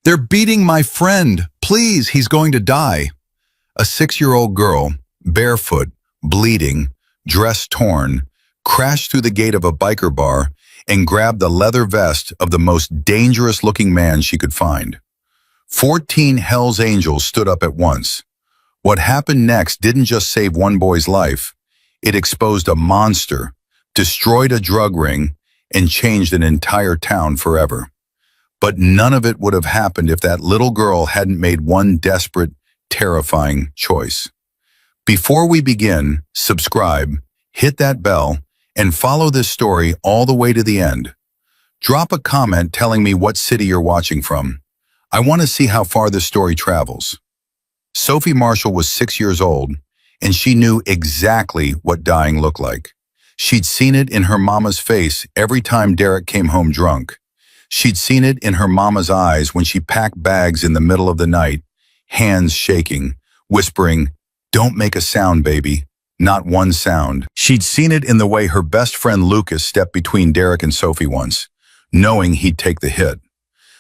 They're beating my friend. Please, he's going to die. A 6-year-old girl, barefoot, bleeding, dress torn, crashed through the gate of a biker bar and grabbed the leather vest of the most dangerous-looking man she could find. 14 Hell's Angels stood up at once. What happened next didn't just save one boy's life. It exposed a monster, destroyed a drug ring, and changed an entire town forever. But none of it would have happened if that little girl hadn't made one desperate, terrifying choice. Before we begin, subscribe, hit that bell, and follow this story all the way to the end. Drop a comment telling me what city you're watching from. I want to see how far this story travels. Sophie Marshall was 6 years old, and she knew exactly what dying looked like. She'd seen it in her mama's face every time Derek came home drunk. She'd seen it in her mama's eyes when she packed bags in the middle of the night, hands shaking, whispering, "Don't make a sound, baby. Not one sound." She'd seen it in the way her best friend Lucas stepped between Derek and Sophie once, knowing he'd take the hit.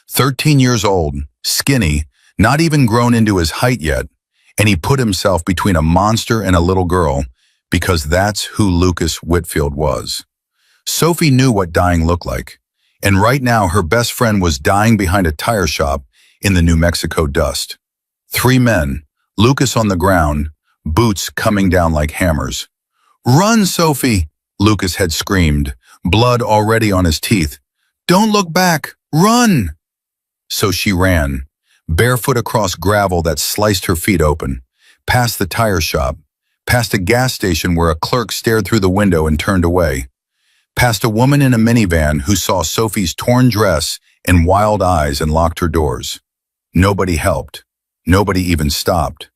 13 years old, skinny, not even grown into his height yet, and he put himself between a monster and a little girl because that's who Lucas Whitfield was. Sophie knew what dying looked like, and right now her best friend was dying behind a tire shop in the New Mexico dust. 3 men, Lucas on the ground, boots coming down like hammers. "Run, Sophie!" Lucas had screamed, blood already on his teeth. "Don't look back! Run!" So she ran, barefoot across gravel that sliced her feet open, past the tire shop, past a gas station where a clerk stared through the window and turned away, past a woman in a minivan who saw Sophie's torn dress and wild eyes and locked her doors. Nobody helped. Nobody even stopped.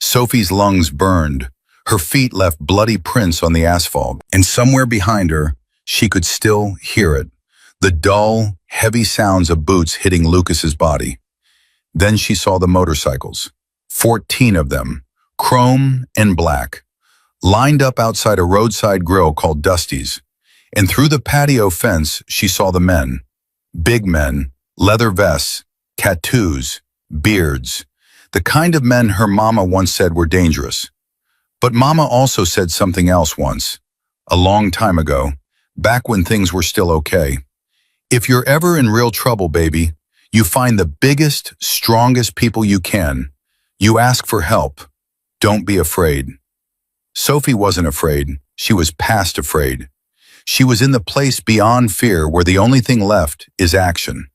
Sophie's lungs burned. Her feet left bloody prints on the asphalt, and somewhere behind her, she could still hear it, the dull, heavy sounds of boots hitting Lucas's body. Then she saw the motorcycles, 14 of them, chrome and black, lined up outside a roadside grill called Dusty's. And through the patio fence, she saw the men. Big men, leather vests, tattoos, beards, the kind of men her mama once said were dangerous. But mama also said something else once, a long time ago, back when things were still okay. If you're ever in real trouble, baby, you find the biggest, strongest people you can. You ask for help. Don't be afraid. Sophie wasn't afraid. She was past afraid. She was in the place beyond fear where the only thing left is action.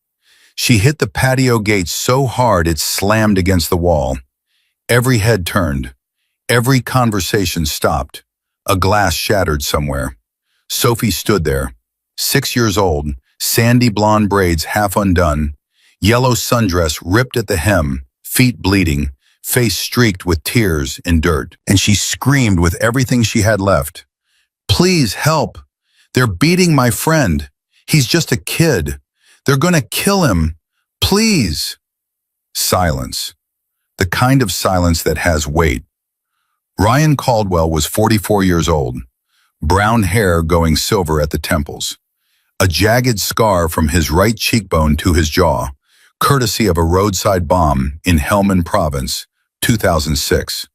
She hit the patio gate so hard it slammed against the wall. Every head turned. Every conversation stopped. A glass shattered somewhere. Sophie stood there, 6 years old, sandy blonde braids half undone, yellow sundress ripped at the hem, feet bleeding, face streaked with tears and dirt. And she screamed with everything she had left. "Please help. They're beating my friend. He's just a kid. They're gonna kill him. Please." Silence. The kind of silence that has weight. Ryan Caldwell was 44 years old, brown hair going silver at the temples, a jagged scar from his right cheekbone to his jaw, courtesy of a roadside bomb in Helmand Province, 2006.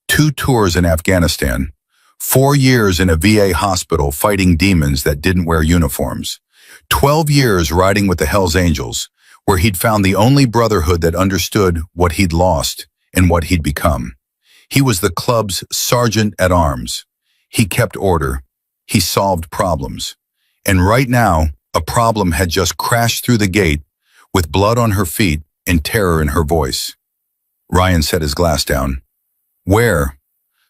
2 tours in Afghanistan, 4 years in a VA hospital fighting demons that didn't wear uniforms, 12 years riding with the Hells Angels, where he'd found the only brotherhood that understood what he'd lost and what he'd become. He was the club's sergeant at arms. He kept order. He solved problems. And right now, a problem had just crashed through the gate with blood on her feet and terror in her voice. Ryan set his glass down. "Where?"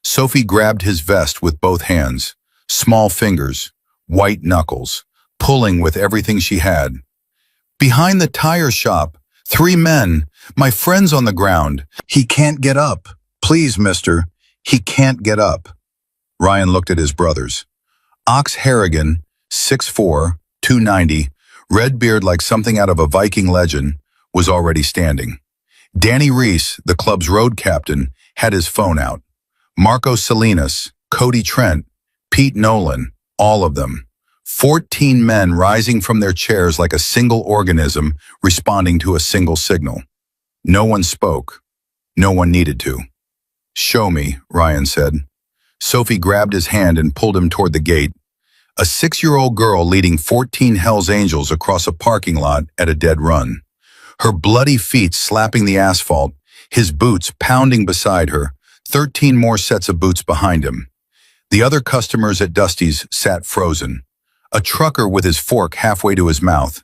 Sophie grabbed his vest with both hands, small fingers, white knuckles, pulling with everything she had. "Behind the tire shop. 3 men. My friend's on the ground. He can't get up. Please, mister. He can't get up." Ryan looked at his brothers. Ox Harrigan, 6'4", 290, red beard like something out of a Viking legend, was already standing. Danny Reese, the club's road captain, had his phone out. Marco Salinas, Cody Trent, Pete Nolan, all of them. 14 men rising from their chairs like a single organism responding to a single signal. No one spoke. No one needed to. "Show me," Ryan said. Sophie grabbed his hand and pulled him toward the gate. A 6-year-old girl leading 14 Hells Angels across a parking lot at a dead run. Her bloody feet slapping the asphalt, his boots pounding beside her, 13 more sets of boots behind him. The other customers at Dusty's sat frozen. A trucker with his fork halfway to his mouth.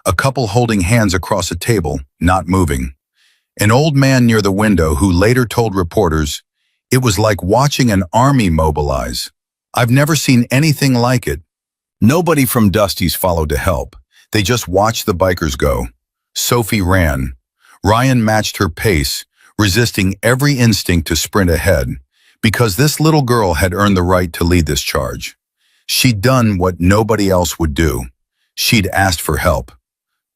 A couple holding hands across a table, not moving. An old man near the window who later told reporters, "It was like watching an army mobilize. I've never seen anything like it." Nobody from Dusty's followed to help. They just watched the bikers go. Sophie ran. Ryan matched her pace, resisting every instinct to sprint ahead, because this little girl had earned the right to lead this charge. She'd done what nobody else would do. She'd asked for help.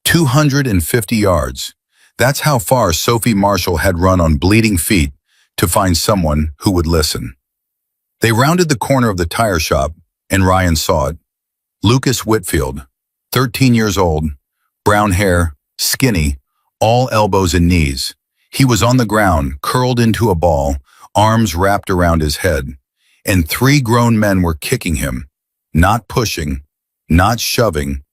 250 yards. That's how far Sophie Marshall had run on bleeding feet to find someone who would listen. They rounded the corner of the tire shop, and Ryan saw it. Lucas Whitfield, 13 years old, brown hair, skinny, all elbows and knees. He was on the ground, curled into a ball, arms wrapped around his head, and 3 grown men were kicking him, not pushing, not shoving,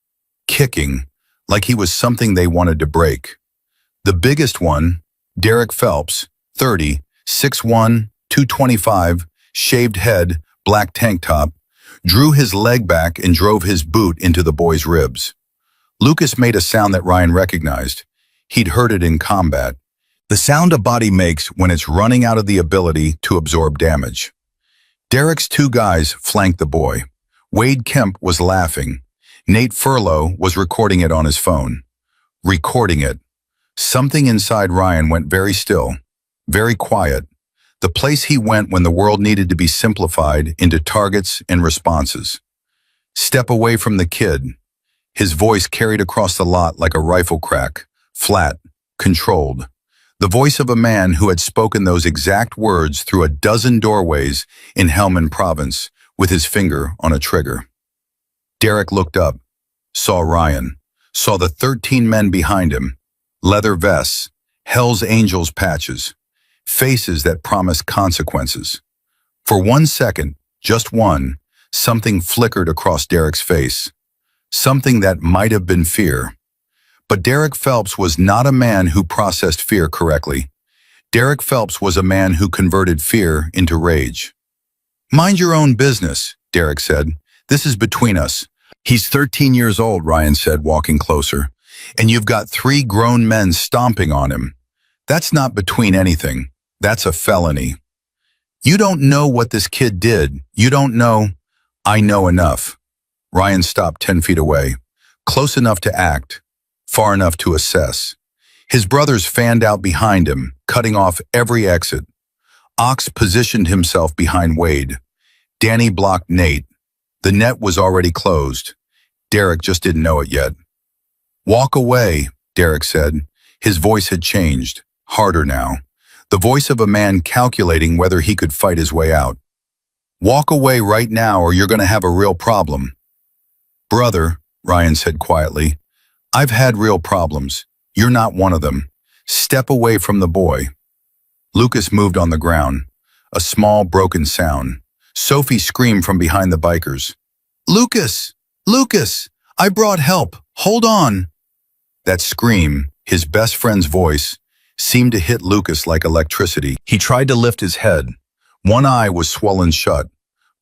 kicking, like he was something they wanted to break. The biggest one, Derek Phelps, 30, 6'1", 225, shaved head, black tank top, drew his leg back and drove his boot into the boy's ribs. Lucas made a sound that Ryan recognized. He'd heard it in combat. The sound a body makes when it's running out of the ability to absorb damage. Derek's 2 guys flanked the boy. Wade Kemp was laughing. Nate Furlow was recording it on his phone. Recording it. Something inside Ryan went very still, very quiet. The place he went when the world needed to be simplified into targets and responses. "Step away from the kid." His voice carried across the lot like a rifle crack, flat, controlled. The voice of a man who had spoken those exact words through a dozen doorways in Helmand Province with his finger on a trigger. Derek looked up, saw Ryan, saw the 13 men behind him, leather vests, Hells Angels patches, faces that promised consequences. For 1 second, just one, something flickered across Derek's face. Something that might have been fear. But Derek Phelps was not a man who processed fear correctly. Derek Phelps was a man who converted fear into rage. "Mind your own business," Derek said. "This is between us." "He's 13 years old," Ryan said, walking closer. "And you've got 3 grown men stomping on him. That's not between anything. That's a felony. You don't know what this kid did. You don't know." "I know enough." Ryan stopped 10 feet away, close enough to act, far enough to assess. His brothers fanned out behind him, cutting off every exit. Ox positioned himself behind Wade. Danny blocked Nate. The net was already closed. Derek just didn't know it yet. "Walk away," Derek said. His voice had changed, harder now. The voice of a man calculating whether he could fight his way out. "Walk away right now or you're going to have a real problem." "Brother," Ryan said quietly, "I've had real problems. You're not one of them. Step away from the boy." Lucas moved on the ground. A small, broken sound. Sophie screamed from behind the bikers. "Lucas! Lucas! I brought help! Hold on!" That scream, his best friend's voice, seemed to hit Lucas like electricity. He tried to lift his head. One eye was swollen shut.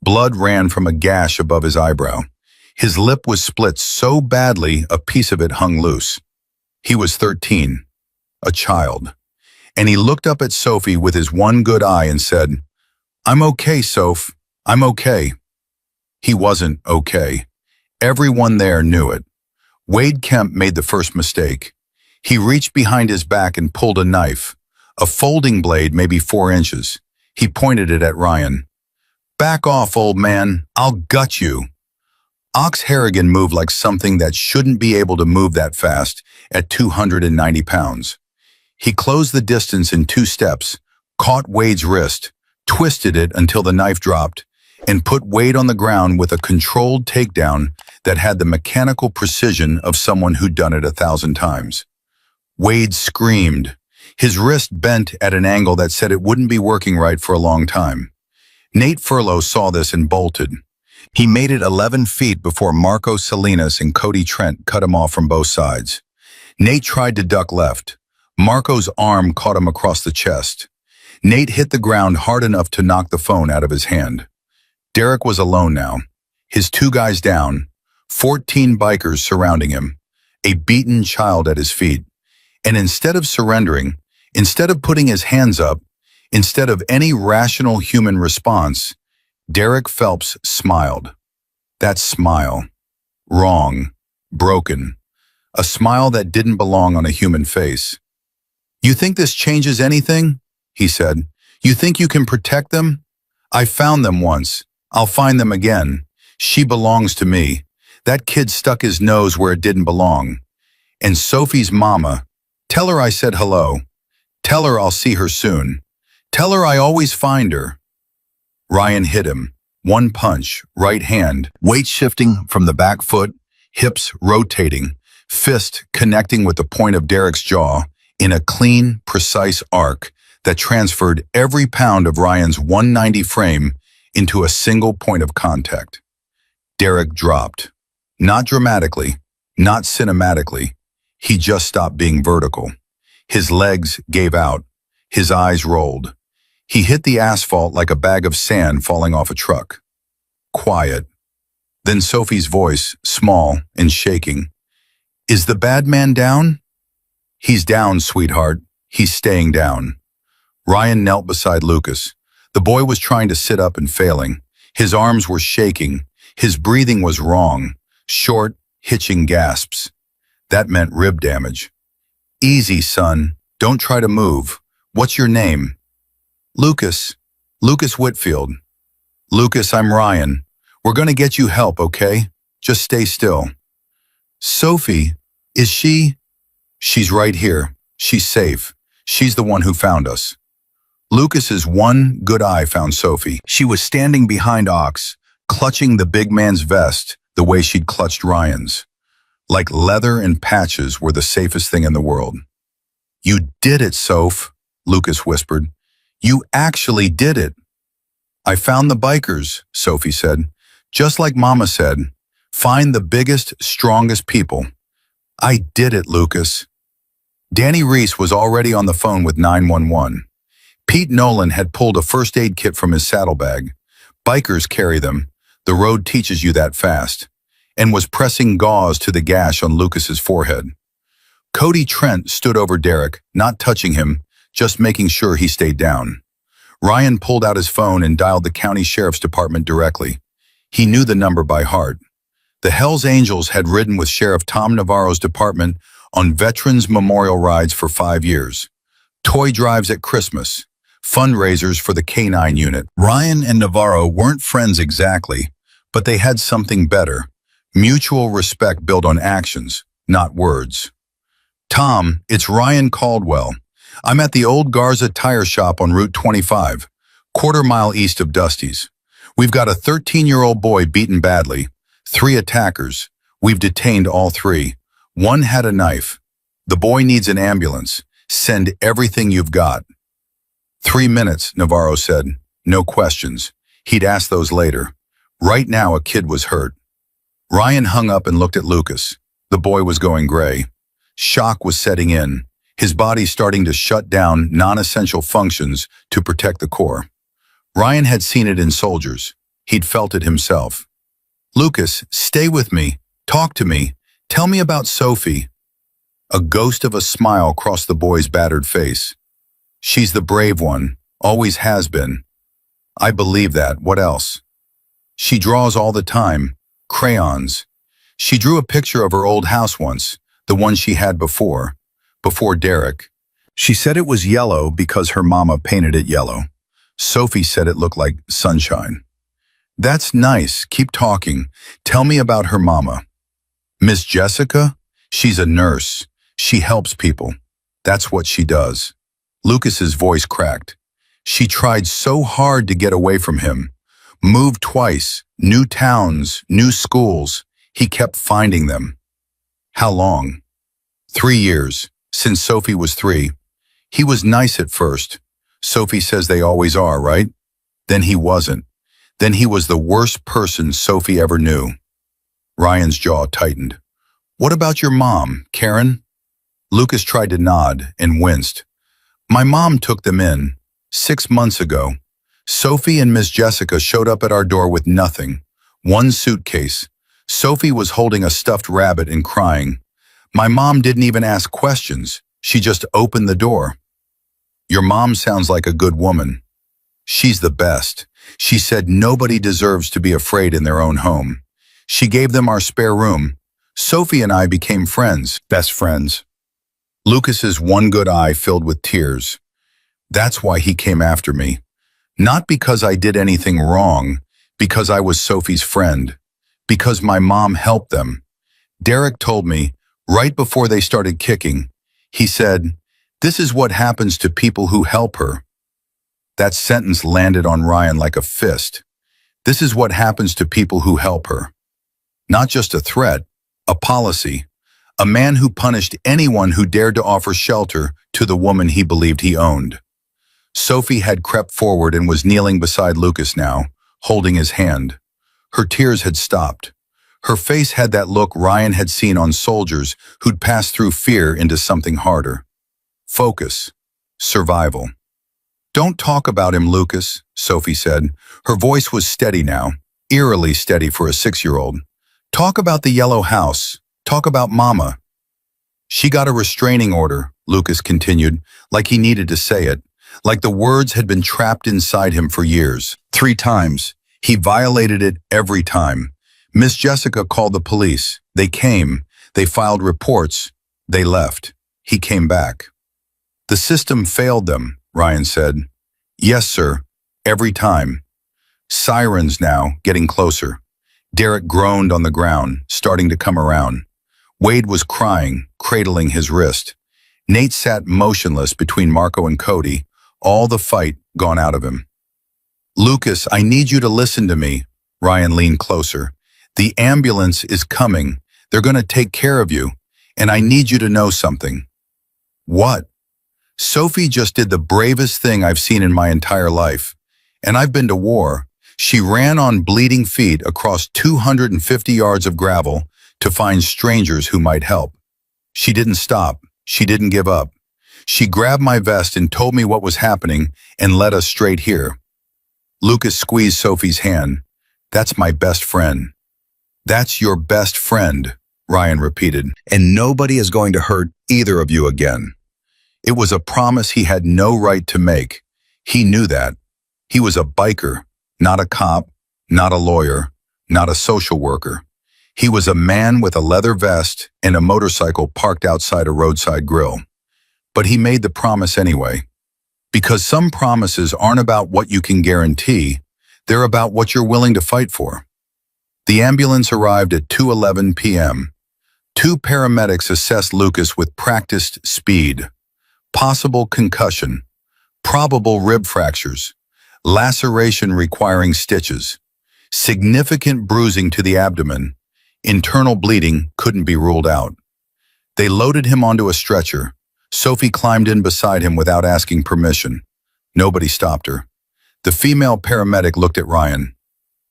Blood ran from a gash above his eyebrow. His lip was split so badly a piece of it hung loose. He was 13, a child. And he looked up at Sophie with his one good eye and said, "I'm okay, Soph. I'm okay." He wasn't okay. Everyone there knew it. Wade Kemp made the first mistake. He reached behind his back and pulled a knife, a folding blade maybe 4 inches. He pointed it at Ryan. "Back off, old man. I'll gut you." Ox Harrigan moved like something that shouldn't be able to move that fast at 290 pounds. He closed the distance in 2 steps, caught Wade's wrist, twisted it until the knife dropped, and put Wade on the ground with a controlled takedown that had the mechanical precision of someone who'd done it 1,000 times. Wade screamed. His wrist bent at an angle that said it wouldn't be working right for a long time. Nate Furlow saw this and bolted. He made it 11 feet before Marco Salinas and Cody Trent cut him off from both sides. Nate tried to duck left. Marco's arm caught him across the chest. Nate hit the ground hard enough to knock the phone out of his hand. Derek was alone now. His 2 guys down, 14 bikers surrounding him, a beaten child at his feet. And instead of surrendering, instead of putting his hands up, instead of any rational human response, Derek Phelps smiled. That smile. Wrong. Broken. A smile that didn't belong on a human face. "You think this changes anything?" he said. "You think you can protect them? I found them once. I'll find them again. She belongs to me. That kid stuck his nose where it didn't belong. And Sophie's mama, tell her I said hello. Tell her I'll see her soon. Tell her I always find her." Ryan hit him. One punch, right hand, weight shifting from the back foot, hips rotating, fist connecting with the point of Derek's jaw in a clean, precise arc that transferred every pound of Ryan's 190 frame into a single point of contact. Derek dropped. Not dramatically, not cinematically. He just stopped being vertical. His legs gave out. His eyes rolled. He hit the asphalt like a bag of sand falling off a truck. Quiet. Then Sophie's voice, small and shaking. "Is the bad man down?" "He's down, sweetheart. He's staying down." Ryan knelt beside Lucas. The boy was trying to sit up and failing. His arms were shaking. His breathing was wrong. Short, hitching gasps. That meant rib damage. "Easy, son. Don't try to move. What's your name?" "Lucas. Lucas Whitfield." "Lucas, I'm Ryan. We're going to get you help, okay? Just stay still." "Sophie, is she?" "She's right here. She's safe. She's the one who found us." Lucas's one good eye found Sophie. She was standing behind Ox, clutching the big man's vest the way she'd clutched Ryan's. Like leather and patches were the safest thing in the world. "You did it, Soph," Lucas whispered. "You actually did it." "I found the bikers," Sophie said. "Just like Mama said, find the biggest, strongest people." "I did it, Lucas." Danny Reese was already on the phone with 911. Pete Nolan had pulled a first aid kit from his saddlebag. Bikers carry them. The road teaches you that fast. And was pressing gauze to the gash on Lucas's forehead. Cody Trent stood over Derek, not touching him, just making sure he stayed down. Ryan pulled out his phone and dialed the county sheriff's department directly. He knew the number by heart. The Hells Angels had ridden with Sheriff Tom Navarro's department on Veterans Memorial rides for 5 years. Toy drives at Christmas. Fundraisers for the K-9 unit. Ryan and Navarro weren't friends exactly, but they had something better. Mutual respect built on actions, not words. "Tom, it's Ryan Caldwell. I'm at the old Garza tire shop on Route 25, quarter-mile east of Dusty's. We've got a 13-year-old boy beaten badly, 3 attackers. We've detained all 3. 1 had a knife. The boy needs an ambulance. Send everything you've got." 3 minutes, Navarro said. No questions. He'd ask those later. Right now, a kid was hurt. Ryan hung up and looked at Lucas. The boy was going gray. Shock was setting in, his body starting to shut down non-essential functions to protect the core. Ryan had seen it in soldiers. He'd felt it himself. "Lucas, stay with me. Talk to me. Tell me about Sophie." A ghost of a smile crossed the boy's battered face. "She's the brave one, always has been." "I believe that. What else?" "She draws all the time. Crayons. She drew a picture of her old house once, the one she had before Derek. She said it was yellow because her mama painted it yellow. Sophie said it looked like sunshine." "That's nice. Keep talking. Tell me about her mama." "Miss Jessica? She's a nurse. She helps people. That's what she does." Lucas's voice cracked. "She tried so hard to get away from him. Moved twice, new towns, new schools. He kept finding them. How long? 3 years, since Sophie was 3. He was nice at first. Sophie says they always are, right? Then he wasn't. Then he was the worst person Sophie ever knew. Ryan's jaw tightened. What about your mom, Karen? Lucas tried to nod and winced. My mom took them in 6 months ago. Sophie and Miss Jessica showed up at our door with nothing. One suitcase. Sophie was holding a stuffed rabbit and crying. My mom didn't even ask questions. She just opened the door. Your mom sounds like a good woman. She's the best. She said nobody deserves to be afraid in their own home. She gave them our spare room. Sophie and I became friends, best friends. Lucas's one good eye filled with tears. That's why he came after me. Not because I did anything wrong, because I was Sophie's friend. Because my mom helped them. Derek told me, right before they started kicking, he said, "This is what happens to people who help her." That sentence landed on Ryan like a fist. This is what happens to people who help her. Not just a threat, a policy. A man who punished anyone who dared to offer shelter to the woman he believed he owned. Sophie had crept forward and was kneeling beside Lucas now, holding his hand. Her tears had stopped. Her face had that look Ryan had seen on soldiers who'd passed through fear into something harder. Focus. Survival. Don't talk about him, Lucas, Sophie said. Her voice was steady now, eerily steady for a 6-year-old. Talk about the yellow house. Talk about Mama. She got a restraining order, Lucas continued, like he needed to say it, like the words had been trapped inside him for years. 3 times. He violated it every time. Miss Jessica called the police. They came. They filed reports. They left. He came back. The system failed them, Ryan said. Yes, sir. Every time. Sirens now, getting closer. Derek groaned on the ground, starting to come around. Wade was crying, cradling his wrist. Nate sat motionless between Marco and Cody, all the fight gone out of him. Lucas, I need you to listen to me. Ryan leaned closer. The ambulance is coming. They're going to take care of you. And I need you to know something. What? Sophie just did the bravest thing I've seen in my entire life. And I've been to war. She ran on bleeding feet across 250 yards of gravel to find strangers who might help. She didn't stop. She didn't give up. She grabbed my vest and told me what was happening and led us straight here. Lucas squeezed Sophie's hand. That's my best friend. That's your best friend, Ryan repeated. And nobody is going to hurt either of you again. It was a promise he had no right to make. He knew that. He was a biker, not a cop, not a lawyer, not a social worker. He was a man with a leather vest and a motorcycle parked outside a roadside grill. But he made the promise anyway. Because some promises aren't about what you can guarantee, they're about what you're willing to fight for. The ambulance arrived at 2:11 p.m. 2 paramedics assessed Lucas with practiced speed. Possible concussion, probable rib fractures, laceration requiring stitches, significant bruising to the abdomen, internal bleeding couldn't be ruled out. They loaded him onto a stretcher. Sophie climbed in beside him without asking permission. Nobody stopped her. The female paramedic looked at Ryan.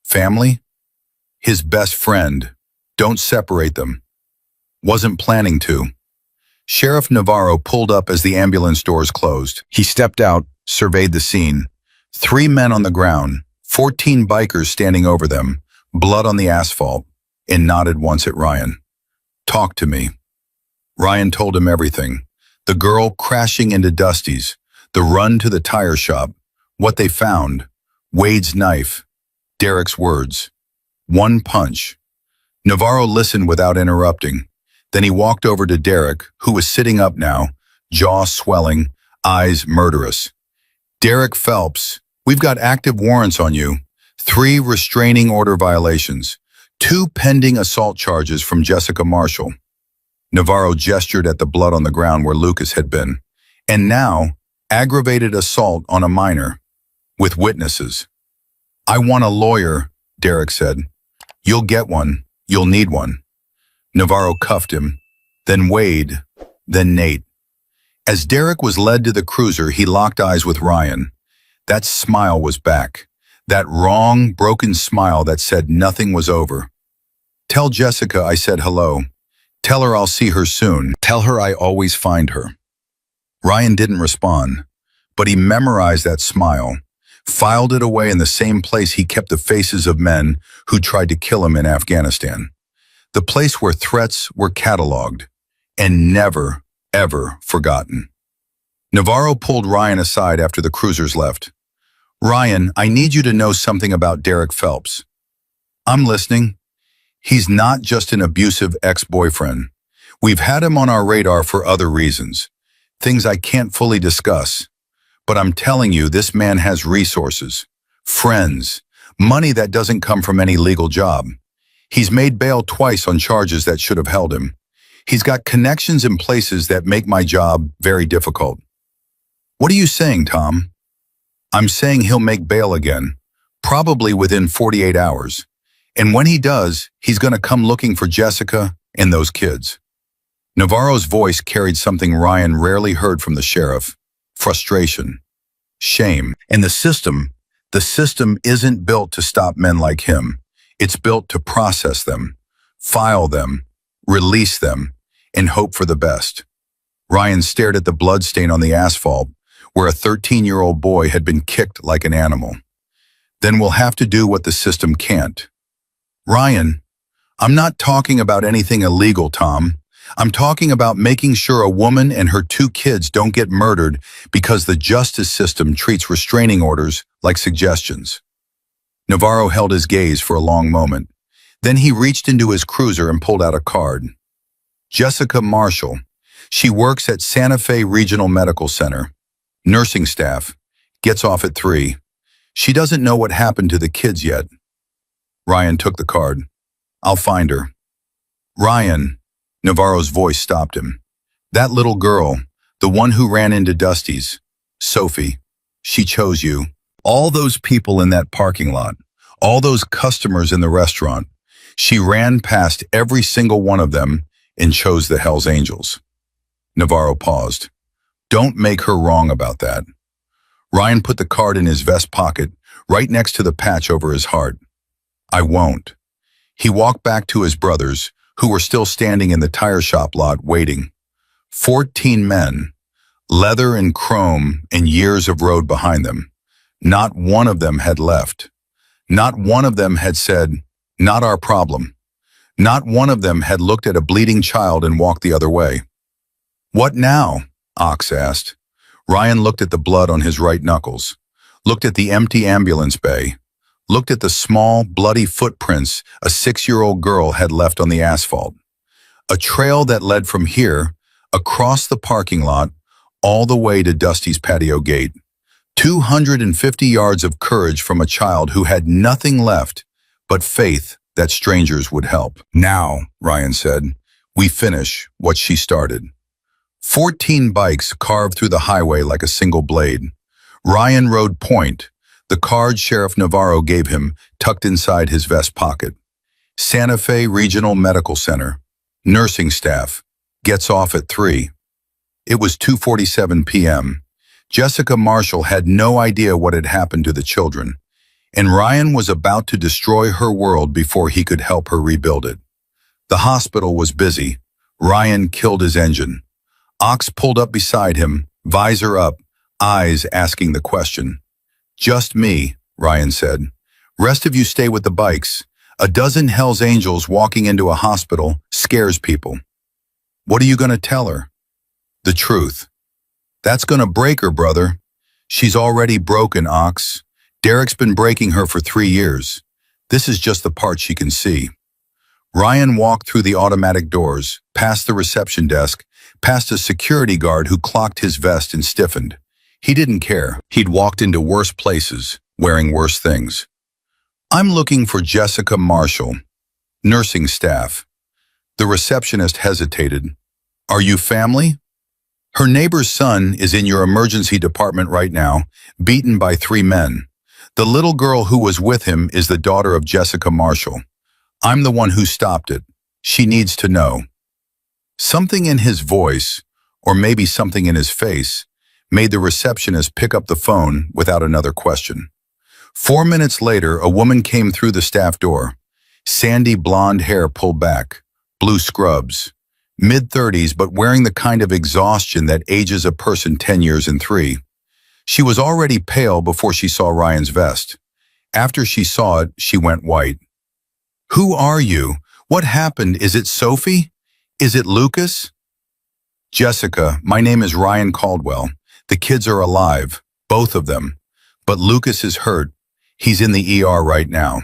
Family? His best friend. Don't separate them. Wasn't planning to. Sheriff Navarro pulled up as the ambulance doors closed. He stepped out, surveyed the scene. 3 men on the ground, 14 bikers standing over them, blood on the asphalt, and nodded once at Ryan. Talk to me. Ryan told him everything. The girl crashing into Dusty's, the run to the tire shop, what they found, Wade's knife, Derek's words. 1 punch. Navarro listened without interrupting. Then he walked over to Derek, who was sitting up now, jaw swelling, eyes murderous. Derek Phelps, we've got active warrants on you. 3 restraining order violations. 2 pending assault charges from Jessica Marshall. Navarro gestured at the blood on the ground where Lucas had been. And now, aggravated assault on a minor. With witnesses. I want a lawyer, Derek said. You'll get one. You'll need one. Navarro cuffed him, then Wade, then Nate. As Derek was led to the cruiser, he locked eyes with Ryan. That smile was back. That wrong, broken smile that said nothing was over. Tell Jessica I said hello. Tell her I'll see her soon. Tell her I always find her. Ryan didn't respond, but he memorized that smile, filed it away in the same place he kept the faces of men who tried to kill him in Afghanistan. The place where threats were cataloged and never, ever forgotten. Navarro pulled Ryan aside after the cruisers left. Ryan, I need you to know something about Derek Phelps. I'm listening. He's not just an abusive ex-boyfriend. We've had him on our radar for other reasons, things I can't fully discuss. But I'm telling you, this man has resources, friends, money that doesn't come from any legal job. He's made bail twice on charges that should have held him. He's got connections in places that make my job very difficult. What are you saying, Tom? I'm saying he'll make bail again, probably within 48 hours. And when he does, he's going to come looking for Jessica and those kids. Navarro's voice carried something Ryan rarely heard from the sheriff: frustration, shame. And the system isn't built to stop men like him. It's built to process them, file them, release them, and hope for the best. Ryan stared at the bloodstain on the asphalt, where a 13-year-old boy had been kicked like an animal. Then we'll have to do what the system can't. Ryan, I'm not talking about anything illegal, Tom. I'm talking about making sure a woman and her 2 kids don't get murdered because the justice system treats restraining orders like suggestions. Navarro held his gaze for a long moment. Then he reached into his cruiser and pulled out a card. Jessica Marshall. She works at Santa Fe Regional Medical Center. Nursing staff. Gets off at 3. She doesn't know what happened to the kids yet. Ryan took the card. I'll find her. Ryan. Navarro's voice stopped him. That little girl, the one who ran into Dusty's, Sophie, she chose you. All those people in that parking lot, all those customers in the restaurant, she ran past every single one of them and chose the Hells Angels. Navarro paused. Don't make her wrong about that. Ryan put the card in his vest pocket, right next to the patch over his heart. I won't. He walked back to his brothers, who were still standing in the tire shop lot waiting. 14 men, leather and chrome and years of road behind them. Not one of them had left. Not one of them had said, not our problem. Not one of them had looked at a bleeding child and walked the other way. What now? Ox asked. Ryan looked at the blood on his right knuckles, looked at the empty ambulance bay, looked at the small, bloody footprints a 6-year-old girl had left on the asphalt. A trail that led from here, across the parking lot, all the way to Dusty's patio gate. 250 yards of courage from a child who had nothing left but faith that strangers would help. Now, Ryan said, we finish what she started. 14 bikes carved through the highway like a single blade. Ryan rode point, the card Sheriff Navarro gave him tucked inside his vest pocket. Santa Fe Regional Medical Center. Nursing staff. Gets off at 3. It was 2:47 p.m. Jessica Marshall had no idea what had happened to the children, and Ryan was about to destroy her world before he could help her rebuild it. The hospital was busy. Ryan killed his engine. Ox pulled up beside him, visor up, eyes asking the question. Just me, Ryan said. Rest of you stay with the bikes. A dozen Hells Angels walking into a hospital scares people. What are you going to tell her? The truth. That's going to break her, brother. She's already broken, Ox. Derek's been breaking her for 3 years. This is just the part she can see. Ryan walked through the automatic doors, past the reception desk, past a security guard who clocked his vest and stiffened. He didn't care. He'd walked into worse places, wearing worse things. I'm looking for Jessica Marshall, nursing staff. The receptionist hesitated. Are you family? Her neighbor's son is in your emergency department right now, beaten by 3 men. The little girl who was with him is the daughter of Jessica Marshall. I'm the one who stopped it. She needs to know." Something in his voice, or maybe something in his face, made the receptionist pick up the phone without another question. 4 minutes later, a woman came through the staff door. Sandy blonde hair pulled back, blue scrubs, mid-30s but wearing the kind of exhaustion that ages a person 10 years and 3. She was already pale before she saw Ryan's vest. After she saw it, she went white. "Who are you? What happened? Is it Sophie? Is it Lucas?" "Jessica, my name is Ryan Caldwell. The kids are alive, both of them. But Lucas is hurt. He's in the ER right now."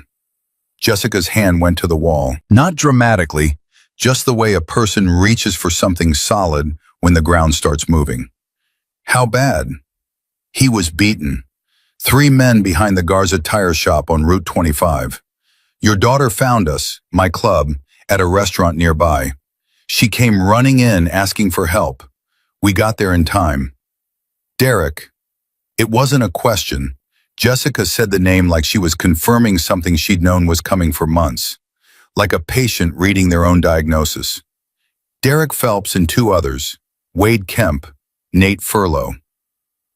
Jessica's hand went to the wall. Not dramatically, just the way a person reaches for something solid when the ground starts moving. "How bad?" "He was beaten. 3 men behind the Garza tire shop on Route 25. Your daughter found us, my club, at a restaurant nearby. She came running in asking for help. We got there in time." "Derek." It wasn't a question. Jessica said the name like she was confirming something she'd known was coming for months, like a patient reading their own diagnosis. "Derek Phelps and 2 others, Wade Kemp, Nate Furlow."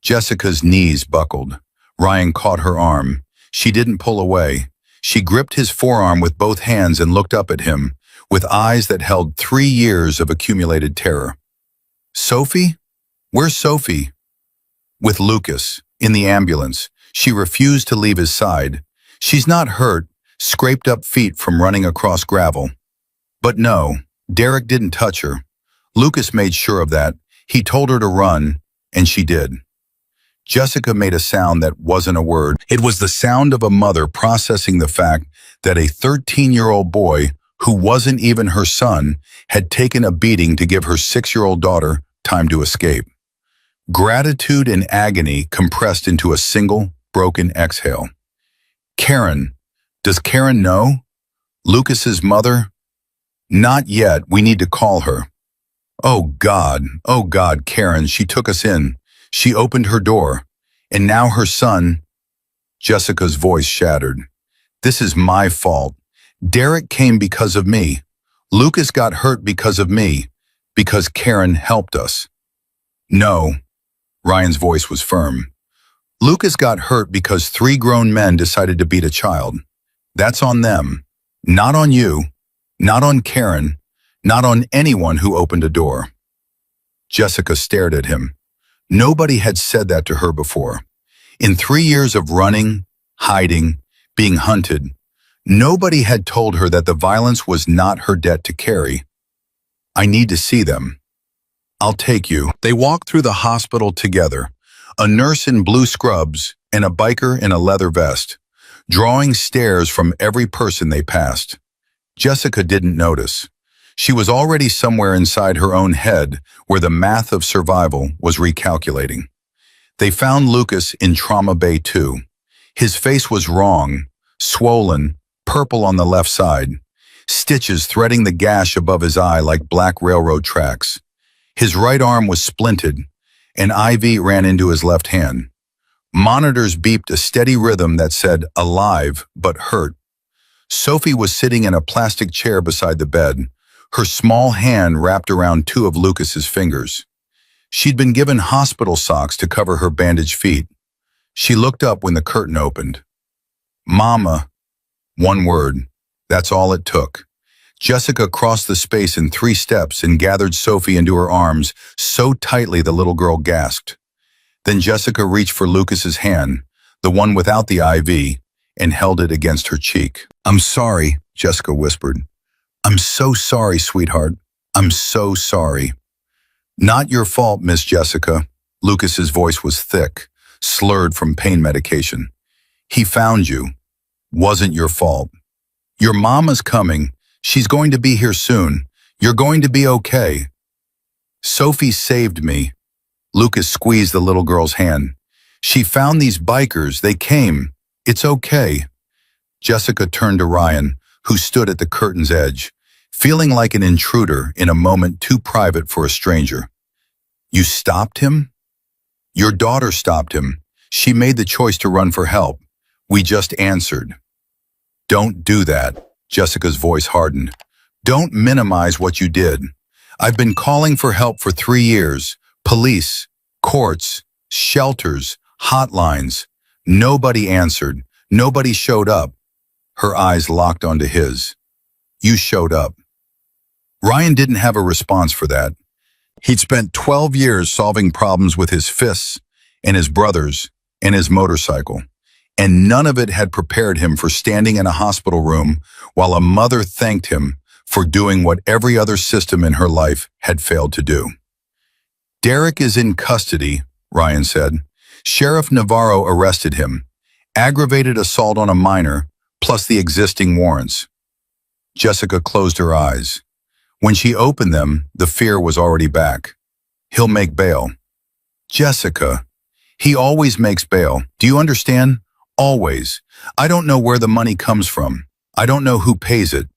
Jessica's knees buckled. Ryan caught her arm. She didn't pull away. She gripped his forearm with both hands and looked up at him, with eyes that held 3 years of accumulated terror. "Sophie? Where's Sophie?" "With Lucas, in the ambulance. She refused to leave his side. She's not hurt, scraped up feet from running across gravel." "But no, Derek didn't touch her. Lucas made sure of that. He told her to run, and she did." Jessica made a sound that wasn't a word. It was the sound of a mother processing the fact that a 13-year-old boy, who wasn't even her son, had taken a beating to give her 6-year-old daughter time to escape. Gratitude and agony compressed into a single, broken exhale. "Karen. Does Karen know? Lucas's mother?" "Not yet. We need to call her." Oh God, Karen, she took us in. She opened her door. And now her son." Jessica's voice shattered. "This is my fault. Derek came because of me. Lucas got hurt because of me, because Karen helped us." "No." Ryan's voice was firm. "Lucas got hurt because 3 grown men decided to beat a child. That's on them. Not on you. Not on Karen. Not on anyone who opened a door." Jessica stared at him. Nobody had said that to her before. In 3 years of running, hiding, being hunted, nobody had told her that the violence was not her debt to carry. "I need to see them." "I'll take you." They walked through the hospital together, a nurse in blue scrubs and a biker in a leather vest, drawing stares from every person they passed. Jessica didn't notice. She was already somewhere inside her own head where the math of survival was recalculating. They found Lucas in Trauma Bay 2. His face was wrong, swollen, purple on the left side, stitches threading the gash above his eye like black railroad tracks. His right arm was splinted. An IV ran into his left hand. Monitors beeped a steady rhythm that said alive but hurt. Sophie was sitting in a plastic chair beside the bed, her small hand wrapped around 2 of Lucas's fingers. She'd been given hospital socks to cover her bandaged feet. She looked up when the curtain opened. "Mama." 1 word. That's all it took. Jessica crossed the space in 3 steps and gathered Sophie into her arms so tightly the little girl gasped. Then Jessica reached for Lucas's hand, the one without the IV, and held it against her cheek. "I'm sorry," Jessica whispered. "I'm so sorry, sweetheart. I'm so sorry." "Not your fault, Miss Jessica." Lucas's voice was thick, slurred from pain medication. "He found you. Wasn't your fault. Your mama's coming. She's going to be here soon. You're going to be okay." "Sophie saved me." Lucas squeezed the little girl's hand. "She found these bikers. They came. It's okay." Jessica turned to Ryan, who stood at the curtain's edge, feeling like an intruder in a moment too private for a stranger. "You stopped him?" "Your daughter stopped him. She made the choice to run for help. We just answered. Don't do that, Jessica's voice hardened. Don't minimize what you did. I've been calling for help for 3 years. Police, courts, shelters, hotlines. Nobody answered. Nobody showed up. Her eyes locked onto his. You showed up. Ryan didn't have a response for that. He'd spent 12 years solving problems with his fists and his brothers and his motorcycle, and none of it had prepared him for standing in a hospital room while a mother thanked him for doing what every other system in her life had failed to do. Derek is in custody, Ryan said. Sheriff Navarro arrested him. Aggravated assault on a minor, plus the existing warrants. Jessica closed her eyes. When she opened them, the fear was already back. He'll make bail. Jessica, he always makes bail. Do you understand? Always. I don't know where the money comes from. I don't know who pays it.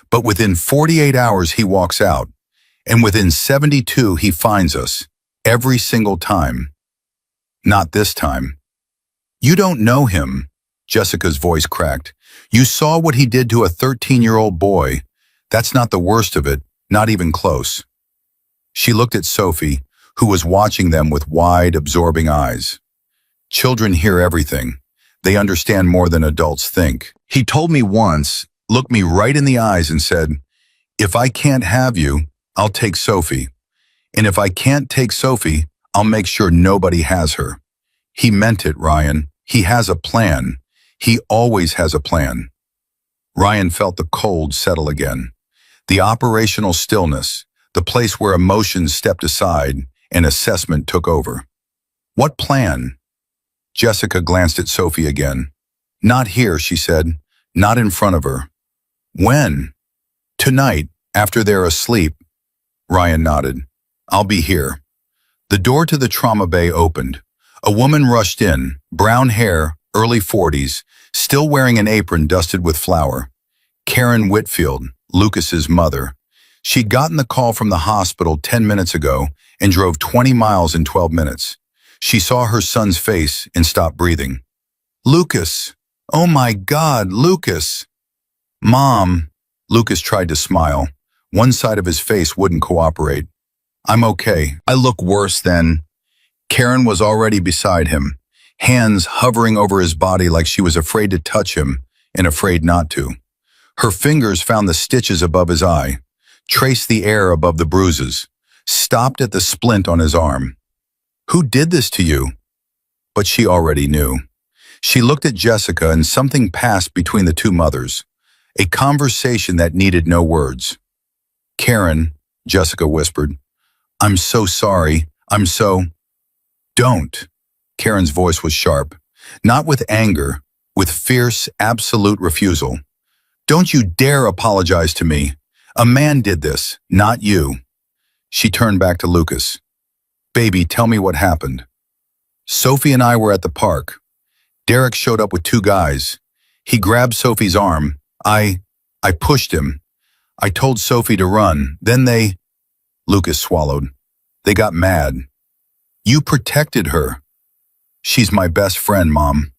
But within 48 hours, he walks out. And within 72, he finds us. Every single time. Not this time. You don't know him, Jessica's voice cracked. You saw what he did to a 13-year-old boy. That's not the worst of it, not even close. She looked at Sophie, who was watching them with wide, absorbing eyes. Children hear everything. They understand more than adults think. He told me once, looked me right in the eyes and said, if I can't have you, I'll take Sophie. And if I can't take Sophie, I'll make sure nobody has her. He meant it, Ryan. He has a plan. He always has a plan. Ryan felt the cold settle again. The operational stillness, the place where emotions stepped aside and assessment took over. What plan? Jessica glanced at Sophie again. Not here, she said. Not in front of her. When? Tonight, after they're asleep. Ryan nodded. I'll be here. The door to the trauma bay opened. A woman rushed in, brown hair, early 40s, still wearing an apron dusted with flour. Karen Whitfield, Lucas's mother. She'd gotten the call from the hospital 10 minutes ago and drove 20 miles in 12 minutes. She saw her son's face and stopped breathing. Lucas! Oh my God, Lucas! Mom! Lucas tried to smile. One side of his face wouldn't cooperate. I'm okay. I look worse than... Karen was already beside him, hands hovering over his body like she was afraid to touch him and afraid not to. Her fingers found the stitches above his eye, traced the air above the bruises, stopped at the splint on his arm. Who did this to you? But she already knew. She looked at Jessica and something passed between the two mothers, a conversation that needed no words. Karen, Jessica whispered, I'm so sorry. I'm so... Don't. Karen's voice was sharp, not with anger, with fierce, absolute refusal. Don't you dare apologize to me. A man did this, not you. She turned back to Lucas. Baby, tell me what happened. Sophie and I were at the park. Derek showed up with 2 guys. He grabbed Sophie's arm. I pushed him. I told Sophie to run. Then they... Lucas swallowed. They got mad. You protected her. She's my best friend, Mom.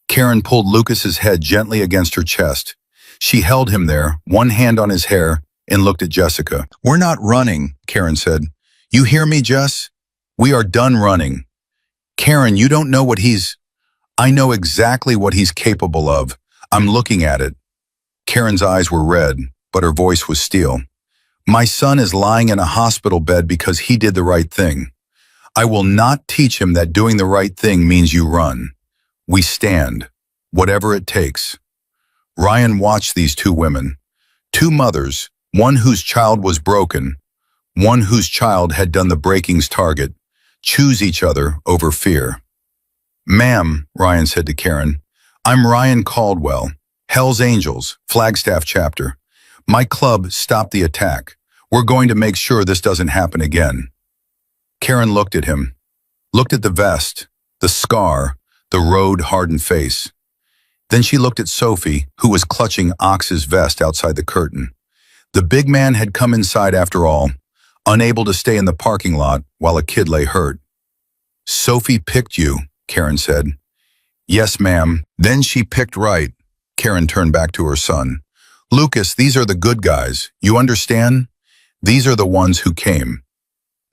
Karen pulled Lucas's head gently against her chest. She held him there, one hand on his hair, and looked at Jessica. We're not running, Karen said. You hear me, Jess? We are done running. Karen, you don't know what he's... I know exactly what he's capable of. I'm looking at it. Karen's eyes were red, but her voice was steel. My son is lying in a hospital bed because he did the right thing. I will not teach him that doing the right thing means you run. We stand, whatever it takes. Ryan watched these 2 women, 2 mothers, one whose child was broken, one whose child had done the breaking's target, choose each other over fear. Ma'am, Ryan said to Karen, I'm Ryan Caldwell, Hell's Angels, Flagstaff chapter. My club stopped the attack. We're going to make sure this doesn't happen again. Karen looked at him, looked at the vest, the scar, the road-hardened face. Then she looked at Sophie, who was clutching Ox's vest outside the curtain. The big man had come inside after all, unable to stay in the parking lot while a kid lay hurt. Sophie picked you, Karen said. Yes, ma'am. Then she picked right. Karen turned back to her son. Lucas, these are the good guys. You understand? These are the ones who came.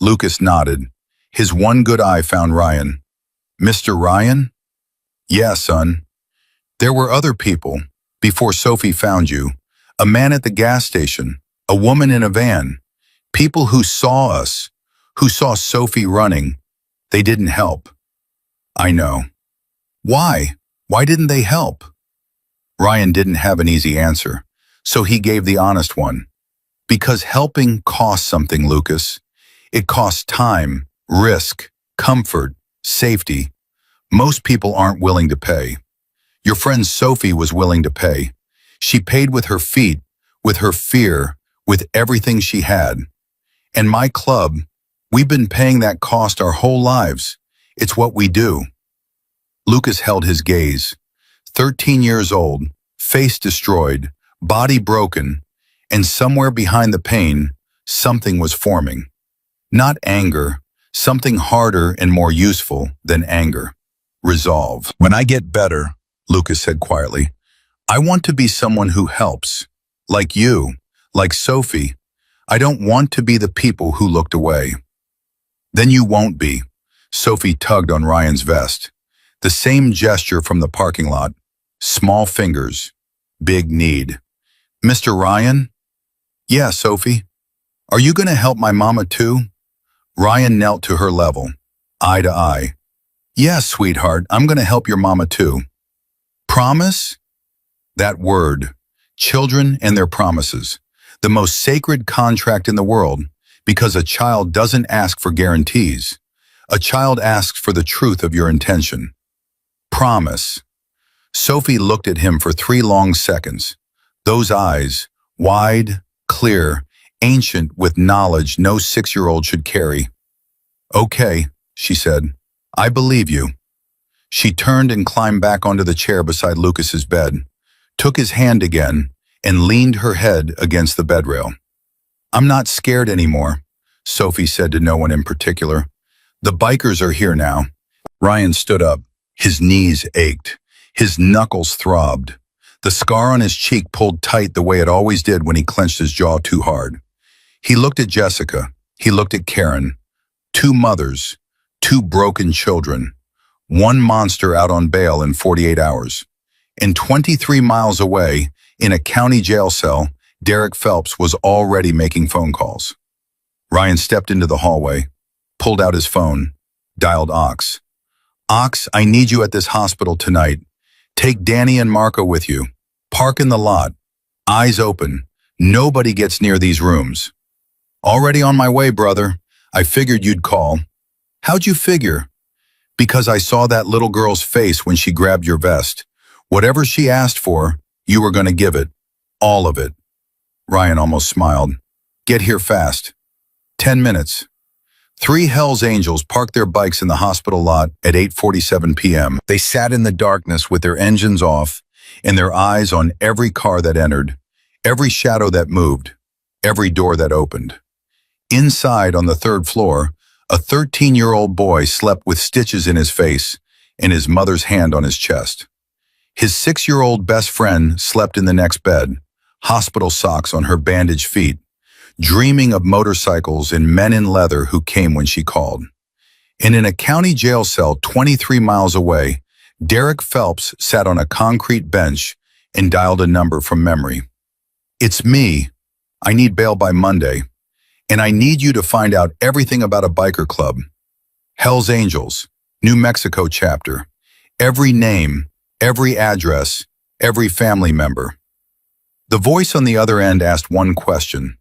Lucas nodded. His one good eye found Ryan. Mr. Ryan? Yeah, son. There were other people before Sophie found you. A man at the gas station, a woman in a van. People who saw us, who saw Sophie running. They didn't help. I know. Why? Why didn't they help? Ryan didn't have an easy answer, so he gave the honest one. Because helping costs something, Lucas. It costs time, risk, comfort, safety. Most people aren't willing to pay. Your friend Sophie was willing to pay. She paid with her feet, with her fear, with everything she had. And my club, we've been paying that cost our whole lives. It's what we do. Lucas held his gaze. 13 years old, face destroyed, body broken, and somewhere behind the pain, something was forming. Not anger, something harder and more useful than anger. Resolve. When I get better, Lucas said quietly, I want to be someone who helps. Like you, like Sophie. I don't want to be the people who looked away. Then you won't be. Sophie tugged on Ryan's vest. The same gesture from the parking lot. Small fingers. Big need. Mr. Ryan? Yeah, Sophie. Are you going to help my mama too? Ryan knelt to her level, eye to eye. Yes, sweetheart, I'm going to help your mama too. Promise? That word. Children and their promises. The most sacred contract in the world, because a child doesn't ask for guarantees. A child asks for the truth of your intention. Promise. Sophie looked at him for 3 long seconds. Those eyes, wide, clear, ancient with knowledge no 6-year-old should carry. Okay, she said. I believe you. She turned and climbed back onto the chair beside Lucas's bed, took his hand again, and leaned her head against the bedrail. I'm not scared anymore, Sophie said to no one in particular. The bikers are here now. Ryan stood up. His knees ached. His knuckles throbbed. The scar on his cheek pulled tight the way it always did when he clenched his jaw too hard. He looked at Jessica. He looked at Karen. 2 mothers, 2 broken children, 1 monster out on bail in 48 hours. And 23 miles away, in a county jail cell, Derek Phelps was already making phone calls. Ryan stepped into the hallway, pulled out his phone, dialed Ox. Ox, I need you at this hospital tonight. Take Danny and Marco with you. Park in the lot. Eyes open. Nobody gets near these rooms. Already on my way, brother. I figured you'd call. How'd you figure? Because I saw that little girl's face when she grabbed your vest. Whatever she asked for, you were going to give it. All of it. Ryan almost smiled. Get here fast. 10 minutes. 3 Hells Angels parked their bikes in the hospital lot at 8:47 p.m. They sat in the darkness with their engines off and their eyes on every car that entered, every shadow that moved, every door that opened. Inside on the 3rd floor, a 13-year-old boy slept with stitches in his face and his mother's hand on his chest. His 6-year-old best friend slept in the next bed, hospital socks on her bandaged feet, dreaming of motorcycles and men in leather who came when she called. And in a county jail cell 23 miles away, Derek Phelps sat on a concrete bench and dialed a number from memory. It's me. I need bail by Monday. And I need you to find out everything about a biker club. Hells Angels, New Mexico chapter. Every name, every address, every family member. The voice on the other end asked one question.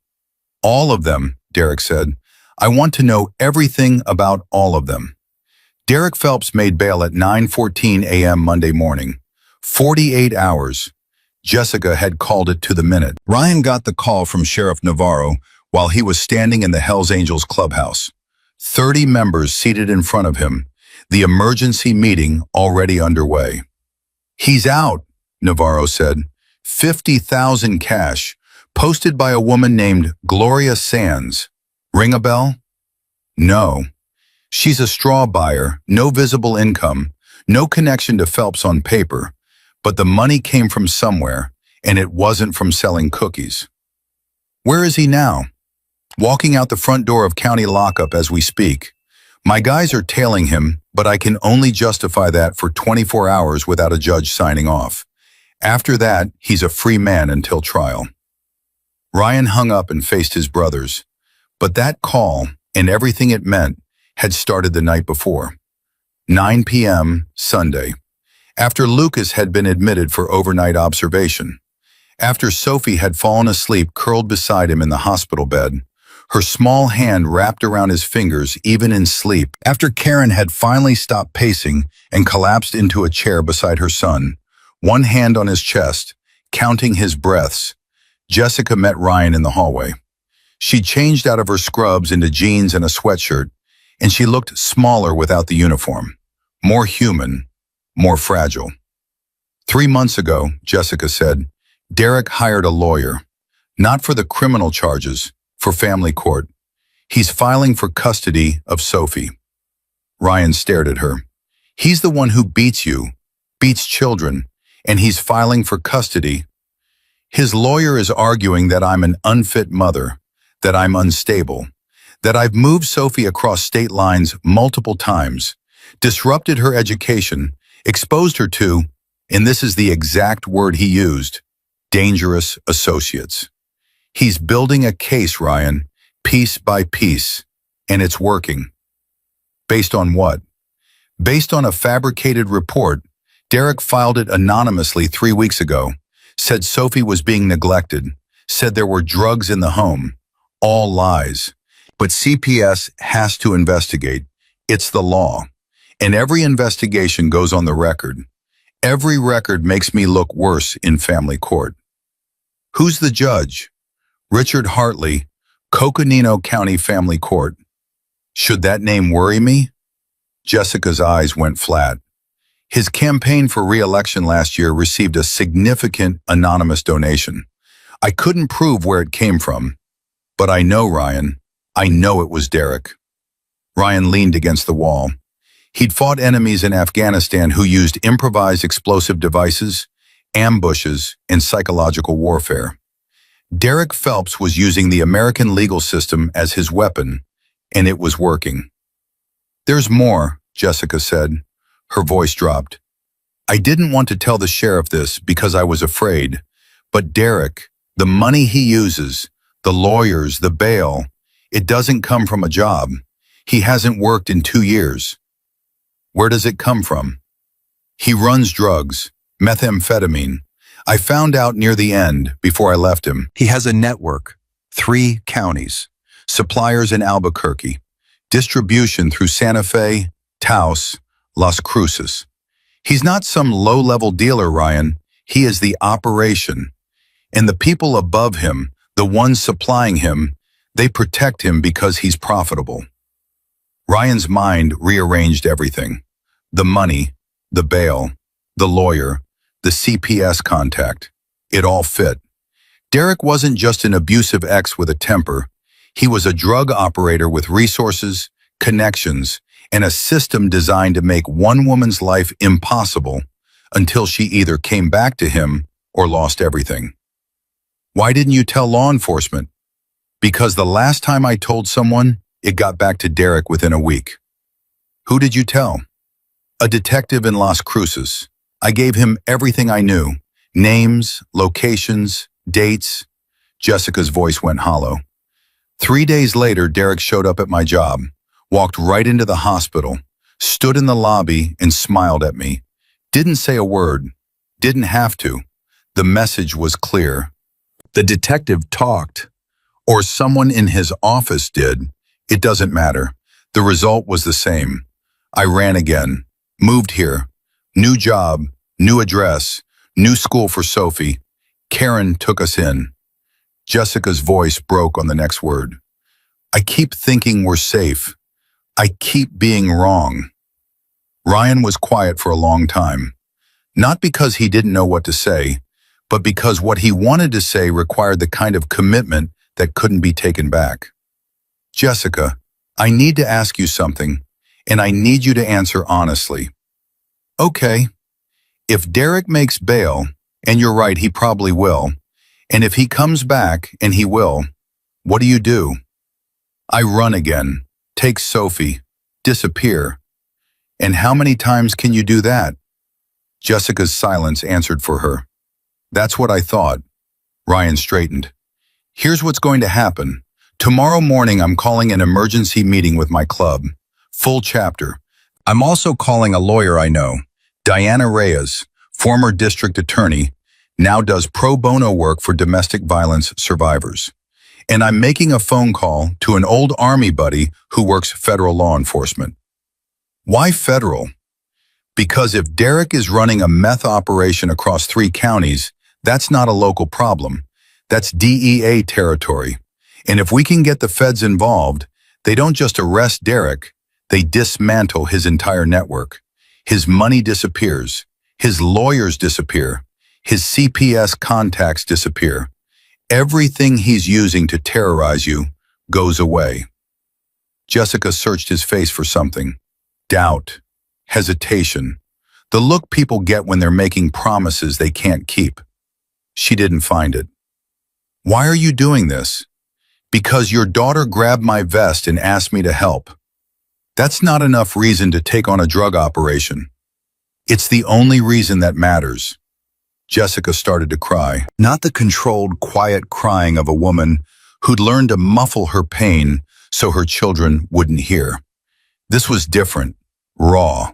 All of them, Derek said. I want to know everything about all of them. Derek Phelps made bail at 9:14 a.m. Monday morning. 48 hours. Jessica had called it to the minute. Ryan got the call from Sheriff Navarro while he was standing in the Hells Angels clubhouse. 30 members seated in front of him, the emergency meeting already underway. He's out, Navarro said. 50,000 cash, posted by a woman named Gloria Sands. Ring a bell? No. She's a straw buyer, no visible income, No connection to Phelps on paper, but the money came from somewhere, and it wasn't from selling cookies. Where is he now? Walking out the front door of county lockup as we speak. My guys are tailing him, but I can only justify that for 24 hours without a judge signing off. After that, he's a free man until trial. Ryan hung up and faced his brothers. But that call, and everything it meant, had started the night before. 9 p.m. Sunday. After Lucas had been admitted for overnight observation. After Sophie had fallen asleep curled beside him in the hospital bed, her small hand wrapped around his fingers even in sleep. After Karen had finally stopped pacing and collapsed into a chair beside her son, one hand on his chest, counting his breaths, Jessica met Ryan in the hallway. She changed out of her scrubs into jeans and a sweatshirt, and she looked smaller without the uniform, more human, more fragile. 3 months ago, Jessica said, Derek hired a lawyer, not for the criminal charges, for family court. He's filing for custody of Sophie. Ryan stared at her. He's the one who beats you, beats children, and he's filing for custody. His lawyer is arguing that I'm an unfit mother, that I'm unstable, that I've moved Sophie across state lines multiple times, disrupted her education, exposed her to, and this is the exact word he used, dangerous associates. He's building a case, Ryan, piece by piece, and it's working. Based on what? Based on a fabricated report. Derek filed it anonymously 3 weeks ago, said Sophie was being neglected, said there were drugs in the home. All lies. But CPS has to investigate. It's the law. And every investigation goes on the record. Every record makes me look worse in family court. Who's the judge? Richard Hartley, Coconino County Family Court. Should that name worry me? Jessica's eyes went flat. His campaign for re-election last year received a significant anonymous donation. I couldn't prove where it came from, but I know, Ryan. I know it was Derek. Ryan leaned against the wall. He'd fought enemies in Afghanistan who used improvised explosive devices, ambushes, and psychological warfare. Derek Phelps was using the American legal system as his weapon, and it was working. There's more, Jessica said. Her voice dropped. I didn't want to tell the sheriff this because I was afraid, but Derek, the money he uses, the lawyers, the bail, it doesn't come from a job. He hasn't worked in 2 years. Where does it come from? He runs drugs, methamphetamine. I found out near the end, before I left him. He has a network, 3 counties, suppliers in Albuquerque, distribution through Santa Fe, Taos, Las Cruces. He's not some low-level dealer, Ryan. He is the operation. And the people above him, the ones supplying him, they protect him because he's profitable. Ryan's mind rearranged everything. The money, the bail, the lawyer, the CPS contact. It all fit. Derek wasn't just an abusive ex with a temper. He was a drug operator with resources, connections, and a system designed to make one woman's life impossible until she either came back to him or lost everything. Why didn't you tell law enforcement? Because the last time I told someone, it got back to Derek within a week. Who did you tell? A detective in Las Cruces. I gave him everything I knew. Names, locations, dates. Jessica's voice went hollow. 3 days later, Derek showed up at my job, walked right into the hospital, stood in the lobby and smiled at me. Didn't say a word. Didn't have to. The message was clear. The detective talked. Or someone in his office did. It doesn't matter. The result was the same. I ran again. Moved here. New job, new address, new school for Sophie. Karen took us in. Jessica's voice broke on the next word. I keep thinking we're safe. I keep being wrong. Ryan was quiet for a long time. Not because he didn't know what to say, but because what he wanted to say required the kind of commitment that couldn't be taken back. Jessica, I need to ask you something, and I need you to answer honestly. Okay, if Derek makes bail, and you're right, he probably will, and if he comes back, and he will, what do? I run again, take Sophie, disappear. And how many times can you do that? Jessica's silence answered for her. That's what I thought. Ryan straightened. Here's what's going to happen. Tomorrow morning I'm calling an emergency meeting with my club. Full chapter. I'm also calling a lawyer I know, Diana Reyes, former district attorney, now does pro bono work for domestic violence survivors. And I'm making a phone call to an old Army buddy who works federal law enforcement. Why federal? Because if Derek is running a meth operation across 3 counties, that's not a local problem. That's DEA territory. And if we can get the feds involved, they don't just arrest Derek, they dismantle his entire network. His money disappears. His lawyers disappear. His CPS contacts disappear. Everything he's using to terrorize you goes away. Jessica searched his face for something. Doubt. Hesitation. The look people get when they're making promises they can't keep. She didn't find it. Why are you doing this? Because your daughter grabbed my vest and asked me to help. That's not enough reason to take on a drug operation. It's the only reason that matters. Jessica started to cry, not the controlled, quiet crying of a woman who'd learned to muffle her pain so her children wouldn't hear. This was different, raw,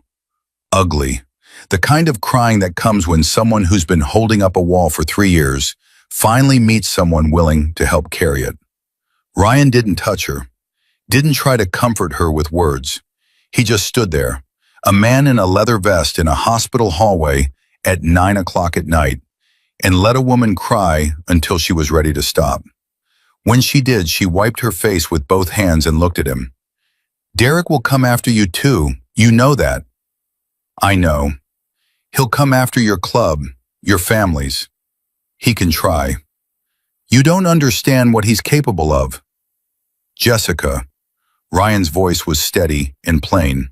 ugly, the kind of crying that comes when someone who's been holding up a wall for 3 years finally meets someone willing to help carry it. Ryan didn't touch her, didn't try to comfort her with words. He just stood there, a man in a leather vest in a hospital hallway at 9 o'clock at night, and let a woman cry until she was ready to stop. When she did, she wiped her face with both hands and looked at him. Derek will come after you too. You know that. I know. He'll come after your club, your families. He can try. You don't understand what he's capable of. Jessica. Ryan's voice was steady and plain.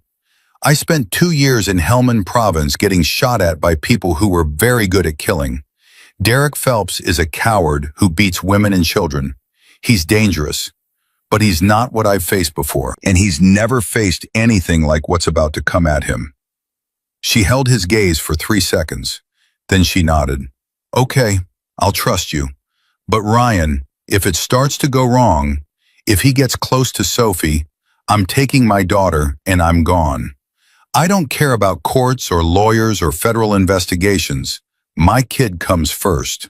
I spent 2 years in Helmand Province getting shot at by people who were very good at killing. Derek Phelps is a coward who beats women and children. He's dangerous, but he's not what I've faced before, and he's never faced anything like what's about to come at him. She held his gaze for 3 seconds. Then she nodded. Okay, I'll trust you. But Ryan, if it starts to go wrong, if he gets close to Sophie, I'm taking my daughter and I'm gone. I don't care about courts or lawyers or federal investigations. My kid comes first.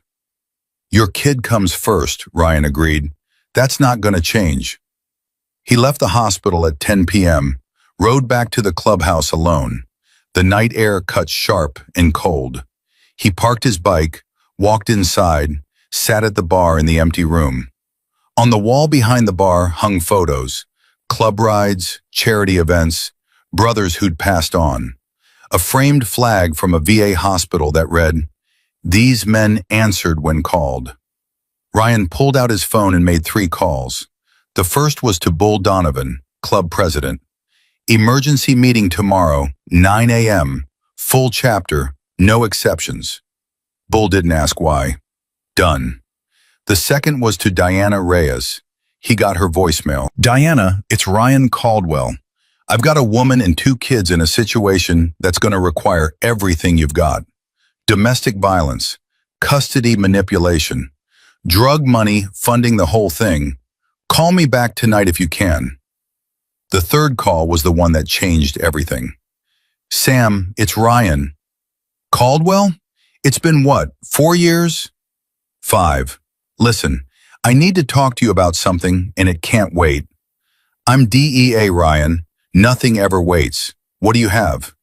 Your kid comes first, Ryan agreed. That's not going to change. He left the hospital at 10 p.m., rode back to the clubhouse alone. The night air cut sharp and cold. He parked his bike, walked inside, sat at the bar in the empty room. On the wall behind the bar hung photos, club rides, charity events, brothers who'd passed on. A framed flag from a VA hospital that read, "These men answered when called." Ryan pulled out his phone and made 3 calls. The first was to Bull Donovan, club president. Emergency meeting tomorrow, 9 a.m. Full chapter, no exceptions. Bull didn't ask why. Done. The second was to Diana Reyes. He got her voicemail. Diana, it's Ryan Caldwell. I've got a woman and 2 kids in a situation that's going to require everything you've got. Domestic violence, custody manipulation, drug money funding the whole thing. Call me back tonight if you can. The third call was the one that changed everything. Sam, it's Ryan. Caldwell? It's been what, 4 years? 5. Listen, I need to talk to you about something and it can't wait. I'm DEA, Ryan. Nothing ever waits. What do you have?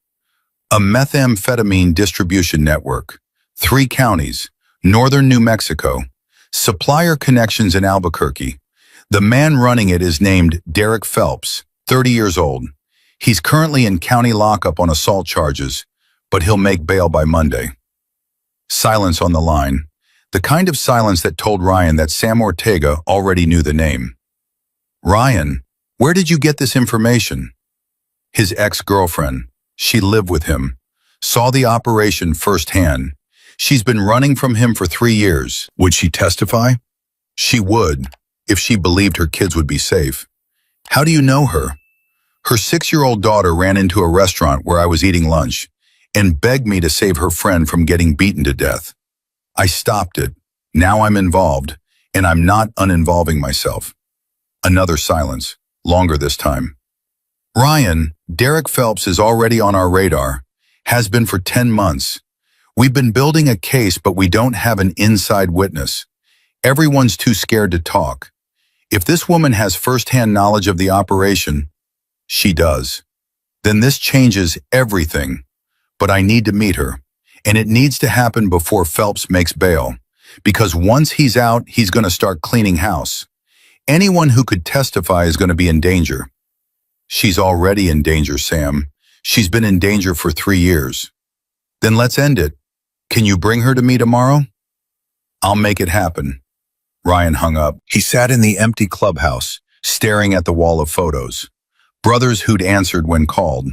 A methamphetamine distribution network. 3 counties. Northern New Mexico. Supplier connections in Albuquerque. The man running it is named Derek Phelps, 30 years old. He's currently in county lockup on assault charges, but he'll make bail by Monday. Silence on the line. The kind of silence that told Ryan that Sam Ortega already knew the name. Ryan, where did you get this information? His ex-girlfriend. She lived with him. saw the operation firsthand. She's been running from him for 3 years. Would she testify? She would, if she believed her kids would be safe. How do you know her? Her 6-year-old daughter ran into a restaurant where I was eating lunch and begged me to save her friend from getting beaten to death. I stopped it. Now I'm involved, and I'm not uninvolving myself. Another silence, longer this time. Ryan, Derek Phelps is already on our radar, has been for 10 months. We've been building a case, but we don't have an inside witness. Everyone's too scared to talk. If this woman has firsthand knowledge of the operation, she does, then this changes everything. But I need to meet her, and it needs to happen before Phelps makes bail, because once he's out, he's going to start cleaning house. Anyone who could testify is going to be in danger. She's already in danger, Sam. She's been in danger for 3 years. Then let's end it. Can you bring her to me tomorrow? I'll make it happen. Ryan hung up. He sat in the empty clubhouse, staring at the wall of photos. Brothers who'd answered when called.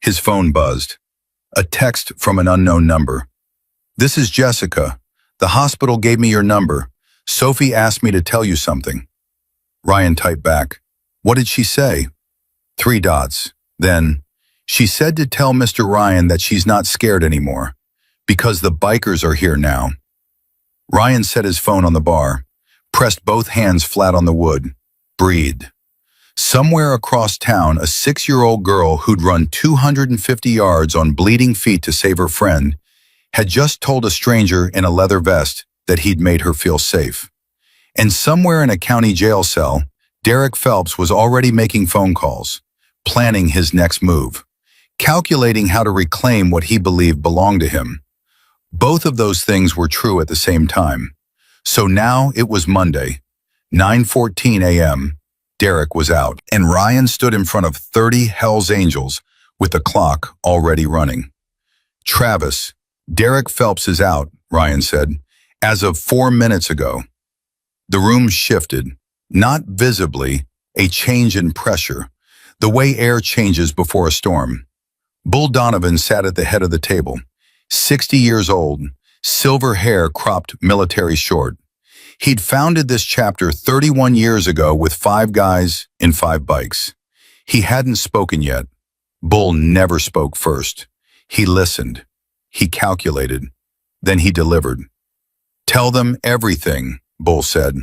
His phone buzzed. A text from an unknown number. This is Jessica. The hospital gave me your number. Sophie asked me to tell you something. Ryan typed back. What did she say? 3 dots. Then, she said to tell Mr. Ryan that she's not scared anymore, because the bikers are here now. Ryan set his phone on the bar, pressed both hands flat on the wood, breathed. Somewhere across town, a 6-year-old girl who'd run 250 yards on bleeding feet to save her friend had just told a stranger in a leather vest that he'd made her feel safe. And somewhere in a county jail cell, Derek Phelps was already making phone calls, planning his next move, calculating how to reclaim what he believed belonged to him. Both of those things were true at the same time. So now it was Monday, 9:14 a.m., Derek was out, and Ryan stood in front of 30 Hell's Angels with the clock already running. Travis, Derek Phelps is out, Ryan said, as of 4 minutes ago. The room shifted, not visibly, a change in pressure, the way air changes before a storm. Bull Donovan sat at the head of the table, 60 years old, silver hair cropped military short. He'd founded this chapter 31 years ago with 5 guys in 5 bikes. He hadn't spoken yet. Bull never spoke first. He listened. He calculated. Then he delivered. Tell them everything, Bull said.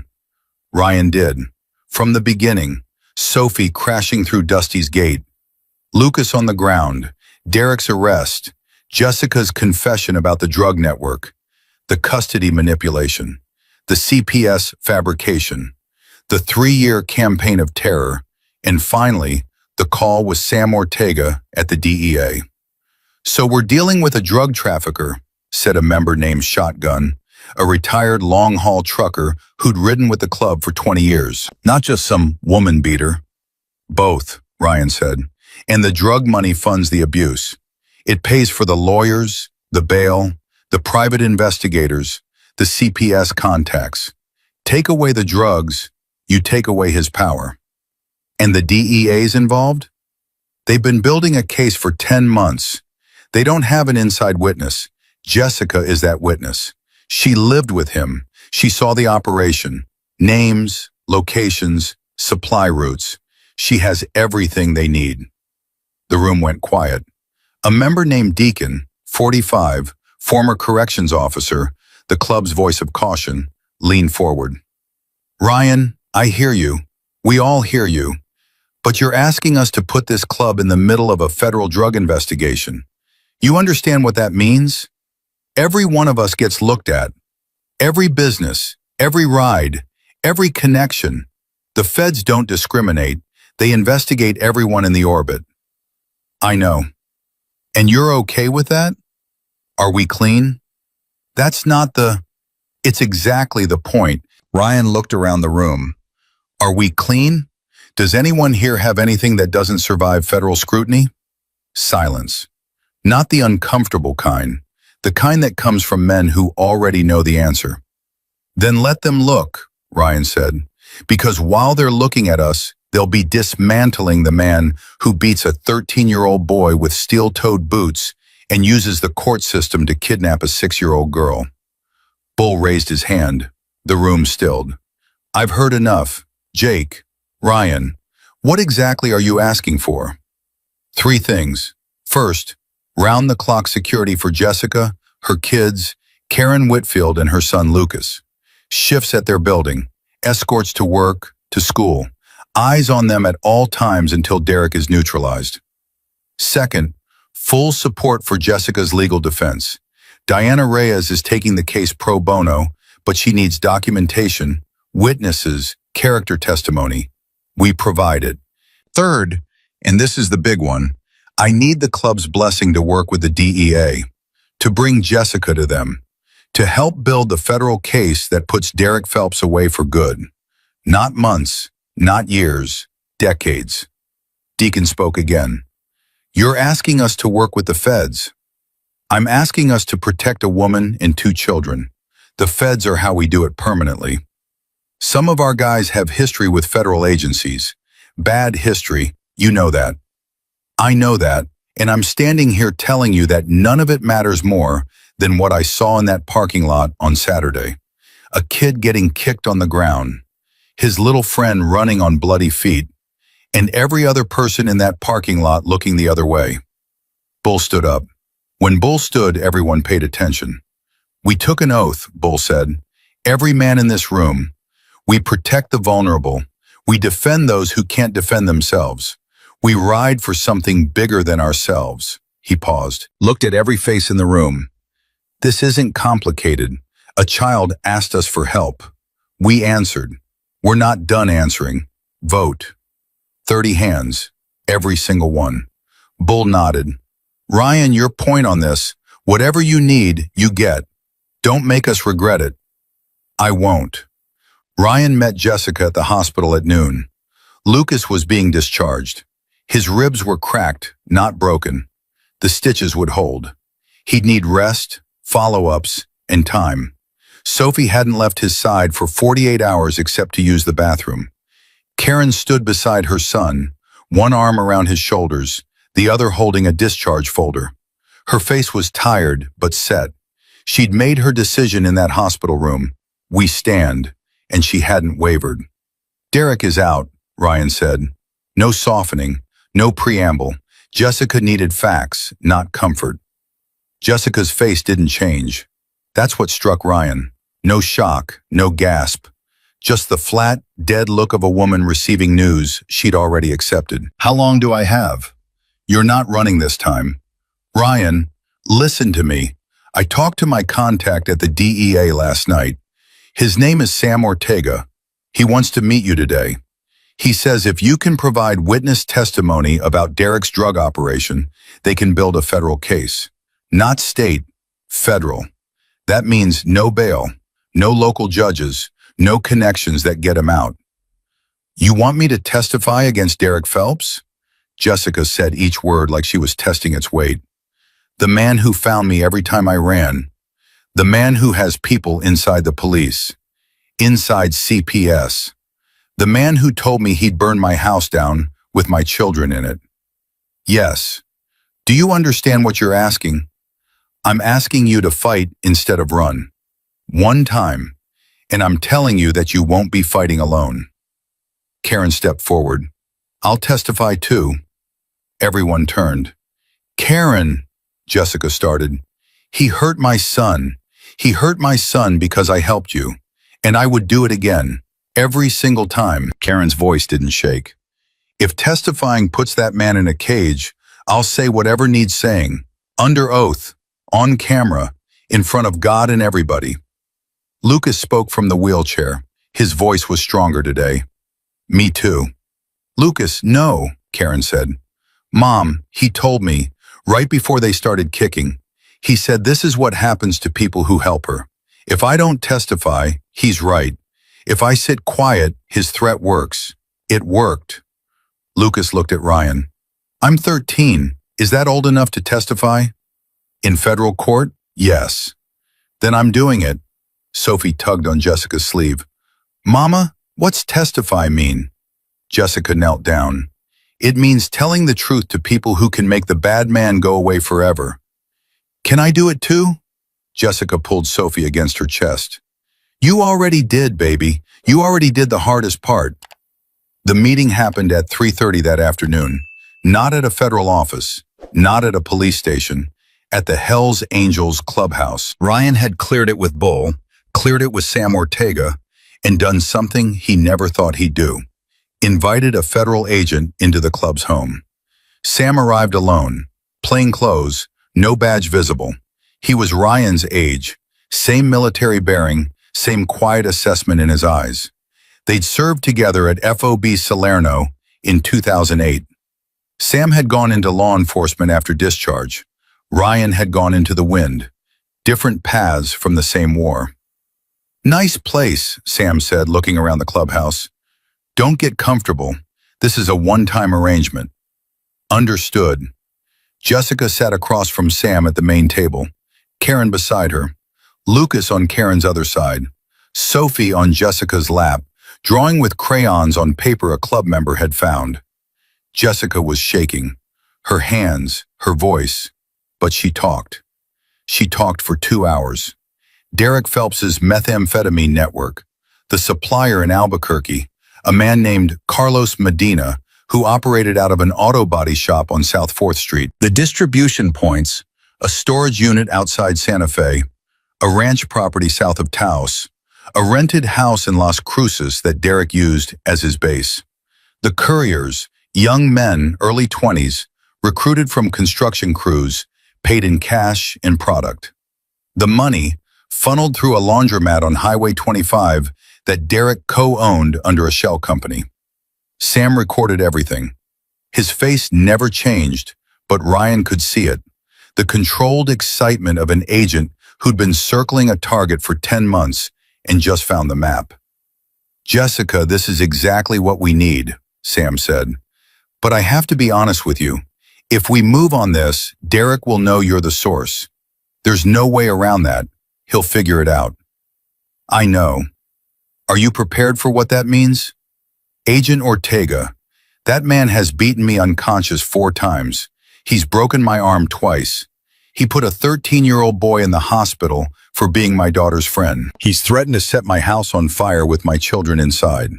Ryan did. From the beginning, Sophie crashing through Dusty's gate, Lucas on the ground, Derek's arrest, Jessica's confession about the drug network, the custody manipulation, the CPS fabrication, the 3-year campaign of terror, and finally, the call with Sam Ortega at the DEA. So we're dealing with a drug trafficker, said a member named Shotgun, a retired long-haul trucker who'd ridden with the club for 20 years. Not just some woman beater. Both, Ryan said, and the drug money funds the abuse. It pays for the lawyers, the bail, the private investigators, the CPS contacts. Take away the drugs, you take away his power. And the DEA's involved? They've been building a case for 10 months. They don't have an inside witness. Jessica is that witness. She lived with him. She saw the operation. Names, locations, supply routes. She has everything they need. The room went quiet. A member named Deacon, 45, former corrections officer, the club's voice of caution, leaned forward. Ryan, I hear you. We all hear you. But you're asking us to put this club in the middle of a federal drug investigation. You understand what that means? Every one of us gets looked at. Every business, every ride, every connection. The feds don't discriminate. They investigate everyone in the orbit. I know. And you're okay with that? Are we clean? That's not it's exactly the point. Ryan looked around the room. Are we clean? Does anyone here have anything that doesn't survive federal scrutiny? Silence. Not the uncomfortable kind, the kind that comes from men who already know the answer. Then let them look, Ryan said, because while they're looking at us, they'll be dismantling the man who beats a 13-year-old boy with steel-toed boots and uses the court system to kidnap a 6-year-old girl. Bull raised his hand. The room stilled. I've heard enough. Jake, Ryan, what exactly are you asking for? 3 things. First, round-the-clock security for Jessica, her kids, Karen Whitfield, and her son Lucas. Shifts at their building, escorts to work, to school, eyes on them at all times until Derek is neutralized. Second, full support for Jessica's legal defense. Diana Reyes is taking the case pro bono, but she needs documentation, witnesses, character testimony. We provide it. Third, and this is the big one, I need the club's blessing to work with the DEA, to bring Jessica to them, to help build the federal case that puts Derek Phelps away for good. Not months, not years, decades. Deacon spoke again. You're asking us to work with the feds. I'm asking us to protect a woman and 2 children. The feds are how we do it permanently. Some of our guys have history with federal agencies. Bad history, you know that. I know that, and I'm standing here telling you that none of it matters more than what I saw in that parking lot on Saturday. A kid getting kicked on the ground, his little friend running on bloody feet, and every other person in that parking lot looking the other way. Bull stood up. When Bull stood, everyone paid attention. We took an oath, Bull said. Every man in this room. We protect the vulnerable. We defend those who can't defend themselves. We ride for something bigger than ourselves. He paused, looked at every face in the room. This isn't complicated. A child asked us for help. We answered. We're not done answering. Vote. 30 hands. Every single one. Bull nodded. Ryan, your point on this, whatever you need, you get. Don't make us regret it. I won't. Ryan met Jessica at the hospital at noon. Lucas was being discharged. His ribs were cracked, not broken. The stitches would hold. He'd need rest, follow-ups, and time. Sophie hadn't left his side for 48 hours except to use the bathroom. Karen stood beside her son, one arm around his shoulders, the other holding a discharge folder. Her face was tired, but set. She'd made her decision in that hospital room. We stand, and she hadn't wavered. Derek is out, Ryan said. No softening, no preamble. Jessica needed facts, not comfort. Jessica's face didn't change. That's what struck Ryan. No shock, no gasp. Just the flat, dead look of a woman receiving news she'd already accepted. How long do I have? You're not running this time. Ryan, listen to me. I talked to my contact at the DEA last night. His name is Sam Ortega. He wants to meet you today. He says if you can provide witness testimony about Derek's drug operation, they can build a federal case. Not state, federal. That means no bail, no local judges, no connections that get him out. You want me to testify against Derek Phelps? Jessica said each word like she was testing its weight. The man who found me every time I ran. The man who has people inside the police. Inside CPS. The man who told me he'd burn my house down with my children in it. Yes. Do you understand what you're asking? I'm asking you to fight instead of run. One time. And I'm telling you that you won't be fighting alone. Karen stepped forward. I'll testify too. Everyone turned. Karen, Jessica started. He hurt my son. He hurt my son because I helped you. And I would do it again. Every single time. Karen's voice didn't shake. If testifying puts that man in a cage, I'll say whatever needs saying. Under oath. On camera. In front of God and everybody. Lucas spoke from the wheelchair. His voice was stronger today. Me too. Lucas, no, Karen said. Mom, he told me, right before they started kicking. He said this is what happens to people who help her. If I don't testify, he's right. If I sit quiet, his threat works. It worked. Lucas looked at Ryan. I'm 13. Is that old enough to testify? In federal court? Yes. Then I'm doing it. Sophie tugged on Jessica's sleeve. Mama, what's testify mean? Jessica knelt down. It means telling the truth to people who can make the bad man go away forever. Can I do it too? Jessica pulled Sophie against her chest. You already did, baby. You already did the hardest part. The meeting happened at 3:30 that afternoon. Not at a federal office, not at a police station, at the Hells Angels clubhouse. Ryan had cleared it with Bull, cleared it with Sam Ortega, and done something he never thought he'd do. Invited a federal agent into the club's home. Sam arrived alone, plain clothes, no badge visible. He was Ryan's age, same military bearing, same quiet assessment in his eyes. They'd served together at FOB Salerno in 2008. Sam had gone into law enforcement after discharge. Ryan had gone into the wind. Different paths from the same war. Nice place, Sam said, looking around the clubhouse. Don't get comfortable. This is a one-time arrangement. Understood. Jessica sat across from Sam at the main table, Karen beside her, Lucas on Karen's other side, Sophie on Jessica's lap, drawing with crayons on paper a club member had found. Jessica was shaking, her hands, her voice, but she talked. She talked for 2 hours. Derek Phelps's methamphetamine network, the supplier in Albuquerque, a man named Carlos Medina, who operated out of an auto body shop on South 4th Street, the distribution points, a storage unit outside Santa Fe, a ranch property south of Taos, a rented house in Las Cruces that Derek used as his base. The couriers, young men, early 20s, recruited from construction crews, paid in cash and product. The money funneled through a laundromat on Highway 25 that Derek co-owned under a shell company. Sam recorded everything. His face never changed, but Ryan could see it. The controlled excitement of an agent who'd been circling a target for 10 months and just found the map. Jessica, this is exactly what we need, Sam said. But I have to be honest with you. If we move on this, Derek will know you're the source. There's no way around that. He'll figure it out. I know. Are you prepared for what that means? Agent Ortega. That man has beaten me unconscious 4 times. He's broken my arm twice. He put a 13-year-old boy in the hospital for being my daughter's friend. He's threatened to set my house on fire with my children inside.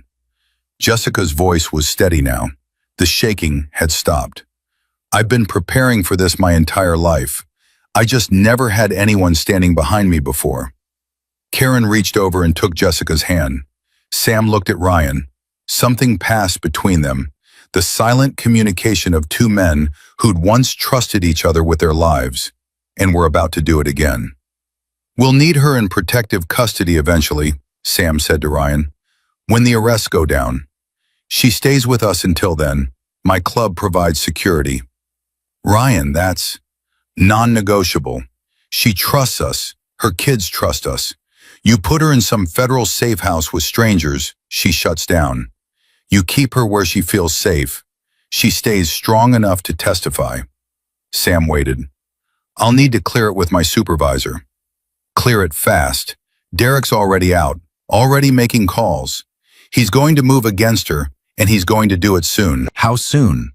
Jessica's voice was steady now. The shaking had stopped. I've been preparing for this my entire life. I just never had anyone standing behind me before. Karen reached over and took Jessica's hand. Sam looked at Ryan. Something passed between them, the silent communication of 2 men who'd once trusted each other with their lives, and were about to do it again. We'll need her in protective custody eventually, Sam said to Ryan, when the arrests go down. She stays with us until then. My club provides security. Ryan, that's non-negotiable. She trusts us. Her kids trust us. You put her in some federal safe house with strangers, she shuts down. You keep her where she feels safe. She stays strong enough to testify. Sam waited. I'll need to clear it with my supervisor. Clear it fast. Derek's already out, already making calls. He's going to move against her, and he's going to do it soon. How soon?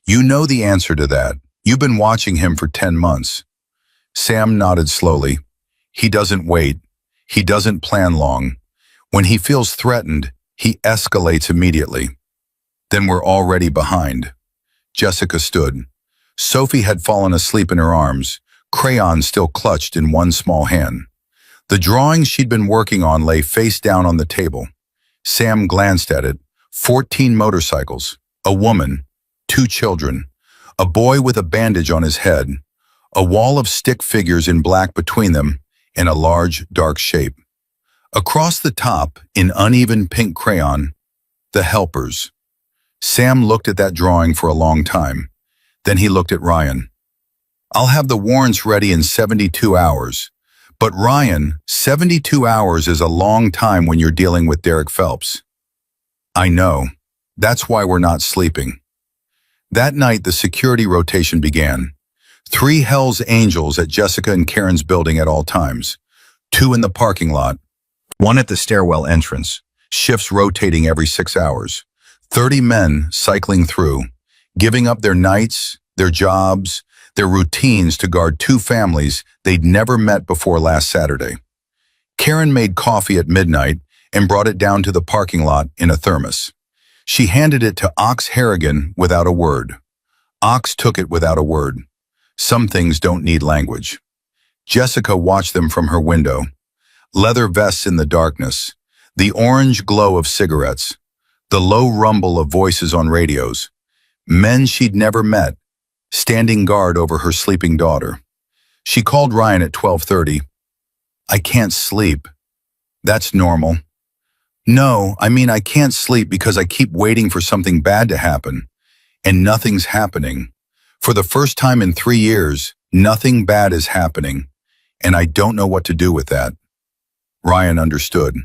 You know the answer to that. You've been watching him for 10 months. Sam nodded slowly. He doesn't wait. He doesn't plan long. When he feels threatened, he escalates immediately. Then we're already behind. Jessica stood. Sophie had fallen asleep in her arms, crayons still clutched in one small hand. The drawing she'd been working on lay face down on the table. Sam glanced at it. 14 motorcycles, a woman, 2 children, a boy with a bandage on his head, a wall of stick figures in black between them, and a large, dark shape. Across the top, in uneven pink crayon, the helpers. Sam looked at that drawing for a long time. Then he looked at Ryan. I'll have the warrants ready in 72 hours. But Ryan, 72 hours is a long time when you're dealing with Derek Phelps. I know. That's why we're not sleeping. That night, the security rotation began. 3 Hells Angels at Jessica and Karen's building at all times. 2 in the parking lot. 1 at the stairwell entrance. Shifts rotating every 6 hours. 30 men cycling through, giving up their nights, their jobs, their routines to guard two families they'd never met before last Saturday. Karen made coffee at midnight and brought it down to the parking lot in a thermos. She handed it to Ox Harrigan without a word. Ox took it without a word. Some things don't need language. Jessica watched them from her window. Leather vests in the darkness, the orange glow of cigarettes, the low rumble of voices on radios, men she'd never met, standing guard over her sleeping daughter. She called Ryan at 12:30. "I can't sleep." "That's normal." "No, I mean I can't sleep because I keep waiting for something bad to happen, and nothing's happening. For the first time in 3 years, nothing bad is happening, and I don't know what to do with that." Ryan understood.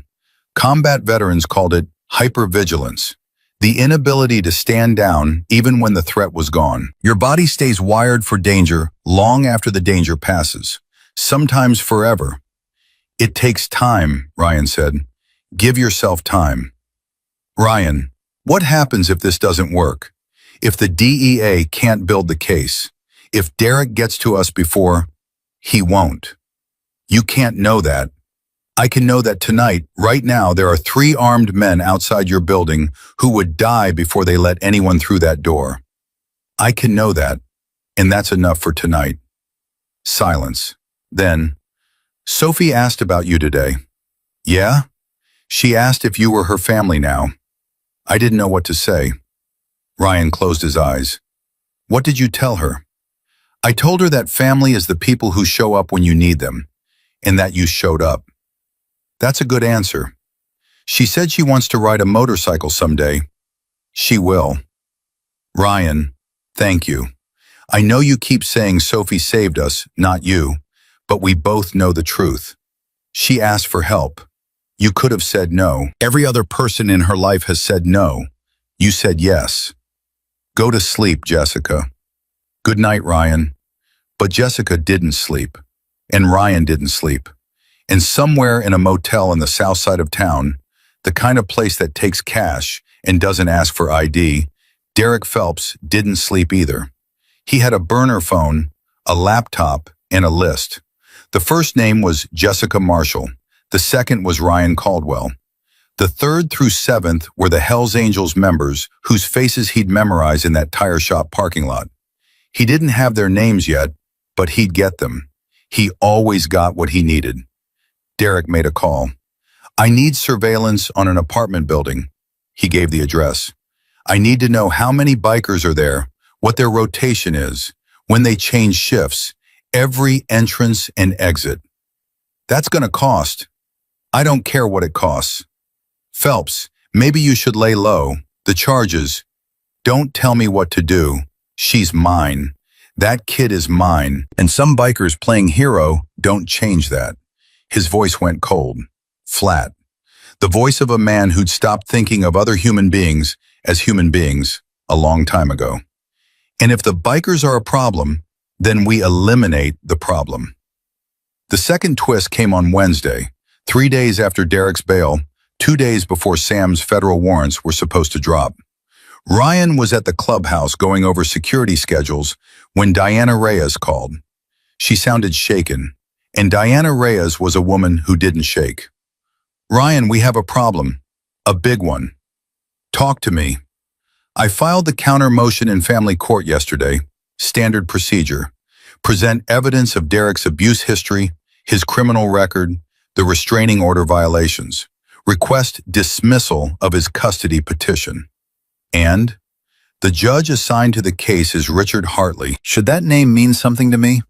Combat veterans called it hypervigilance, the inability to stand down even when the threat was gone. Your body stays wired for danger long after the danger passes, sometimes forever. "It takes time," Ryan said. "Give yourself time." "Ryan, what happens if this doesn't work? If the DEA can't build the case? If Derek gets to us before—" "He won't. You can't know that. I can know that tonight, right now, there are 3 armed men outside your building who would die before they let anyone through that door. I can know that, and that's enough for tonight." Silence. Then, "Sophie asked about you today." "Yeah?" "She asked if you were her family now." I didn't know what to say. Ryan closed his eyes. "What did you tell her?" "I told her that family is the people who show up when you need them, and that you showed up." "That's a good answer." "She said she wants to ride a motorcycle someday." "She will." "Ryan, thank you. I know you keep saying Sophie saved us, not you, but we both know the truth. She asked for help. You could have said no. Every other person in her life has said no. You said yes. Go to sleep, Jessica." "Good night, Ryan." But Jessica didn't sleep, and Ryan didn't sleep. And somewhere in a motel in the south side of town, the kind of place that takes cash and doesn't ask for ID, Derek Phelps didn't sleep either. He had a burner phone, a laptop, and a list. The first name was Jessica Marshall. The second was Ryan Caldwell. The third through seventh were the Hells Angels members whose faces he'd memorized in that tire shop parking lot. He didn't have their names yet, but he'd get them. He always got what he needed. Derek made a call. "I need surveillance on an apartment building." He gave the address. "I need to know how many bikers are there, what their rotation is, when they change shifts, every entrance and exit." "That's going to cost." "I don't care what it costs." "Phelps, maybe you should lay low. The charges." "Don't tell me what to do. She's mine. That kid is mine. And some bikers playing hero don't change that." His voice went cold, flat. The voice of a man who'd stopped thinking of other human beings as human beings a long time ago. "And if the bikers are a problem, then we eliminate the problem." The second twist came on Wednesday, 3 days after Derek's bail, 2 days before Sam's federal warrants were supposed to drop. Ryan was at the clubhouse going over security schedules when Diana Reyes called. She sounded shaken, and Diana Reyes was a woman who didn't shake. "Ryan, we have a problem. A big one." "Talk to me." "I filed the counter motion in family court yesterday. Standard procedure. Present evidence of Derek's abuse history, his criminal record, the restraining order violations. Request dismissal of his custody petition. And the judge assigned to the case is Richard Hartley. Should that name mean something to me?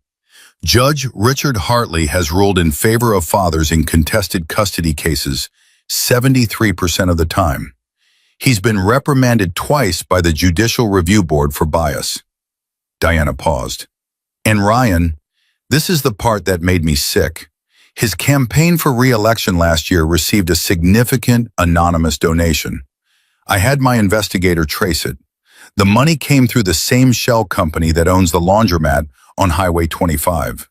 Judge Richard Hartley has ruled in favor of fathers in contested custody cases 73% of the time. He's been reprimanded twice by the Judicial Review Board for bias. Diana paused. "And Ryan, this is the part that made me sick. His campaign for re-election last year received a significant anonymous donation. I had my investigator trace it. The money came through the same shell company that owns the laundromat on Highway 25.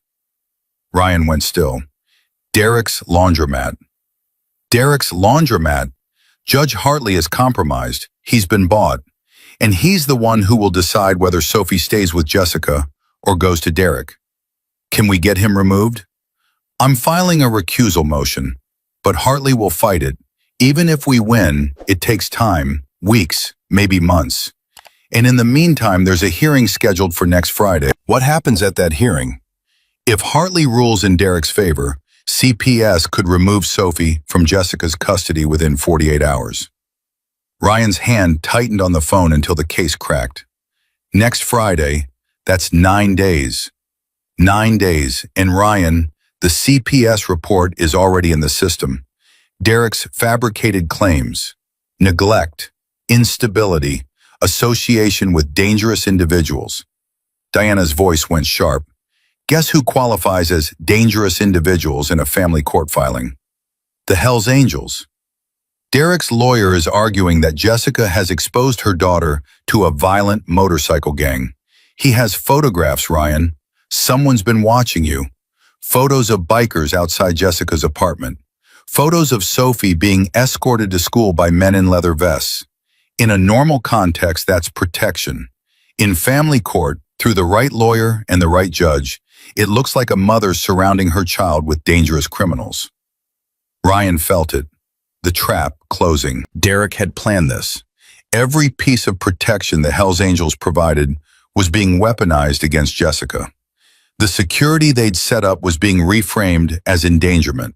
Ryan went still. Derek's laundromat. Derek's laundromat. Judge Hartley is compromised. He's been bought. And he's the one who will decide whether Sophie stays with Jessica or goes to Derek. Can we get him removed? I'm filing a recusal motion, but Hartley will fight it. Even if we win, it takes time, weeks, maybe months. And in the meantime, there's a hearing scheduled for next Friday. What happens at that hearing? If Hartley rules in Derek's favor, CPS could remove Sophie from Jessica's custody within 48 hours. Ryan's hand tightened on the phone until the case cracked. Next Friday, that's 9 days. 9 days, and Ryan, the CPS report is already in the system. Derek's fabricated claims, neglect, instability, association with dangerous individuals. Diana's voice went sharp. Guess who qualifies as dangerous individuals in a family court filing? The Hells Angels. Derek's lawyer is arguing that Jessica has exposed her daughter to a violent motorcycle gang. He has photographs, Ryan. Someone's been watching you. Photos of bikers outside Jessica's apartment. Photos of Sophie being escorted to school by men in leather vests. In a normal context, that's protection. In family court, through the right lawyer and the right judge, it looks like a mother surrounding her child with dangerous criminals. Ryan felt it. The trap closing. Derek had planned this. Every piece of protection the Hells Angels provided was being weaponized against Jessica. The security they'd set up was being reframed as endangerment.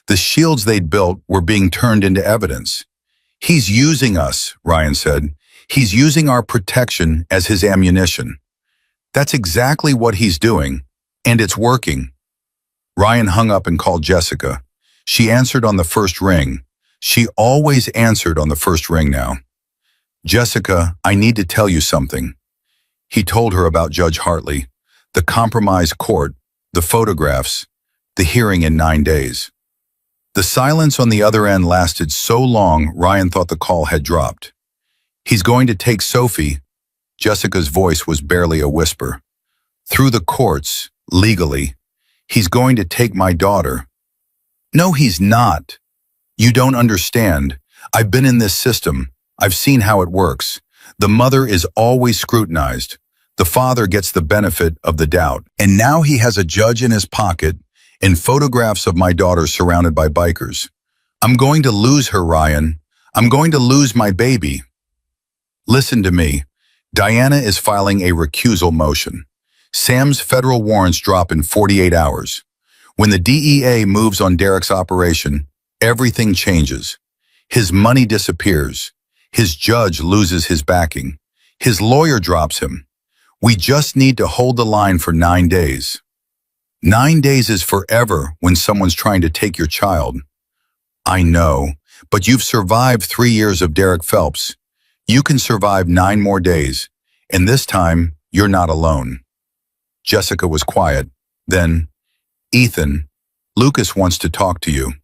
The shields they'd built were being turned into evidence. He's using us, Ryan said. He's using our protection as his ammunition. That's exactly what he's doing, and it's working. Ryan hung up and called Jessica. She answered on the first ring. She always answered on the first ring now. Jessica, I need to tell you something. He told her about Judge Hartley, the compromised court, the photographs, the hearing in 9 days. The silence on the other end lasted so long, Ryan thought the call had dropped. He's going to take Sophie. Jessica's voice was barely a whisper. Through the courts, legally. He's going to take my daughter. No, he's not. You don't understand. I've been in this system. I've seen how it works. The mother is always scrutinized. The father gets the benefit of the doubt. And now he has a judge in his pocket and photographs of my daughter surrounded by bikers. I'm going to lose her, Ryan. I'm going to lose my baby. Listen to me. Diana is filing a recusal motion. Sam's federal warrants drop in 48 hours. When the DEA moves on Derek's operation, everything changes. His money disappears. His judge loses his backing. His lawyer drops him. We just need to hold the line for 9 days. 9 days is forever when someone's trying to take your child. I know, but you've survived 3 years of Derek Phelps. You can survive 9 more days, and this time, you're not alone. Jessica was quiet. Then, Ethan, Lucas wants to talk to you.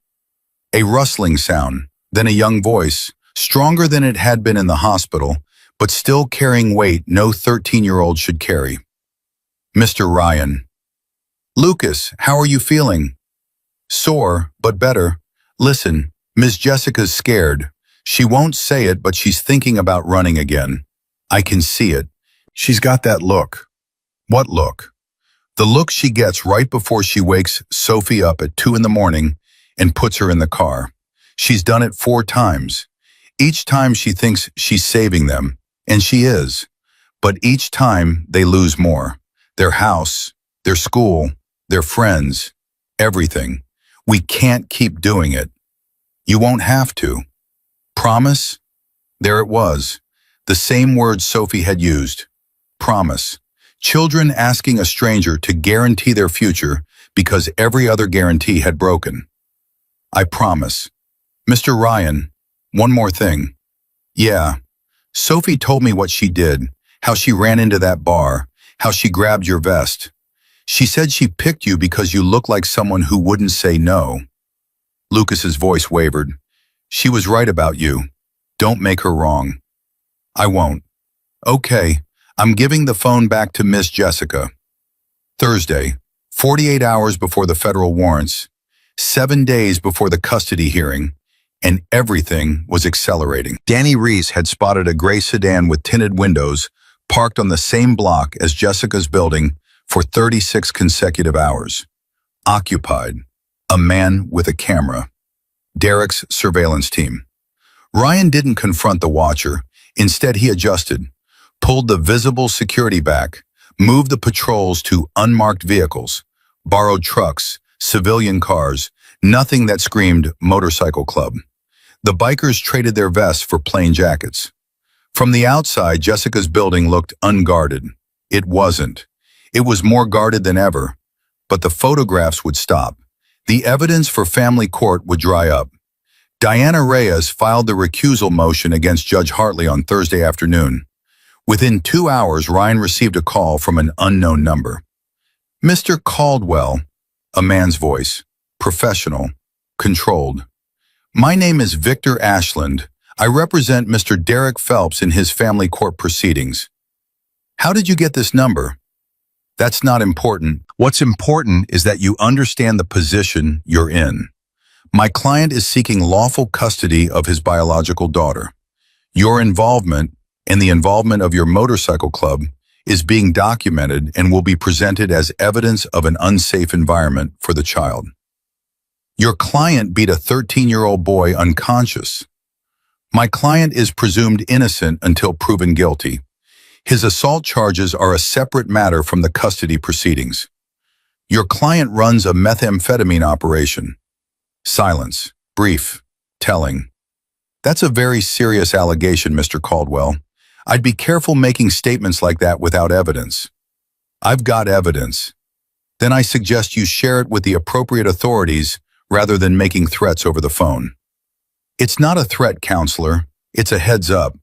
A rustling sound, then a young voice, stronger than it had been in the hospital, but still carrying weight no 13-year-old should carry. Mr. Ryan. Lucas, how are you feeling? Sore, but better. Listen, Miss Jessica's scared. She won't say it, but she's thinking about running again. I can see it. She's got that look. What look? The look she gets right before she wakes Sophie up at 2 in the morning and puts her in the car. She's done it 4 times. Each time she thinks she's saving them, and she is. But each time they lose more. Their house, their school, their friends, everything. We can't keep doing it. You won't have to. Promise? There it was. The same word Sophie had used. Promise. Children asking a stranger to guarantee their future because every other guarantee had broken. I promise. Mr. Ryan, one more thing. Yeah, Sophie told me what she did, how she ran into that bar, how she grabbed your vest. She said she picked you because you look like someone who wouldn't say no. Lucas's voice wavered. She was right about you. Don't make her wrong. I won't. Okay, I'm giving the phone back to Miss Jessica. Thursday, 48 hours before the federal warrants, 7 days before the custody hearing, and everything was accelerating. Danny Reese had spotted a gray sedan with tinted windows parked on the same block as Jessica's building for 36 consecutive hours. Occupied. A man with a camera. Derek's surveillance team. Ryan didn't confront the watcher. Instead, he adjusted, pulled the visible security back, moved the patrols to unmarked vehicles, borrowed trucks, civilian cars, nothing that screamed motorcycle club. The bikers traded their vests for plain jackets. From the outside, Jessica's building looked unguarded. It wasn't. It was more guarded than ever. But the photographs would stop. The evidence for family court would dry up. Diana Reyes filed the recusal motion against Judge Hartley on Thursday afternoon. Within 2 hours, Ryan received a call from an unknown number. Mr. Caldwell, a man's voice, professional, controlled. My name is Victor Ashland. I represent Mr. Derek Phelps in his family court proceedings. How did you get this number? That's not important. What's important is that you understand the position you're in. My client is seeking lawful custody of his biological daughter. Your involvement, and the involvement of your motorcycle club, is being documented and will be presented as evidence of an unsafe environment for the child. Your client beat a 13-year-old boy unconscious. My client is presumed innocent until proven guilty. His assault charges are a separate matter from the custody proceedings. Your client runs a methamphetamine operation. Silence. Brief. Telling. That's a very serious allegation, Mr. Caldwell. I'd be careful making statements like that without evidence. I've got evidence. Then I suggest you share it with the appropriate authorities rather than making threats over the phone. It's not a threat, counselor. It's a heads up.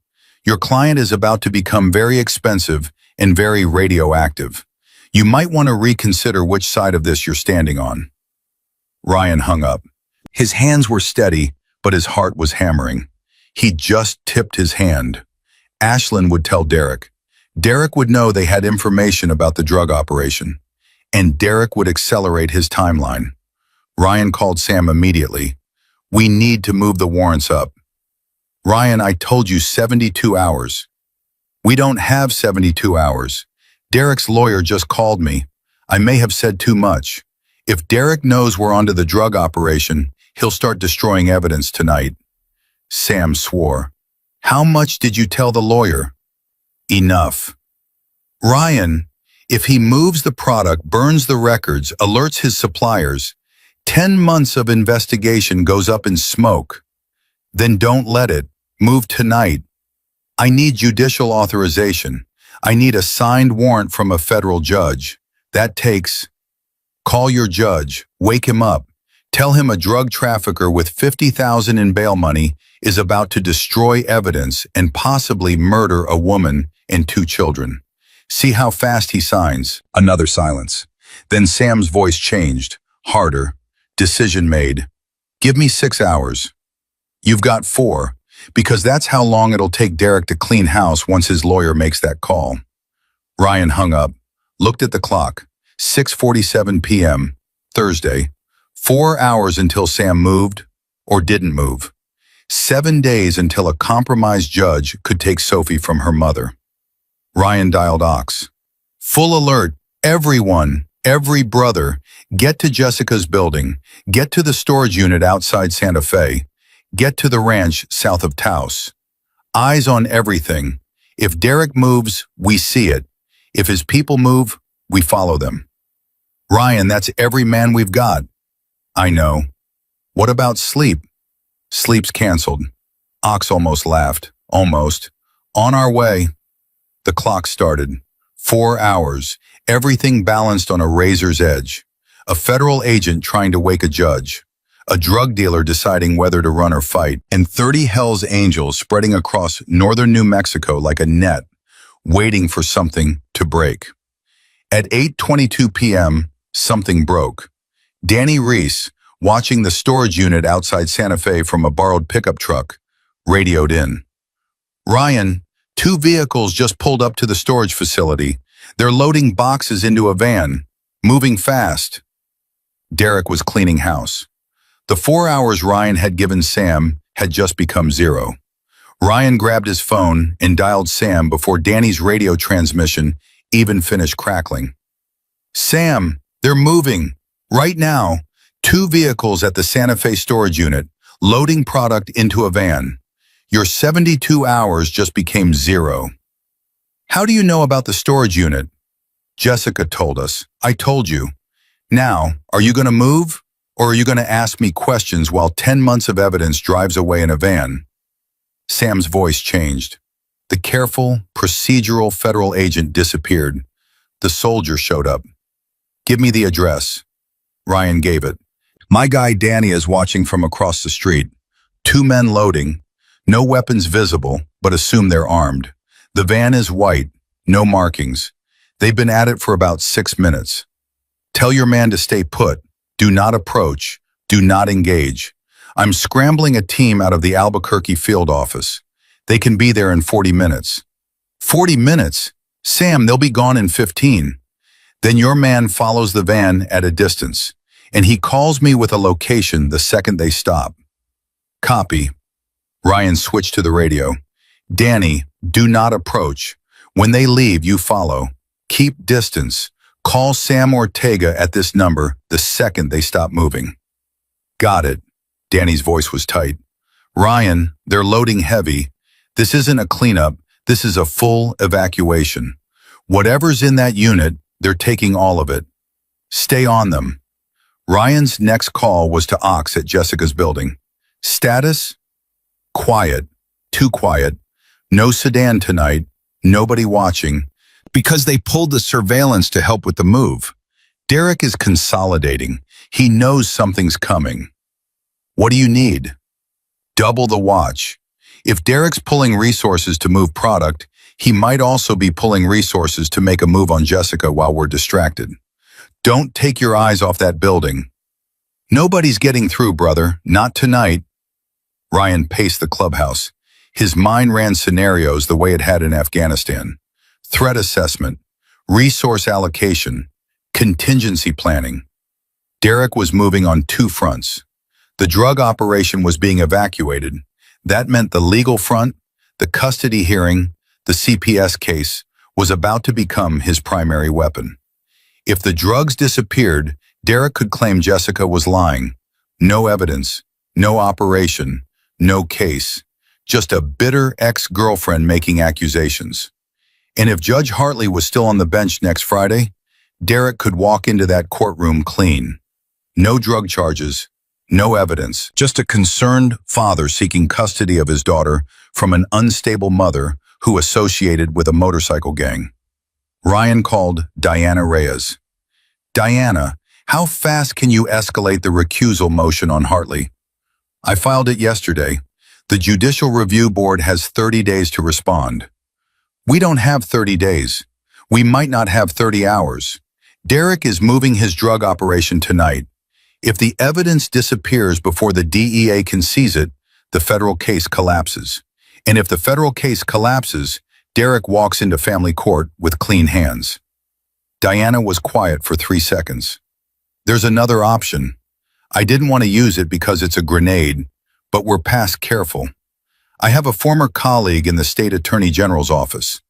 Your client is about to become very expensive and very radioactive. You might want to reconsider which side of this you're standing on. Ryan hung up. His hands were steady, but his heart was hammering. He just tipped his hand. Ashland would tell Derek. Derek would know they had information about the drug operation. And Derek would accelerate his timeline. Ryan called Sam immediately. We need to move the warrants up. Ryan, I told you 72 hours. We don't have 72 hours. Derek's lawyer just called me. I may have said too much. If Derek knows we're onto the drug operation, he'll start destroying evidence tonight. Sam swore. How much did you tell the lawyer? Enough. Ryan, if he moves the product, burns the records, alerts his suppliers, 10 months of investigation goes up in smoke. Then don't let it. Move tonight. I need judicial authorization. I need a signed warrant from a federal judge. That takes... Call your judge. Wake him up. Tell him a drug trafficker with $50,000 in bail money is about to destroy evidence and possibly murder a woman and 2 children. See how fast he signs. Another silence. Then Sam's voice changed, harder. Decision made. Give me 6 hours. You've got 4, because that's how long it'll take Derek to clean house once his lawyer makes that call. Ryan hung up, looked at the clock. 6:47 p.m., Thursday. 4 hours until Sam moved or didn't move. 7 days until a compromised judge could take Sophie from her mother. Ryan dialed Ox. Full alert, everyone, every brother, get to Jessica's building, get to the storage unit outside Santa Fe, get to the ranch south of Taos. Eyes on everything. If Derek moves, we see it. If his people move, we follow them. Ryan, that's every man we've got. I know. What about sleep? Sleep's canceled. Ox almost laughed. Almost. On our way. The clock started. 4 hours. Everything balanced on a razor's edge. A federal agent trying to wake a judge. A drug dealer deciding whether to run or fight. And 30 Hell's Angels spreading across northern New Mexico like a net, waiting for something to break. At 8:22 p.m., something broke. Danny Reese, watching the storage unit outside Santa Fe from a borrowed pickup truck, radioed in. Ryan, 2 vehicles just pulled up to the storage facility. They're loading boxes into a van, moving fast. Derek was cleaning house. The 4 hours Ryan had given Sam had just become 0. Ryan grabbed his phone and dialed Sam before Danny's radio transmission even finished crackling. Sam, they're moving. Right now, 2 vehicles at the Santa Fe storage unit, loading product into a van. Your 72 hours just became 0. How do you know about the storage unit? Jessica told us. I told you. Now, are you going to move? Or are you going to ask me questions while 10 months of evidence drives away in a van? Sam's voice changed. The careful, procedural federal agent disappeared. The soldier showed up. Give me the address. Ryan gave it. My guy Danny is watching from across the street. 2 men loading. No weapons visible, but assume they're armed. The van is white. No markings. They've been at it for about 6 minutes. Tell your man to stay put. Do not approach. Do not engage. I'm scrambling a team out of the Albuquerque field office. They can be there in 40 minutes. 40 minutes? Sam, they'll be gone in 15. Then your man follows the van at a distance, and he calls me with a location the second they stop. Copy. Ryan switched to the radio. Danny, do not approach. When they leave, you follow. Keep distance. Call Sam Ortega at this number the second they stop moving. Got it. Danny's voice was tight. Ryan, they're loading heavy. This isn't a cleanup. This is a full evacuation. Whatever's in that unit, they're taking all of it. Stay on them. Ryan's next call was to Ox at Jessica's building. Status? Quiet. Too quiet. No sedan tonight. Nobody watching. Because they pulled the surveillance to help with the move. Derek is consolidating. He knows something's coming. What do you need? Double the watch. If Derek's pulling resources to move product, he might also be pulling resources to make a move on Jessica while we're distracted. Don't take your eyes off that building. Nobody's getting through, brother. Not tonight. Ryan paced the clubhouse. His mind ran scenarios the way it had in Afghanistan. Threat assessment, resource allocation, contingency planning. Derek was moving on 2 fronts. The drug operation was being evacuated. That meant the legal front, the custody hearing, the CPS case, was about to become his primary weapon. If the drugs disappeared, Derek could claim Jessica was lying. No evidence, no operation, no case. Just a bitter ex-girlfriend making accusations. And if Judge Hartley was still on the bench next Friday, Derek could walk into that courtroom clean. No drug charges, no evidence, just a concerned father seeking custody of his daughter from an unstable mother who associated with a motorcycle gang. Ryan called Diana Reyes. Diana, how fast can you escalate the recusal motion on Hartley? I filed it yesterday. The Judicial Review Board has 30 days to respond. We don't have 30 days. We might not have 30 hours. Derek is moving his drug operation tonight. If the evidence disappears before the DEA can seize it, the federal case collapses. And if the federal case collapses, Derek walks into family court with clean hands. Diana was quiet for 3 seconds. There's another option. I didn't want to use it because it's a grenade, but we're past careful. I have a former colleague in the state attorney general's office.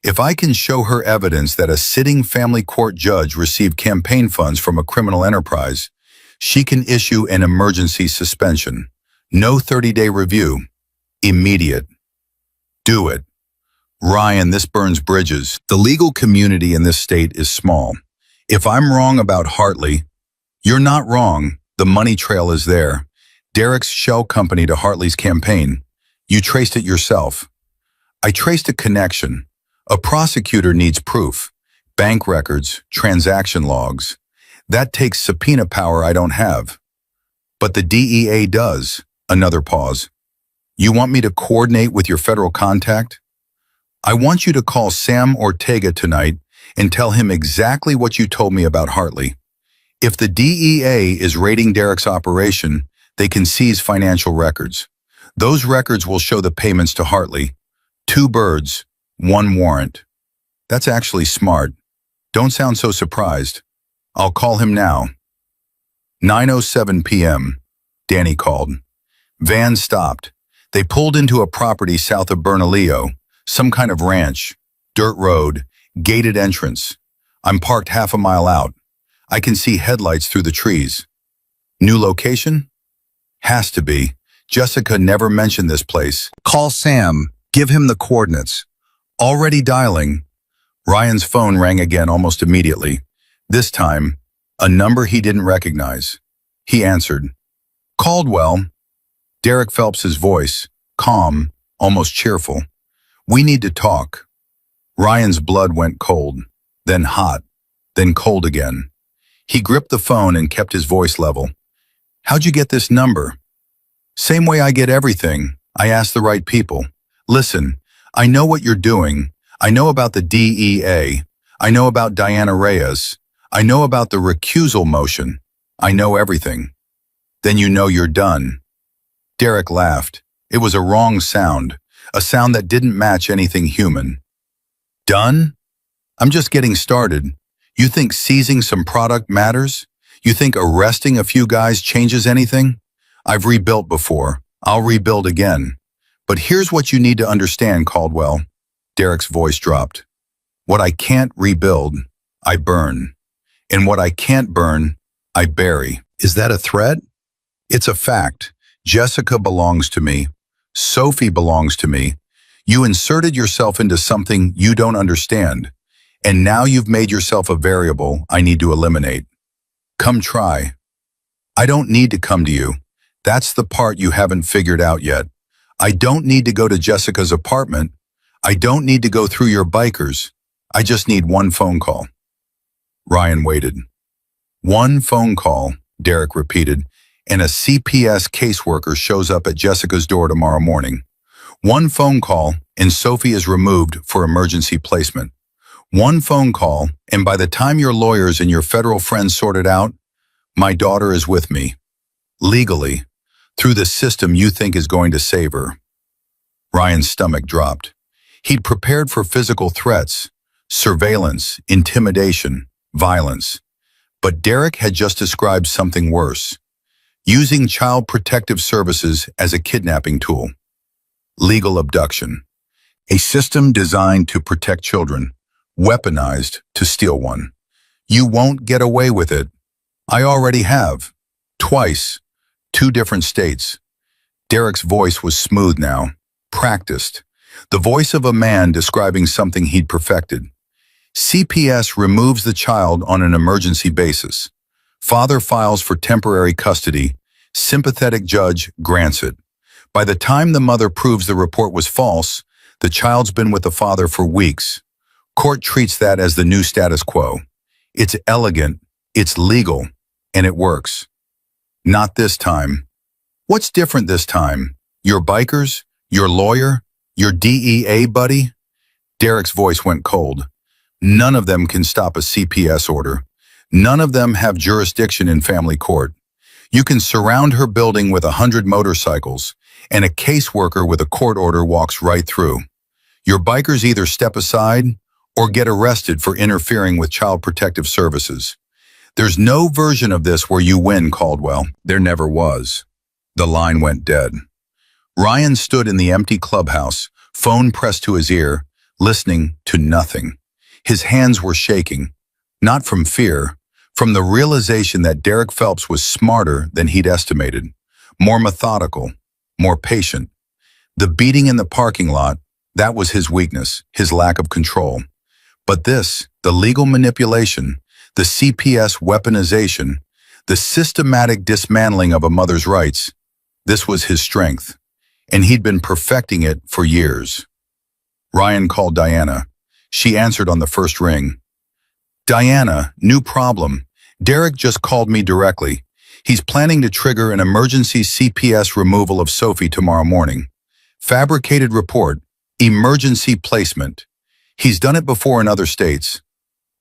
If I can show her evidence that a sitting family court judge received campaign funds from a criminal enterprise, she can issue an emergency suspension. No 30-day review. Immediate. Do it. Ryan, this burns bridges. The legal community in this state is small. If I'm wrong about Hartley, you're not wrong. The money trail is there. Derek's shell company to Hartley's campaign. You traced it yourself. I traced a connection. A prosecutor needs proof. Bank records, transaction logs. That takes subpoena power I don't have. But the DEA does. Another pause. You want me to coordinate with your federal contact? I want you to call Sam Ortega tonight and tell him exactly what you told me about Hartley. If the DEA is raiding Derek's operation, they can seize financial records. Those records will show the payments to Hartley. 2 birds, 1 warrant. That's actually smart. Don't sound so surprised. I'll call him now. 9:07 p.m. Danny called. Van stopped. They pulled into a property south of Bernalillo, some kind of ranch, dirt road, gated entrance. I'm parked half a mile out. I can see headlights through the trees. New location? Has to be. Jessica never mentioned this place. Call Sam. Give him the coordinates. Already dialing. Ryan's phone rang again almost immediately. This time, a number he didn't recognize. He answered. Caldwell. Derek Phelps's voice, calm, almost cheerful. We need to talk. Ryan's blood went cold, then hot, then cold again. He gripped the phone and kept his voice level. How'd you get this number? Same way I get everything. I ask the right people. Listen, I know what you're doing. I know about the DEA. I know about Diana Reyes. I know about the recusal motion. I know everything. Then you know you're done. Derek laughed. It was a wrong sound, a sound that didn't match anything human. Done? I'm just getting started. You think seizing some product matters? You think arresting a few guys changes anything? I've rebuilt before. I'll rebuild again. But here's what you need to understand, Caldwell. Derek's voice dropped. What I can't rebuild, I burn. And what I can't burn, I bury. Is that a threat? It's a fact. Jessica belongs to me. Sophie belongs to me. You inserted yourself into something you don't understand. And now you've made yourself a variable I need to eliminate. Come try. I don't need to come to you. That's the part you haven't figured out yet. I don't need to go to Jessica's apartment. I don't need to go through your bikers. I just need one phone call. Ryan waited. One phone call, Derek repeated, and a CPS caseworker shows up at Jessica's door tomorrow morning. One phone call, and Sophie is removed for emergency placement. One phone call, and by the time your lawyers and your federal friends sort it out, my daughter is with me. Legally, through the system you think is going to save her. Ryan's stomach dropped. He'd prepared for physical threats, surveillance, intimidation, violence. But Derek had just described something worse. Using Child Protective Services as a kidnapping tool. Legal abduction. A system designed to protect children, weaponized to steal one. You won't get away with it. I already have. Twice. 2 different states. Derek's voice was smooth now, practiced. The voice of a man describing something he'd perfected. CPS removes the child on an emergency basis. Father files for temporary custody. Sympathetic judge grants it. By the time the mother proves the report was false, the child's been with the father for weeks. Court treats that as the new status quo. It's elegant, it's legal, and it works. Not this time. What's different this time? Your bikers? Your lawyer? Your DEA buddy? Derek's voice went cold. None of them can stop a CPS order. None of them have jurisdiction in family court. You can surround her building with 100 motorcycles, and a caseworker with a court order walks right through. Your bikers either step aside or get arrested for interfering with Child Protective Services. There's no version of this where you win, Caldwell. There never was. The line went dead. Ryan stood in the empty clubhouse, phone pressed to his ear, listening to nothing. His hands were shaking, not from fear, from the realization that Derek Phelps was smarter than he'd estimated, more methodical, more patient. The beating in the parking lot, that was his weakness, his lack of control. But this, the legal manipulation, the CPS weaponization, the systematic dismantling of a mother's rights, this was his strength, and he'd been perfecting it for years. Ryan called Diana. She answered on the first ring. Diana, new problem. Derek just called me directly. He's planning to trigger an emergency CPS removal of Sophie tomorrow morning. Fabricated report, emergency placement. He's done it before in other states.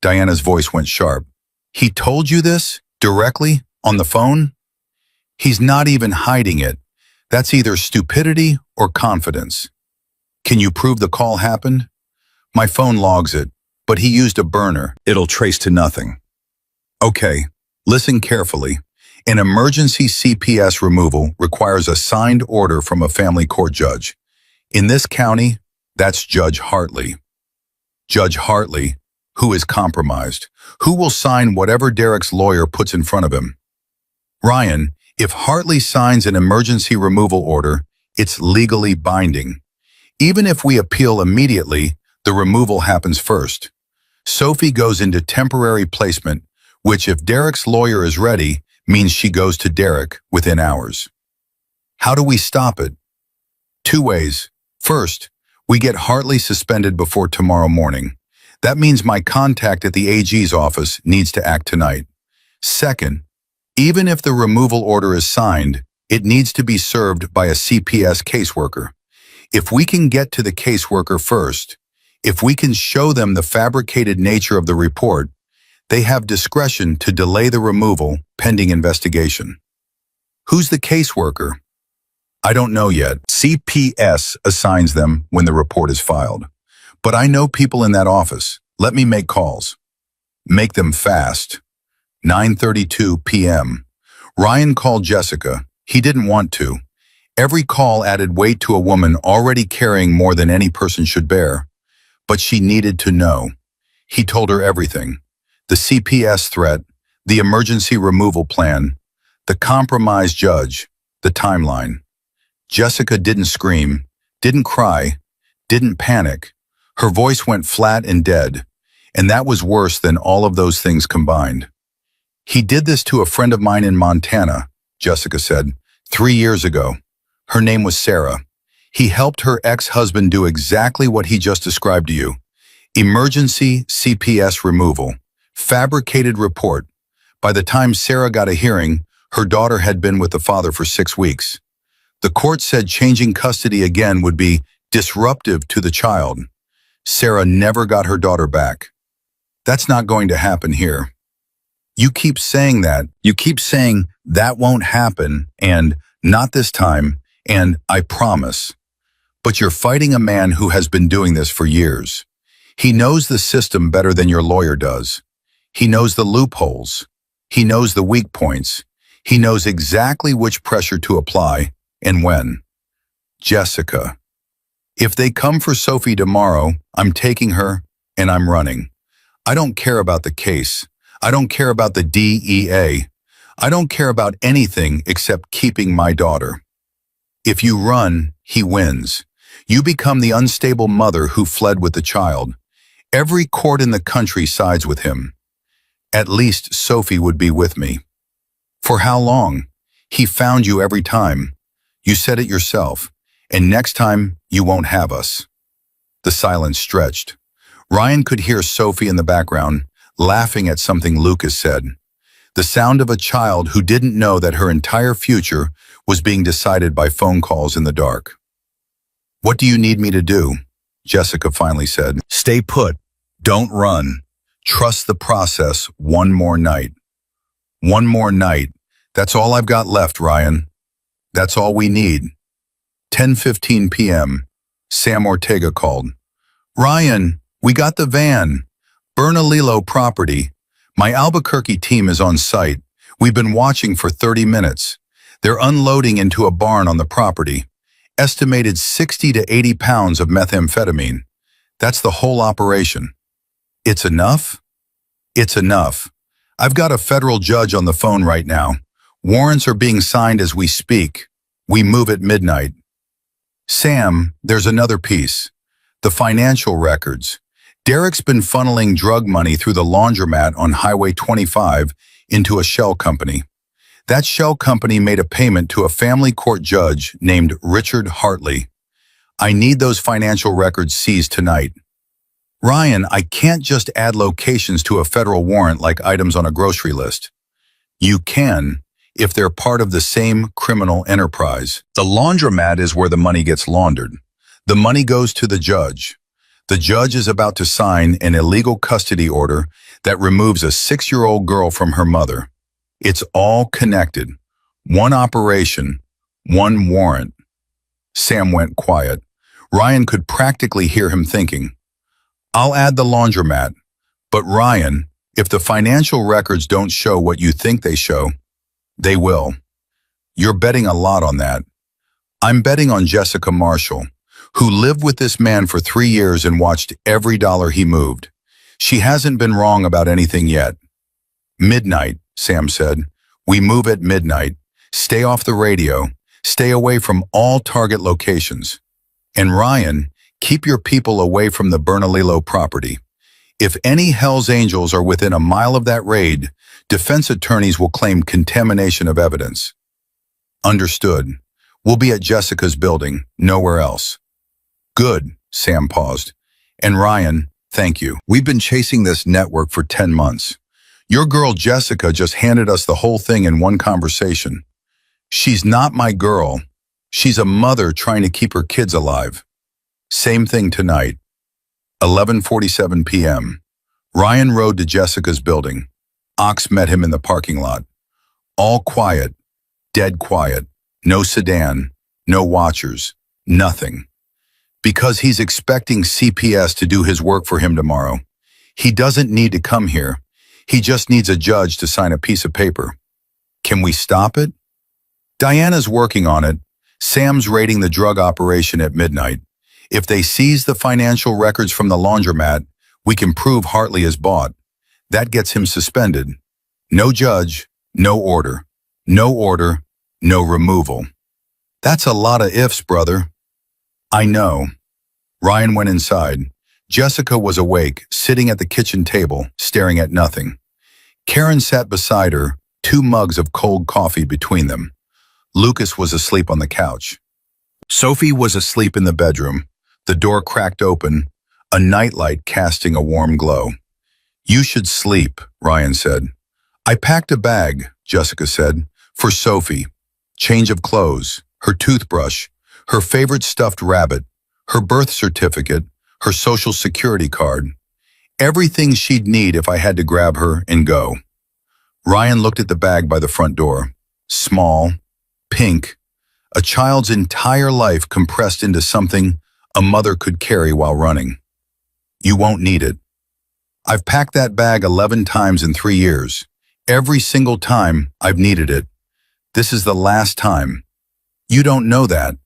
Diana's voice went sharp. He told you this? Directly? On the phone? He's not even hiding it. That's either stupidity or confidence. Can you prove the call happened? My phone logs it, but he used a burner. It'll trace to nothing. Okay, listen carefully. An emergency CPS removal requires a signed order from a family court judge. In this county, that's Judge Hartley. Judge Hartley, Who is compromised? Who will sign whatever Derek's lawyer puts in front of him? Ryan, if Hartley signs an emergency removal order, it's legally binding. Even if we appeal immediately, the removal happens first. Sophie goes into temporary placement, which if Derek's lawyer is ready, means she goes to Derek within hours. How do we stop it? Two ways. First, we get Hartley suspended before tomorrow morning. That means my contact at the AG's office needs to act tonight. Second, even if the removal order is signed, it needs to be served by a CPS caseworker. If we can get to the caseworker first, if we can show them the fabricated nature of the report, they have discretion to delay the removal pending investigation. Who's the caseworker? I don't know yet. CPS assigns them when the report is filed. But I know people in that office. Let me make calls. Make them fast. 9:32 p.m. Ryan called Jessica. He didn't want to. Every call added weight to a woman already carrying more than any person should bear. But she needed to know. He told her everything. The CPS threat, the emergency removal plan, the compromised judge, the timeline. Jessica didn't scream, didn't cry, didn't panic. Her voice went flat and dead, and that was worse than all of those things combined. He did this to a friend of mine in Montana, Jessica said, 3 years ago. Her name was Sarah. He helped her ex-husband do exactly what he just described to you. Emergency CPS removal. Fabricated report. By the time Sarah got a hearing, her daughter had been with the father for 6 weeks. The court said changing custody again would be disruptive to the child. Sarah never got her daughter back. That's not going to happen here. You keep saying that. You keep saying that won't happen, and not this time, and I promise. But you're fighting a man who has been doing this for years. He knows the system better than your lawyer does. He knows the loopholes. He knows the weak points. He knows exactly which pressure to apply and when. Jessica. If they come for Sophie tomorrow, I'm taking her and I'm running. I don't care about the case. I don't care about the DEA. I don't care about anything except keeping my daughter. If you run, he wins. You become the unstable mother who fled with the child. Every court in the country sides with him. At least Sophie would be with me. For how long? He found you every time. You said it yourself. And next time, you won't have us. The silence stretched. Ryan could hear Sophie in the background, laughing at something Lucas said. The sound of a child who didn't know that her entire future was being decided by phone calls in the dark. What do you need me to do? Jessica finally said. Stay put. Don't run. Trust the process one more night. One more night. That's all I've got left, Ryan. That's all we need. 10:15 p.m. Sam Ortega called. Ryan, we got the van. Bernalillo property. My Albuquerque team is on site. We've been watching for 30 minutes. They're unloading into a barn on the property. Estimated 60 to 80 pounds of methamphetamine. That's the whole operation. It's enough? It's enough. I've got a federal judge on the phone right now. Warrants are being signed as we speak. We move at midnight. Sam, there's another piece. The financial records. Derek's been funneling drug money through the laundromat on Highway 25 into a shell company. That shell company made a payment to a family court judge named Richard Hartley. I need those financial records seized tonight. Ryan, I can't just add locations to a federal warrant like items on a grocery list. You can, if they're part of the same criminal enterprise. The laundromat is where the money gets laundered. The money goes to the judge. The judge is about to sign an illegal custody order that removes a 6-year-old girl from her mother. It's all connected. One operation, one warrant. Sam went quiet. Ryan could practically hear him thinking, I'll add the laundromat. But Ryan, if the financial records don't show what you think they show, they will. You're betting a lot on that. I'm betting on Jessica Marshall, who lived with this man for 3 years and watched every dollar he moved. She hasn't been wrong about anything yet. Midnight, Sam said. We move at midnight. Stay off the radio. Stay away from all target locations. And Ryan, keep your people away from the Bernalillo property. If any Hell's Angels are within a mile of that raid, defense attorneys will claim contamination of evidence. Understood. We'll be at Jessica's building, nowhere else. Good, Sam paused. And Ryan, thank you. We've been chasing this network for 10 months. Your girl Jessica just handed us the whole thing in one conversation. She's not my girl. She's a mother trying to keep her kids alive. Same thing tonight. 11:47 p.m. Ryan rode to Jessica's building. Ox met him in the parking lot. All quiet, dead quiet. No sedan, no watchers, nothing. Because he's expecting CPS to do his work for him tomorrow. He doesn't need to come here. He just needs a judge to sign a piece of paper. Can we stop it? Diana's working on it. Sam's raiding the drug operation at midnight. If they seize the financial records from the laundromat, we can prove Hartley is bought. That gets him suspended. No judge, no order. No order, no removal. That's a lot of ifs, brother. I know. Ryan went inside. Jessica was awake, sitting at the kitchen table, staring at nothing. Karen sat beside her, 2 mugs of cold coffee between them. Lucas was asleep on the couch. Sophie was asleep in the bedroom, the door cracked open, a nightlight casting a warm glow. You should sleep, Ryan said. I packed a bag, Jessica said, for Sophie. Change of clothes, her toothbrush, her favorite stuffed rabbit, her birth certificate, her social security card. Everything she'd need if I had to grab her and go. Ryan looked at the bag by the front door. Small, pink, a child's entire life compressed into something a mother could carry while running. You won't need it. I've packed that bag 11 times in 3 years. Every single time I've needed it. This is the last time. You don't know that.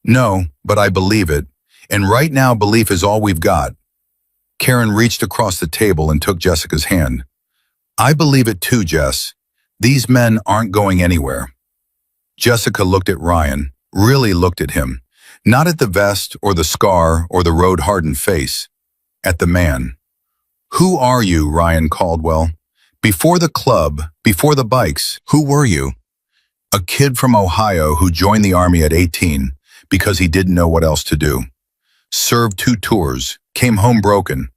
No, but I believe it. And right now belief is all we've got. Karen reached across the table and took Jessica's hand. I believe it too, Jess. These men aren't going anywhere. Jessica looked at Ryan, really looked at him. Not at the vest or the scar or the road-hardened face. At the man. Who are you, Ryan Caldwell? Before the club, before the bikes, who were you? A kid from Ohio who joined the Army at 18 because he didn't know what else to do. Served 2 tours, came home broken,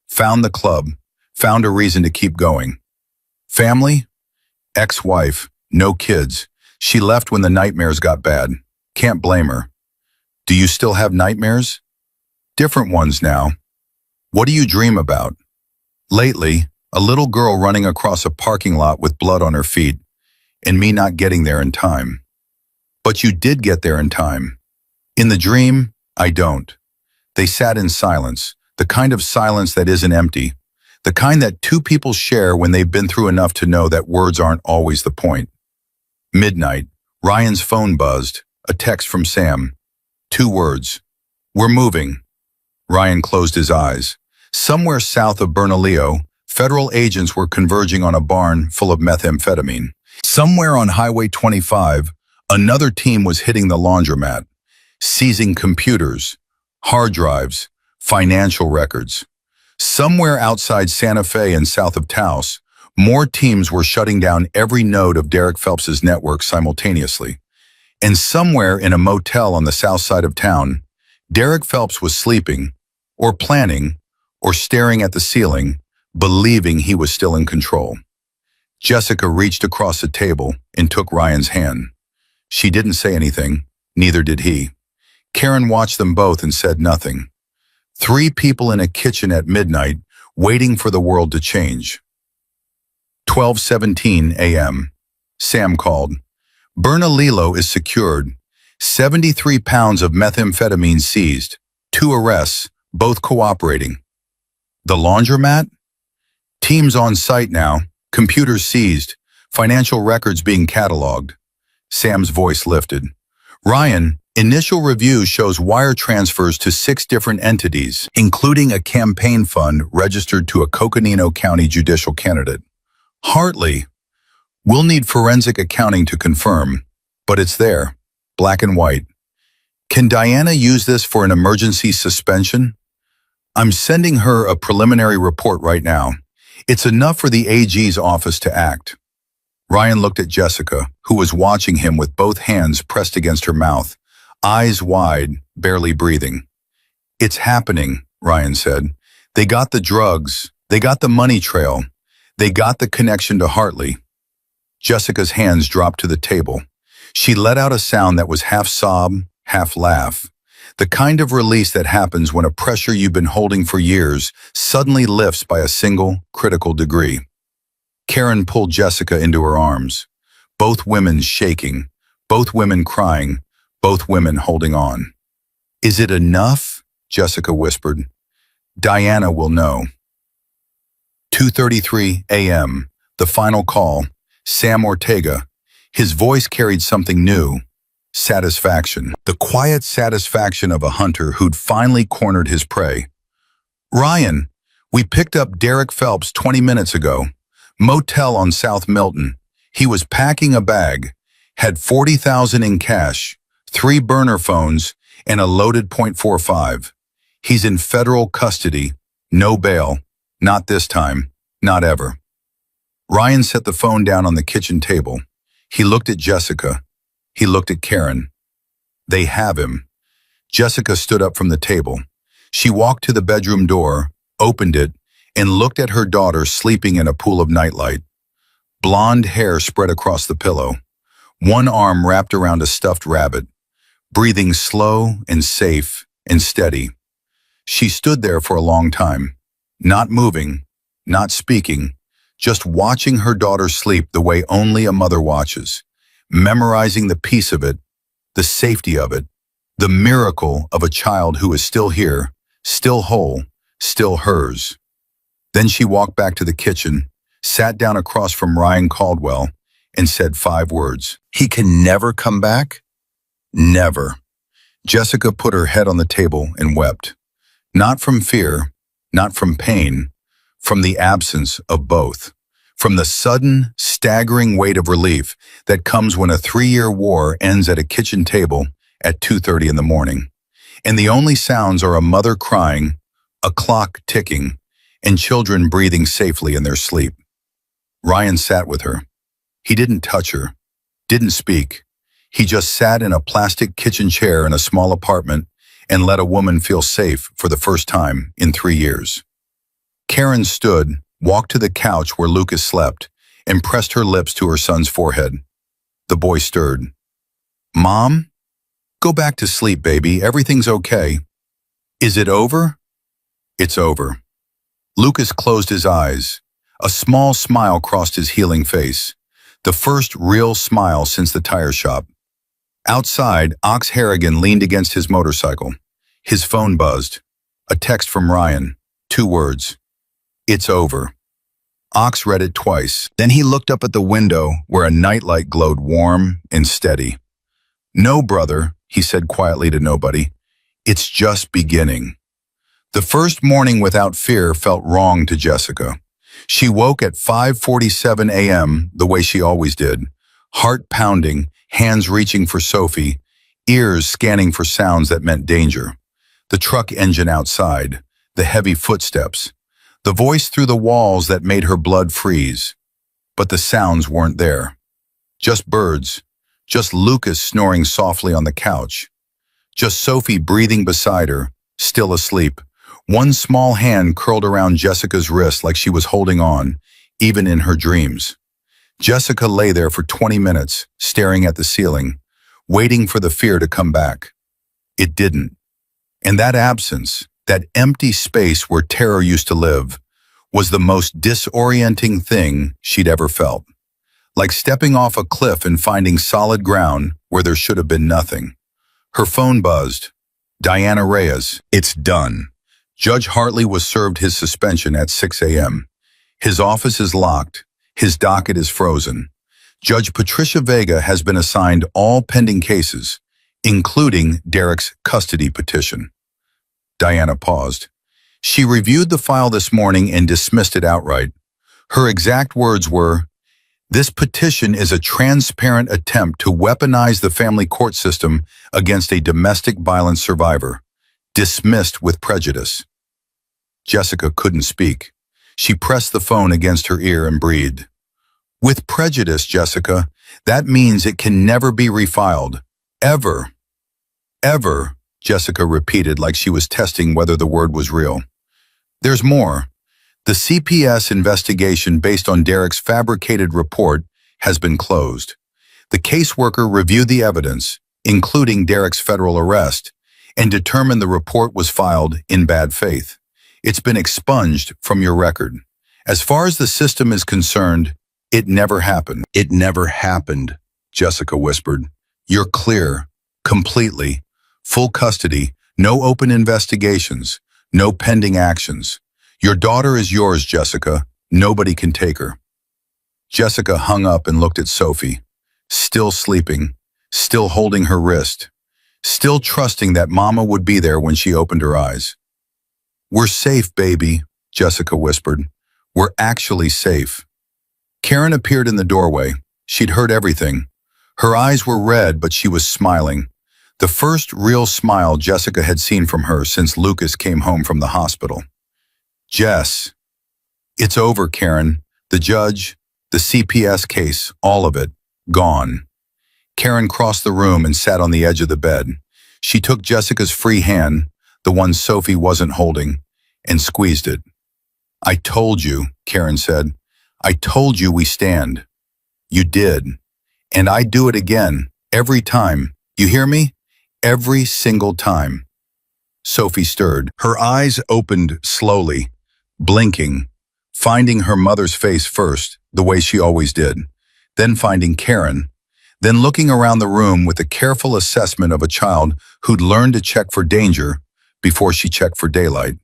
found the club, found a reason to keep going. Family? Ex-wife, no kids. She left when the nightmares got bad. Can't blame her. Do you still have nightmares? Different ones now. What do you dream about? Lately, a little girl running across a parking lot with blood on her feet, and me not getting there in time. But you did get there in time. In the dream, I don't. They sat in silence, the kind of silence that isn't empty, the kind that 2 people share when they've been through enough to know that words aren't always the point. Midnight, Ryan's phone buzzed, a text from Sam. 2 words. We're moving. Ryan closed his eyes. Somewhere south of Bernalillo, federal agents were converging on a barn full of methamphetamine. Somewhere on Highway 25, another team was hitting the laundromat, seizing computers, hard drives, financial records. Somewhere outside Santa Fe and south of Taos, more teams were shutting down every node of Derek Phelps's network simultaneously. And somewhere in a motel on the south side of town, Derek Phelps was sleeping, or planning, or staring at the ceiling, believing he was still in control. Jessica reached across the table and took Ryan's hand. She didn't say anything, neither did he. Karen watched them both and said nothing. 3 people in a kitchen at midnight, waiting for the world to change. 12:17 a.m. Sam called. Bernalillo is secured. 73 pounds of methamphetamine seized. 2 arrests, both cooperating. The laundromat? Teams on site now, computers seized, financial records being cataloged. Sam's voice lifted. Ryan, Initial review shows wire transfers to 6 different entities, including a campaign fund registered to a Coconino County judicial candidate. Hartley, we'll need forensic accounting to confirm, but it's there, black and white. Can Diana use this for an emergency suspension? I'm sending her a preliminary report right now. It's enough for the AG's office to act. Ryan looked at Jessica, who was watching him with both hands pressed against her mouth, eyes wide, barely breathing. It's happening, Ryan said. They got the drugs. They got the money trail. They got the connection to Hartley. Jessica's hands dropped to the table. She let out a sound that was half sob, half laugh. The kind of release that happens when a pressure you've been holding for years suddenly lifts by a single, critical degree. Karen pulled Jessica into her arms. Both women shaking, both women crying, both women holding on. Is it enough? Jessica whispered. Diana will know. 2:33 a.m., the final call. Sam Ortega. His voice carried something new. Satisfaction. The quiet satisfaction of a hunter who'd finally cornered his prey. Ryan, we picked up Derek Phelps 20 minutes ago. Motel on South Milton. He was packing a bag, had $40,000 in cash, 3 burner phones, and a loaded .45. He's in federal custody. No bail. Not this time. Not ever. Ryan set the phone down on the kitchen table. He looked at Jessica. He looked at Karen. They have him. Jessica stood up from the table. She walked to the bedroom door, opened it, and looked at her daughter sleeping in a pool of nightlight. Blonde hair spread across the pillow. One arm wrapped around a stuffed rabbit. Breathing slow and safe and steady. She stood there for a long time, not moving, not speaking, just watching her daughter sleep the way only a mother watches, memorizing the peace of it, the safety of it, the miracle of a child who is still here, still whole, still hers. Then she walked back to the kitchen, sat down across from Ryan Caldwell, and said 5 words. He can never come back? Never. Jessica put her head on the table and wept. Not from fear, not from pain, from the absence of both. From the sudden, staggering weight of relief that comes when a 3-year war ends at a kitchen table at 2:30 in the morning. And the only sounds are a mother crying, a clock ticking, and children breathing safely in their sleep. Ryan sat with her. He didn't touch her, didn't speak. He just sat in a plastic kitchen chair in a small apartment and let a woman feel safe for the first time in 3 years. Karen stood, walked to the couch where Lucas slept, and pressed her lips to her son's forehead. The boy stirred. Mom? Go back to sleep, baby. Everything's okay. Is it over? It's over. Lucas closed his eyes. A small smile crossed his healing face. The first real smile since the tire shop. Outside, Ox Harrigan leaned against his motorcycle. His phone buzzed. A text from Ryan. 2 words. It's over. Ox read it twice. Then he looked up at the window where a nightlight glowed warm and steady. No, brother, he said quietly to nobody. It's just beginning. The first morning without fear felt wrong to Jessica. She woke at 5:47 a.m. the way she always did, heart pounding, hands reaching for Sophie, ears scanning for sounds that meant danger. The truck engine outside, the heavy footsteps, the voice through the walls that made her blood freeze. But the sounds weren't there. Just birds, just Lucas snoring softly on the couch, just Sophie breathing beside her, still asleep. One small hand curled around Jessica's wrist like she was holding on, even in her dreams. Jessica lay there for 20 minutes, staring at the ceiling, waiting for the fear to come back. It didn't. And that absence, that empty space where terror used to live, was the most disorienting thing she'd ever felt. Like stepping off a cliff and finding solid ground where there should have been nothing. Her phone buzzed. Diana Reyes, it's done. Judge Hartley was served his suspension at 6 a.m. His office is locked. His docket is frozen. Judge Patricia Vega has been assigned all pending cases, including Derek's custody petition. Diana paused. She reviewed the file this morning and dismissed it outright. Her exact words were, "This petition is a transparent attempt to weaponize the family court system against a domestic violence survivor. Dismissed with prejudice." Jessica couldn't speak. She pressed the phone against her ear and breathed. "With prejudice, Jessica, that means it can never be refiled. Ever." "Ever," Jessica repeated like she was testing whether the word was real. "There's more. The CPS investigation based on Derek's fabricated report has been closed. The caseworker reviewed the evidence, including Derek's federal arrest, and determined the report was filed in bad faith. It's been expunged from your record. As far as the system is concerned, it never happened." "It never happened," Jessica whispered. "You're clear, completely, full custody, no open investigations, no pending actions. Your daughter is yours, Jessica. Nobody can take her." Jessica hung up and looked at Sophie, still sleeping, still holding her wrist, still trusting that Mama would be there when she opened her eyes. "We're safe, baby," Jessica whispered. "We're actually safe." Karen appeared in the doorway. She'd heard everything. Her eyes were red, but she was smiling. The first real smile Jessica had seen from her since Lucas came home from the hospital. "Jess." "It's over, Karen. The judge, the CPS case, all of it, gone." Karen crossed the room and sat on the edge of the bed. She took Jessica's free hand, the one Sophie wasn't holding, and squeezed it. "I told you," Karen said. "I told you we stand." "You did. And I do it again, every time. You hear me? Every single time." Sophie stirred. Her eyes opened slowly, blinking, finding her mother's face first, the way she always did, then finding Karen, then looking around the room with a careful assessment of a child who'd learned to check for danger before she checked for daylight.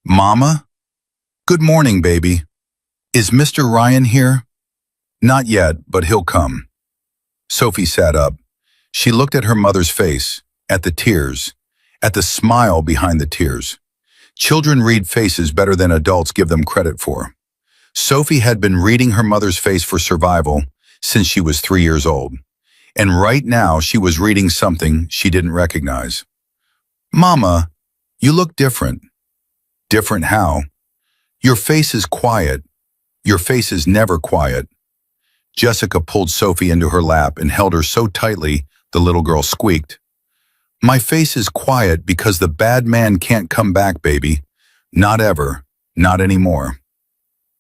"Mama? Good morning, baby. Is Mr. Ryan here?" "Not yet, but he'll come." Sophie sat up. She looked at her mother's face, at the tears, at the smile behind the tears. Children read faces better than adults give them credit for. Sophie had been reading her mother's face for survival since she was 3 years old. And right now she was reading something she didn't recognize. "Mama, you look different." "Different how?" "Your face is quiet. Your face is never quiet." Jessica pulled Sophie into her lap and held her so tightly the little girl squeaked. "My face is quiet because the bad man can't come back, baby. Not ever. Not anymore."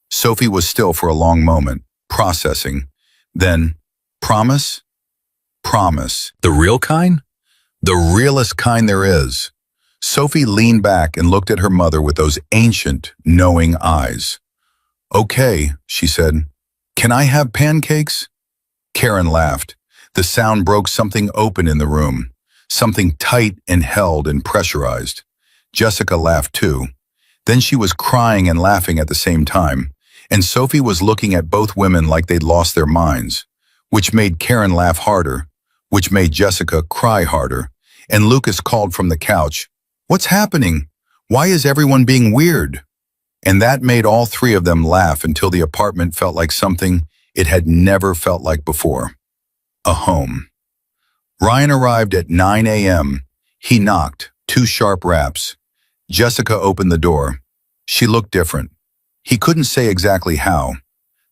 Sophie was still for a long moment, processing. Then, "Promise?" "Promise." "The real kind?" "The realest kind there is." Sophie leaned back and looked at her mother with those ancient, knowing eyes. "Okay," she said. "Can I have pancakes?" Karen laughed. The sound broke something open in the room, something tight and held and pressurized. Jessica laughed too. Then she was crying and laughing at the same time, and Sophie was looking at both women like they'd lost their minds, which made Karen laugh harder, which made Jessica cry harder, and Lucas called from the couch, "What's happening? Why is everyone being weird?" And that made all three of them laugh until the apartment felt like something it had never felt like before. A home. Ryan arrived at 9 a.m. He knocked, 2 sharp raps. Jessica opened the door. She looked different. He couldn't say exactly how.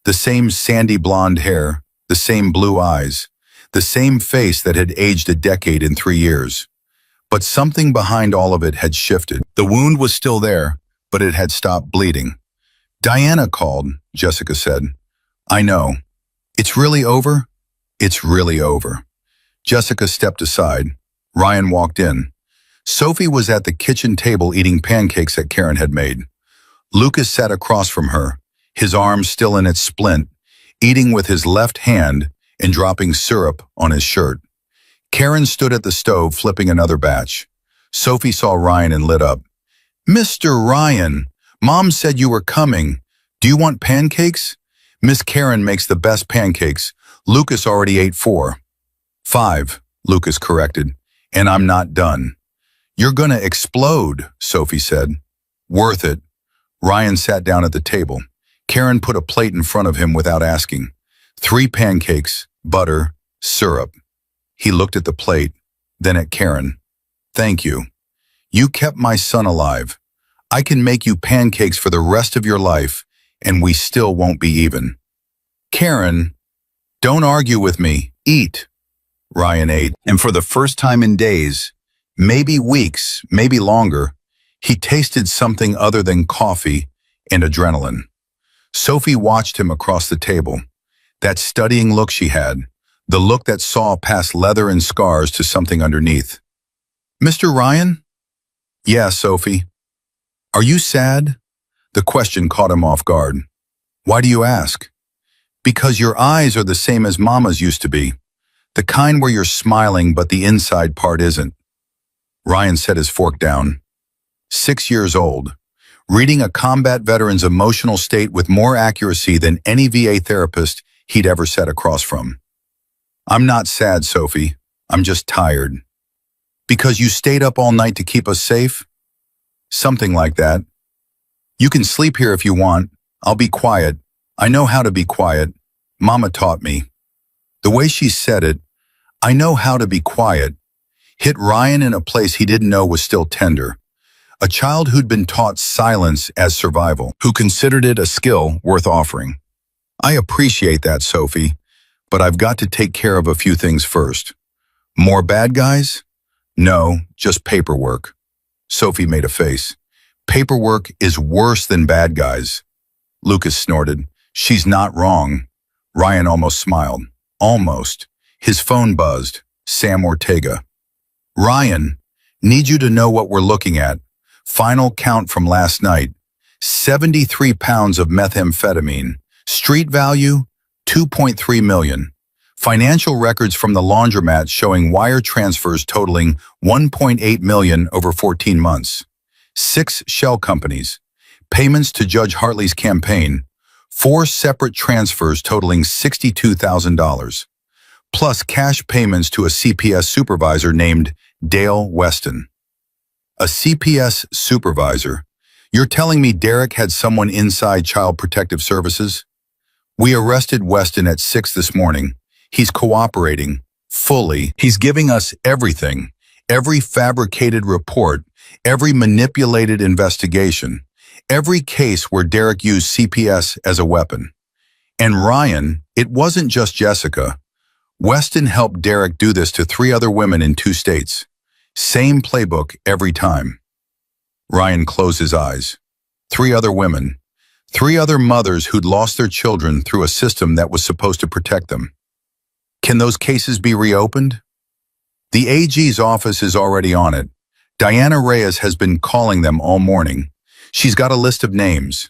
The same sandy blonde hair, the same blue eyes, the same face that had aged a decade in 3 years. But something behind all of it had shifted. The wound was still there, but it had stopped bleeding. "Diana called," Jessica said. "I know. It's really over?" "It's really over." Jessica stepped aside. Ryan walked in. Sophie was at the kitchen table eating pancakes that Karen had made. Lucas sat across from her, his arm still in its splint, eating with his left hand and dropping syrup on his shirt. Karen stood at the stove flipping another batch. Sophie saw Ryan and lit up. "Mr. Ryan, Mom said you were coming. Do you want pancakes?" "Miss Karen makes the best pancakes. Lucas already ate 4. 5, Lucas corrected. And I'm not done. You're gonna explode, Sophie said. Worth it. Ryan sat down at the table. Karen put a plate in front of him without asking. 3 pancakes, butter, syrup. He looked at the plate, then at Karen. Thank you. You kept my son alive. I can make you pancakes for the rest of your life, and we still won't be even. Karen, don't argue with me. Eat. Ryan ate, and for the first time in days, maybe weeks, maybe longer, he tasted something other than coffee and adrenaline. Sophie watched him across the table. That studying look she had, the look that saw past leather and scars to something underneath. Mr. Ryan? Yeah, Sophie. Are you sad? The question caught him off guard. Why do you ask? Because your eyes are the same as Mama's used to be. The kind where you're smiling but the inside part isn't. Ryan set his fork down. 6 years old, reading a combat veteran's emotional state with more accuracy than any VA therapist he'd ever sat across from. I'm not sad, Sophie. I'm just tired. Because you stayed up all night to keep us safe? Something like that. You can sleep here if you want. I'll be quiet. I know how to be quiet. Mama taught me. The way she said it, I know how to be quiet, hit Ryan in a place he didn't know was still tender. A child who'd been taught silence as survival, who considered it a skill worth offering. I appreciate that, Sophie, but I've got to take care of a few things first. More bad guys? No, just paperwork. Sophie made a face. Paperwork is worse than bad guys. Lucas snorted. She's not wrong. Ryan almost smiled. Almost. His phone buzzed. Sam Ortega. Ryan, need you to know what we're looking at. Final count from last night. 73 pounds of methamphetamine. Street value, $2.3 million. Financial records from the laundromat showing wire transfers totaling $1.8 million over 14 months. 6 shell companies. Payments to Judge Hartley's campaign. 4 separate transfers totaling $62,000. Plus cash payments to a CPS supervisor named Dale Weston. A CPS supervisor? You're telling me Derek had someone inside Child Protective Services? We arrested Weston at 6 this morning. He's cooperating, fully. He's giving us everything, every fabricated report, every manipulated investigation, every case where Derek used CPS as a weapon. And Ryan, it wasn't just Jessica. Weston helped Derek do this to 3 other women in 2 states. Same playbook every time. Ryan closed his eyes. 3 other women. 3 other mothers who'd lost their children through a system that was supposed to protect them. Can those cases be reopened? The AG's office is already on it. Diana Reyes has been calling them all morning. She's got a list of names.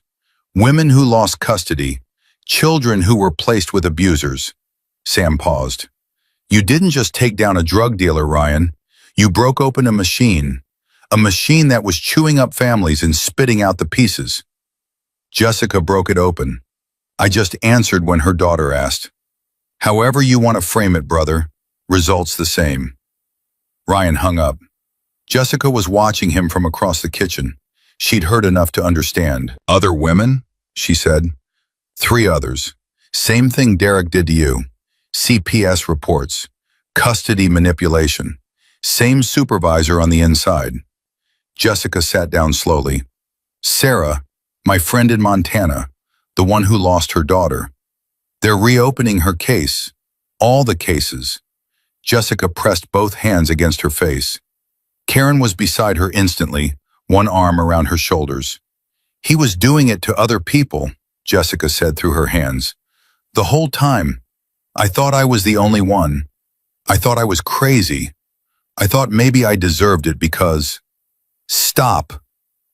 Women who lost custody. Children who were placed with abusers. Sam paused. You didn't just take down a drug dealer, Ryan. You broke open a machine that was chewing up families and spitting out the pieces. Jessica broke it open. I just answered when her daughter asked. However you want to frame it, brother, results the same. Ryan hung up. Jessica was watching him from across the kitchen. She'd heard enough to understand. Other women? She said. 3 others. Same thing Derek did to you. CPS reports. Custody manipulation. Same supervisor on the inside. Jessica sat down slowly. Sarah, my friend in Montana, the one who lost her daughter. They're reopening her case. All the cases. Jessica pressed both hands against her face. Karen was beside her instantly, one arm around her shoulders. He was doing it to other people, Jessica said through her hands. The whole time. I thought I was the only one. I thought I was crazy. I thought maybe I deserved it because... Stop.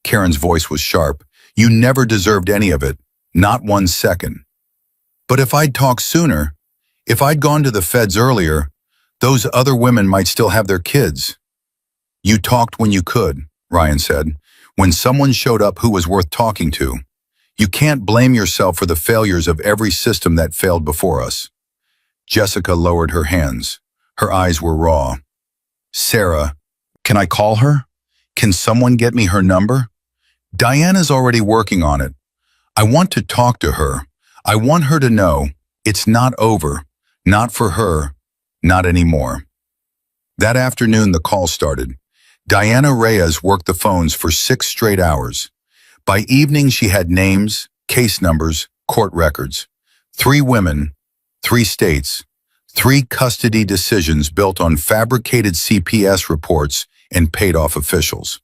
Karen's voice was sharp. You never deserved any of it. Not 1 second. But if I'd talked sooner, if I'd gone to the feds earlier, those other women might still have their kids. You talked when you could, Ryan said, when someone showed up who was worth talking to. You can't blame yourself for the failures of every system that failed before us. Jessica lowered her hands. Her eyes were raw. Sarah, can I call her? Can someone get me her number? Diana's already working on it. I want to talk to her. I want her to know it's not over. Not for her. Not anymore. That afternoon, the call started. Diana Reyes worked the phones for 6 straight hours. By evening, she had names, case numbers, court records. 3 women, 3 states, 3 custody decisions built on fabricated CPS reports and paid-off officials.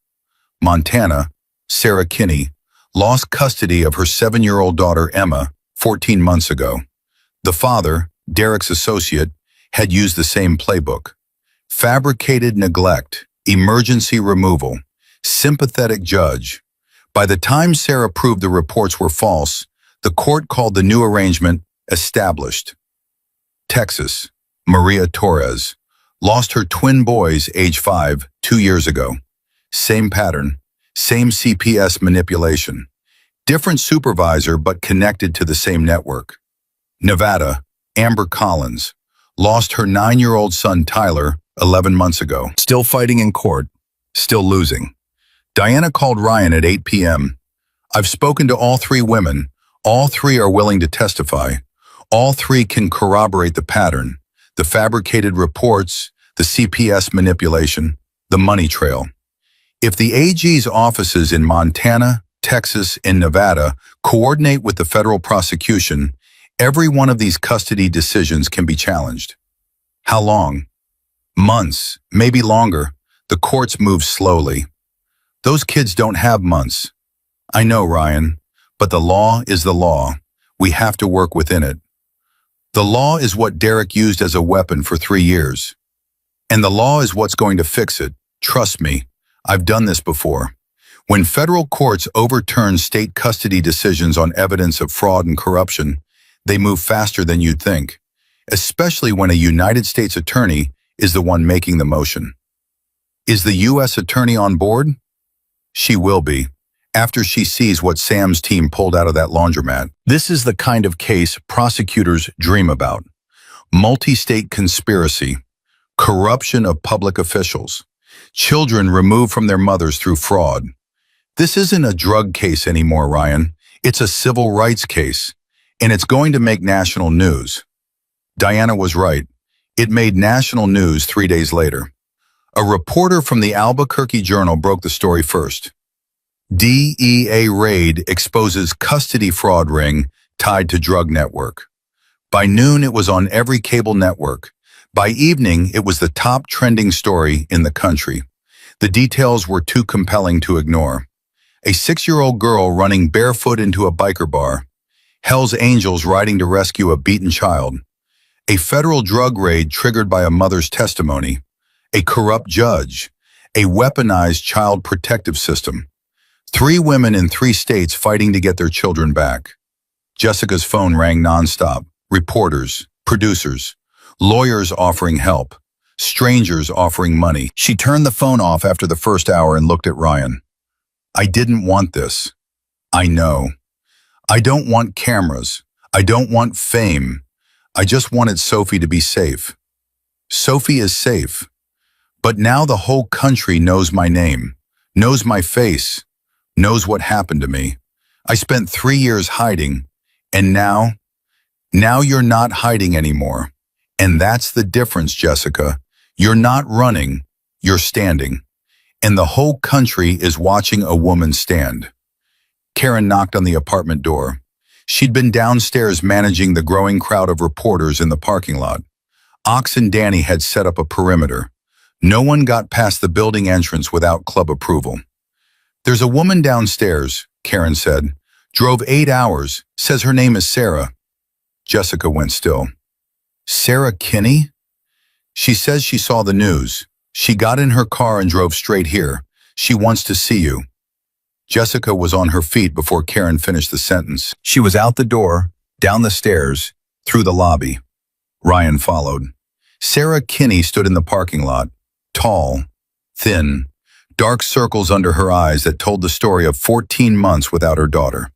Montana, Sarah Kinney, lost custody of her 7-year-old daughter Emma 14 months ago. The father, Derek's associate, had used the same playbook. Fabricated neglect, emergency removal, sympathetic judge. By the time Sarah proved the reports were false, the court called the new arrangement established. Texas, Maria Torres, lost her twin boys age 5 2 years ago. Same pattern, same CPS manipulation. Different supervisor but connected to the same network. Nevada, Amber Collins, lost her 9-year-old son Tyler 11 months ago. Still fighting in court, still losing. Diana called Ryan at 8 p.m. I've spoken to all 3 women. All 3 are willing to testify. All 3 can corroborate the pattern, the fabricated reports, the CPS manipulation, the money trail. If the AG's offices in Montana, Texas, and Nevada coordinate with the federal prosecution, every one of these custody decisions can be challenged. How long? Months, maybe longer. The courts move slowly. Those kids don't have months. I know, Ryan, but the law is the law. We have to work within it. The law is what Derek used as a weapon for 3 years. And the law is what's going to fix it. Trust me, I've done this before. When federal courts overturn state custody decisions on evidence of fraud and corruption, they move faster than you'd think, especially when a United States attorney is the one making the motion. Is the U.S. attorney on board? She will be, after she sees what Sam's team pulled out of that laundromat. This is the kind of case prosecutors dream about. Multi-state conspiracy, corruption of public officials, children removed from their mothers through fraud. This isn't a drug case anymore, Ryan. It's a civil rights case, and it's going to make national news. Diana was right. It made national news 3 days later. A reporter from the Albuquerque Journal broke the story first. DEA raid exposes custody fraud ring tied to drug network. By noon, it was on every cable network. By evening, it was the top trending story in the country. The details were too compelling to ignore. A 6-year-old girl running barefoot into a biker bar. Hell's Angels riding to rescue a beaten child. A federal drug raid triggered by a mother's testimony. A corrupt judge. A weaponized child protective system. 3 women in 3 states fighting to get their children back. Jessica's phone rang nonstop. Reporters, producers, lawyers offering help, strangers offering money. She turned the phone off after the first hour and looked at Ryan. I didn't want this. I know. I don't want cameras. I don't want fame. I just wanted Sophie to be safe. Sophie is safe. But now the whole country knows my name, knows my face, knows what happened to me. I spent 3 years hiding, and now you're not hiding anymore. And that's the difference, Jessica. You're not running, you're standing. And the whole country is watching a woman stand. Karen knocked on the apartment door. She'd been downstairs managing the growing crowd of reporters in the parking lot. Ox and Danny had set up a perimeter. No one got past the building entrance without club approval. There's a woman downstairs, Karen said. Drove 8 hours, says her name is Sarah. Jessica went still. Sarah Kinney? She says she saw the news. She got in her car and drove straight here. She wants to see you. Jessica was on her feet before Karen finished the sentence. She was out the door, down the stairs, through the lobby. Ryan followed. Sarah Kinney stood in the parking lot, tall, thin, dark circles under her eyes that told the story of 14 months without her daughter.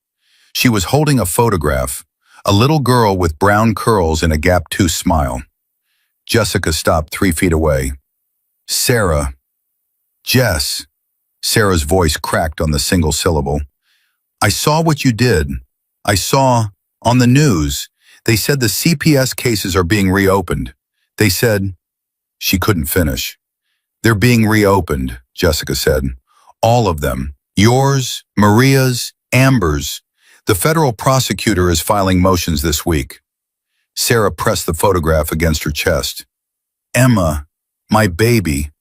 She was holding a photograph, a little girl with brown curls and a gap-toothed smile. Jessica stopped 3 feet away. Sarah. Jess. Sarah's voice cracked on the single syllable. I saw what you did. I saw on the news. They said the CPS cases are being reopened. They said, she couldn't finish. They're being reopened, Jessica said. All of them. Yours, Maria's, Amber's. The federal prosecutor is filing motions this week. Sarah pressed the photograph against her chest. Emma, my baby.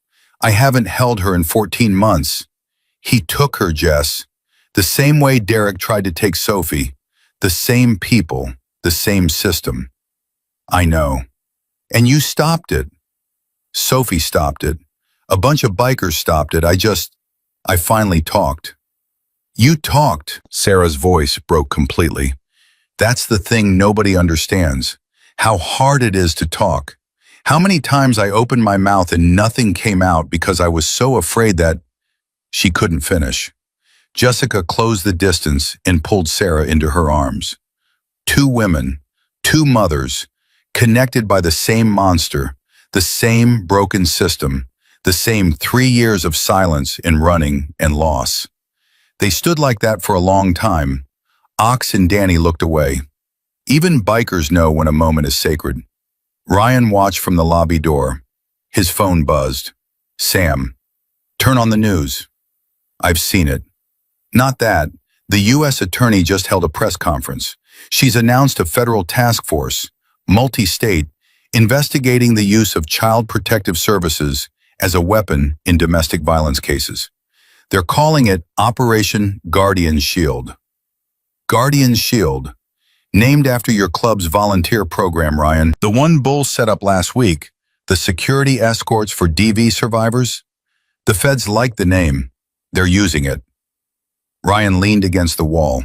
I haven't held her in 14 months. He took her, Jess. The same way Derek tried to take Sophie. The same people, the same system. I know. And you stopped it. Sophie stopped it. A bunch of bikers stopped it. I finally talked. You talked. Sarah's voice broke completely. That's the thing nobody understands. How hard it is to talk. How many times I opened my mouth and nothing came out because I was so afraid that she couldn't finish. Jessica closed the distance and pulled Sarah into her arms. Two women, two mothers, connected by the same monster, the same broken system, the same 3 years of silence and running and loss. They stood like that for a long time. Ox and Danny looked away. Even bikers know when a moment is sacred. Ryan watched from the lobby door. His phone buzzed. Sam, turn on the news. I've seen it. Not that. The U.S. attorney just held a press conference. She's announced a federal task force, multi-state, investigating the use of child protective services as a weapon in domestic violence cases. They're calling it Operation Guardian Shield. Guardian Shield, named after your club's volunteer program, Ryan. The one Bull set up last week, the security escorts for DV survivors. The feds like the name. They're using it. Ryan leaned against the wall.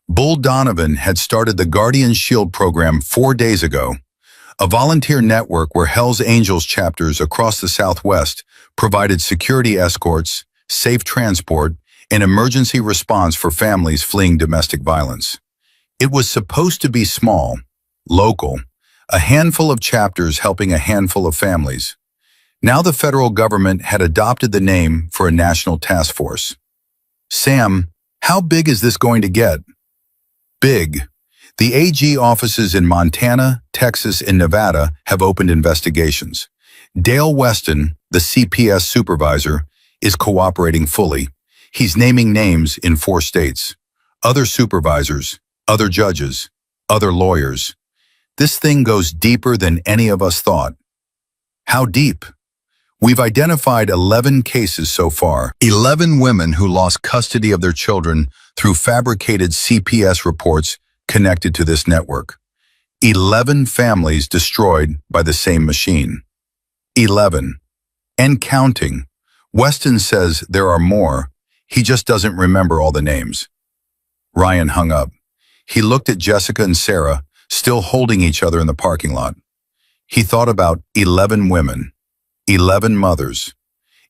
Bull Donovan had started the Guardian Shield program 4 days ago, a volunteer network where Hell's Angels chapters across the Southwest provided security escorts, safe transport, and emergency response for families fleeing domestic violence. It was supposed to be small, local, a handful of chapters helping a handful of families. Now the federal government had adopted the name for a national task force. Sam, how big is this going to get? Big. The AG offices in Montana, Texas, and Nevada have opened investigations. Dale Weston, the CPS supervisor, is cooperating fully. He's naming names in 4 states. Other supervisors, other judges, other lawyers. This thing goes deeper than any of us thought. How deep? We've identified 11 cases so far. 11 women who lost custody of their children through fabricated CPS reports connected to this network. 11 families destroyed by the same machine. 11. And counting. Weston says there are more. He just doesn't remember all the names. Ryan hung up. He looked at Jessica and Sarah, still holding each other in the parking lot. He thought about 11 women, 11 mothers,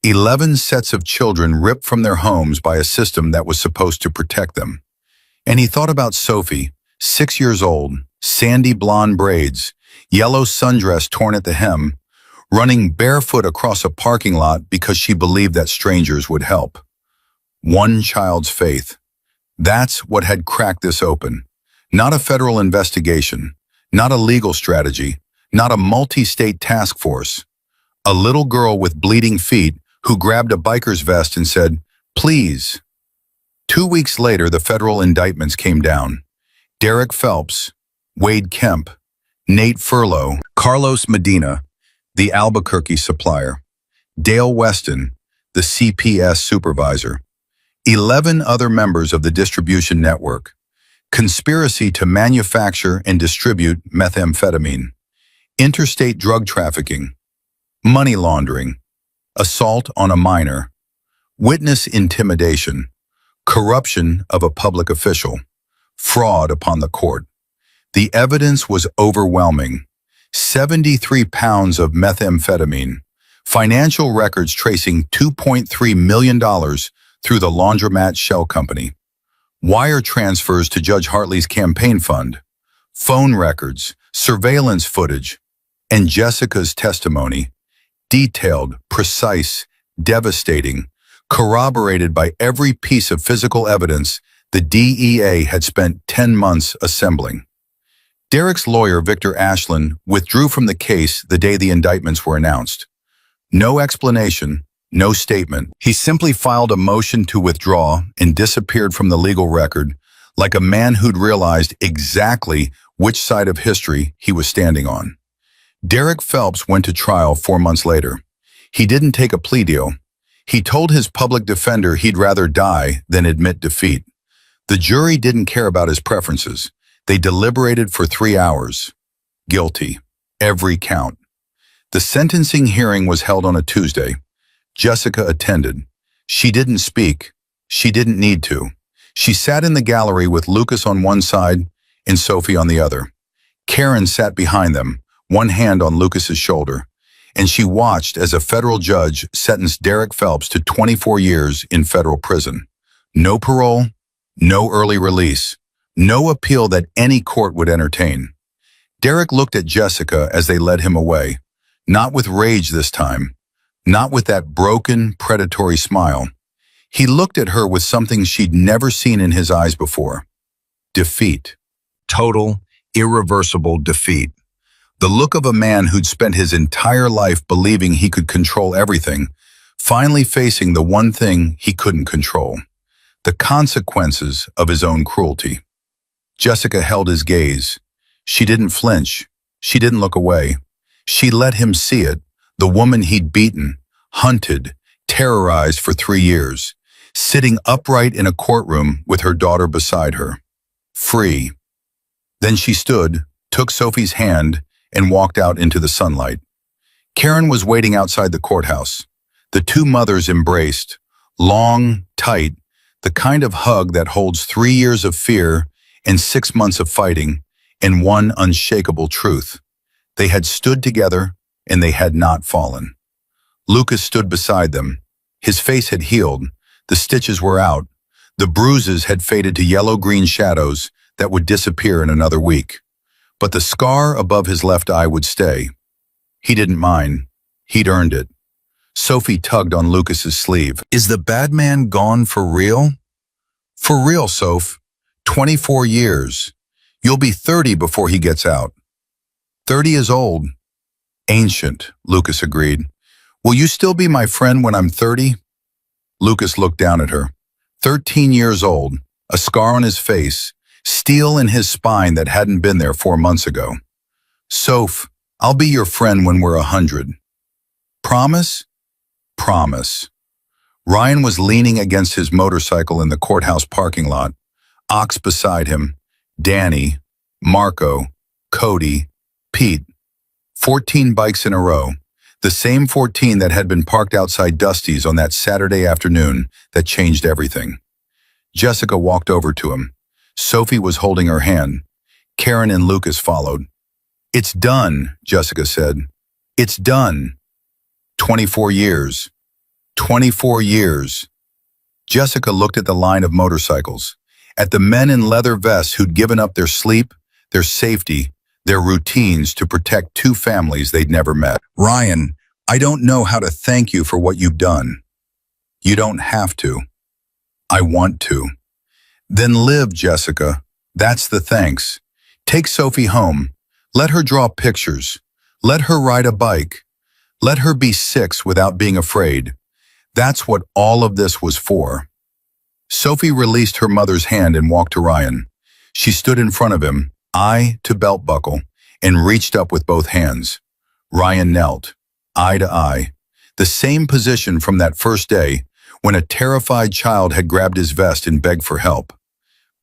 11 sets of children ripped from their homes by a system that was supposed to protect them. And he thought about Sophie, 6 years old, sandy blonde braids, yellow sundress torn at the hem, running barefoot across a parking lot because she believed that strangers would help. One child's faith. That's what had cracked this open. Not a federal investigation, not a legal strategy, not a multi-state task force. A little girl with bleeding feet who grabbed a biker's vest and said, "Please." 2 weeks later, the federal indictments came down. Derek Phelps, Wade Kemp, Nate Furlow, Carlos Medina, the Albuquerque supplier, Dale Weston, the CPS supervisor, 11 other members of the distribution network, conspiracy to manufacture and distribute methamphetamine, interstate drug trafficking, money laundering, assault on a minor, witness intimidation, corruption of a public official, fraud upon the court. The evidence was overwhelming. 73 pounds of methamphetamine, financial records tracing $2.3 million through the Laundromat Shell Company, wire transfers to Judge Hartley's campaign fund, phone records, surveillance footage, and Jessica's testimony. Detailed, precise, devastating, corroborated by every piece of physical evidence the DEA had spent 10 months assembling. Derek's lawyer, Victor Ashland, withdrew from the case the day the indictments were announced. No explanation, no statement. He simply filed a motion to withdraw and disappeared from the legal record like a man who'd realized exactly which side of history he was standing on. Derek Phelps went to trial 4 months later. He didn't take a plea deal. He told his public defender he'd rather die than admit defeat. The jury didn't care about his preferences. They deliberated for 3 hours. Guilty. Every count. The sentencing hearing was held on a Tuesday. Jessica attended. She didn't speak. She didn't need to. She sat in the gallery with Lucas on one side and Sophie on the other. Karen sat behind them, one hand on Lucas's shoulder, and she watched as a federal judge sentenced Derek Phelps to 24 years in federal prison. No parole, no early release, no appeal that any court would entertain. Derek looked at Jessica as they led him away, not with rage this time, not with that broken, predatory smile. He looked at her with something she'd never seen in his eyes before. Defeat. Total, irreversible defeat. The look of a man who'd spent his entire life believing he could control everything, finally facing the one thing he couldn't control. The consequences of his own cruelty. Jessica held his gaze. She didn't flinch. She didn't look away. She let him see it, the woman he'd beaten, hunted, terrorized for 3 years, sitting upright in a courtroom with her daughter beside her. Free. Then she stood, took Sophie's hand, and walked out into the sunlight. Karen was waiting outside the courthouse. The two mothers embraced, long, tight, the kind of hug that holds 3 years of fear and 6 months of fighting and one unshakable truth. They had stood together and they had not fallen. Lucas stood beside them. His face had healed. The stitches were out. The bruises had faded to yellow-green shadows that would disappear in another week. But the scar above his left eye would stay. He didn't mind. He'd earned it. Sophie tugged on Lucas's sleeve. Is the bad man gone for real? For real, Soph. 24 years. You'll be 30 before he gets out. 30 is old. Ancient, Lucas agreed. Will you still be my friend when I'm 30? Lucas looked down at her. 13 years old, a scar on his face, steel in his spine that hadn't been there 4 months ago. Soph, I'll be your friend when we're 100. Promise? Promise. Ryan was leaning against his motorcycle in the courthouse parking lot. Ox beside him, Danny, Marco, Cody, Pete. 14 bikes in a row. The same 14 that had been parked outside Dusty's on that Saturday afternoon that changed everything. Jessica walked over to him. Sophie was holding her hand. Karen and Lucas followed. It's done, Jessica said. It's done. 24 years. 24 years. Jessica looked at the line of motorcycles, at the men in leather vests who'd given up their sleep, their safety, their routines to protect 2 families they'd never met. Ryan, I don't know how to thank you for what you've done. You don't have to. I want to. Then live, Jessica. That's the thanks. Take Sophie home. Let her draw pictures. Let her ride a bike. Let her be 6 without being afraid. That's what all of this was for. Sophie released her mother's hand and walked to Ryan. She stood in front of him, eye to belt buckle, and reached up with both hands. Ryan knelt, eye to eye, the same position from that first day when a terrified child had grabbed his vest and begged for help.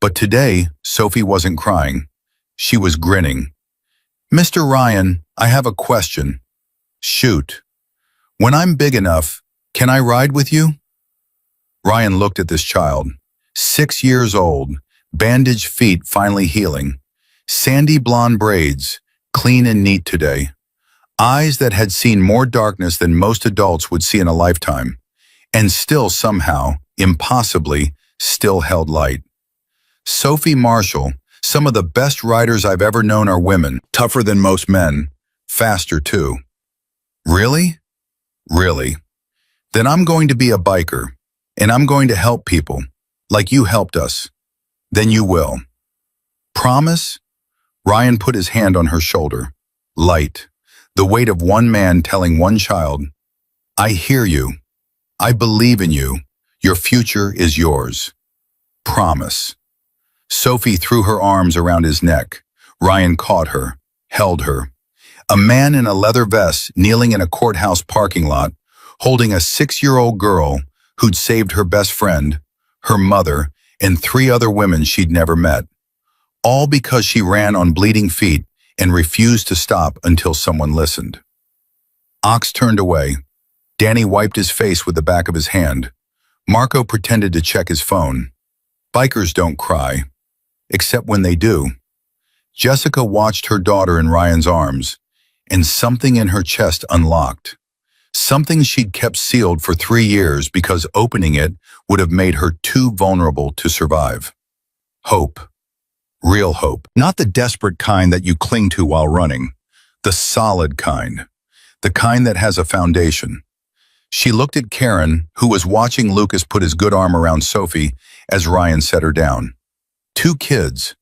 But today, Sophie wasn't crying. She was grinning. Mr. Ryan, I have a question. Shoot. When I'm big enough, can I ride with you? Ryan looked at this child, 6 years old, bandaged feet finally healing, sandy blonde braids, clean and neat today, eyes that had seen more darkness than most adults would see in a lifetime, and still somehow, impossibly, still held light. Sophie Marshall, some of the best riders I've ever known are women, tougher than most men, faster too. Really? Really? Then I'm going to be a biker, and I'm going to help people, like you helped us. Then you will. Promise? Ryan put his hand on her shoulder. Light. The weight of one man telling one child, I hear you. I believe in you. Your future is yours. Promise. Sophie threw her arms around his neck. Ryan caught her, held her. A man in a leather vest kneeling in a courthouse parking lot, holding a 6-year-old girl who'd saved her best friend, her mother, and 3 other women she'd never met. All because she ran on bleeding feet and refused to stop until someone listened. Ox turned away. Danny wiped his face with the back of his hand. Marco pretended to check his phone. Bikers don't cry, except when they do. Jessica watched her daughter in Ryan's arms, and something in her chest unlocked. Something she'd kept sealed for 3 years because opening it would have made her too vulnerable to survive. Hope. Real hope. Not the desperate kind that you cling to while running. The solid kind. The kind that has a foundation. She looked at Karen, who was watching Lucas put his good arm around Sophie as Ryan set her down. 2 kids.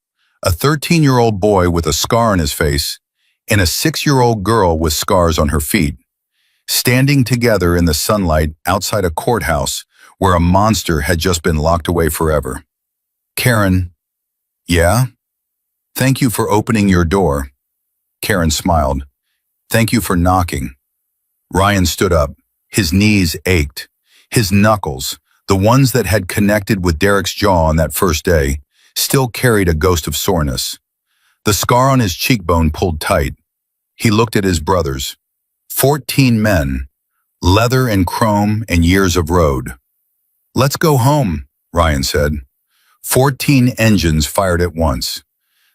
A 13-year-old boy with a scar on his face and a 6-year-old girl with scars on her feet, standing together in the sunlight outside a courthouse where a monster had just been locked away forever. Karen, yeah? Thank you for opening your door. Karen smiled. Thank you for knocking. Ryan stood up. His knees ached. His knuckles, the ones that had connected with Derek's jaw on that first day, still carried a ghost of soreness. The scar on his cheekbone pulled tight. He looked at his brothers. 14 men, leather and chrome and years of road. Let's go home, Ryan said. 14 engines fired at once.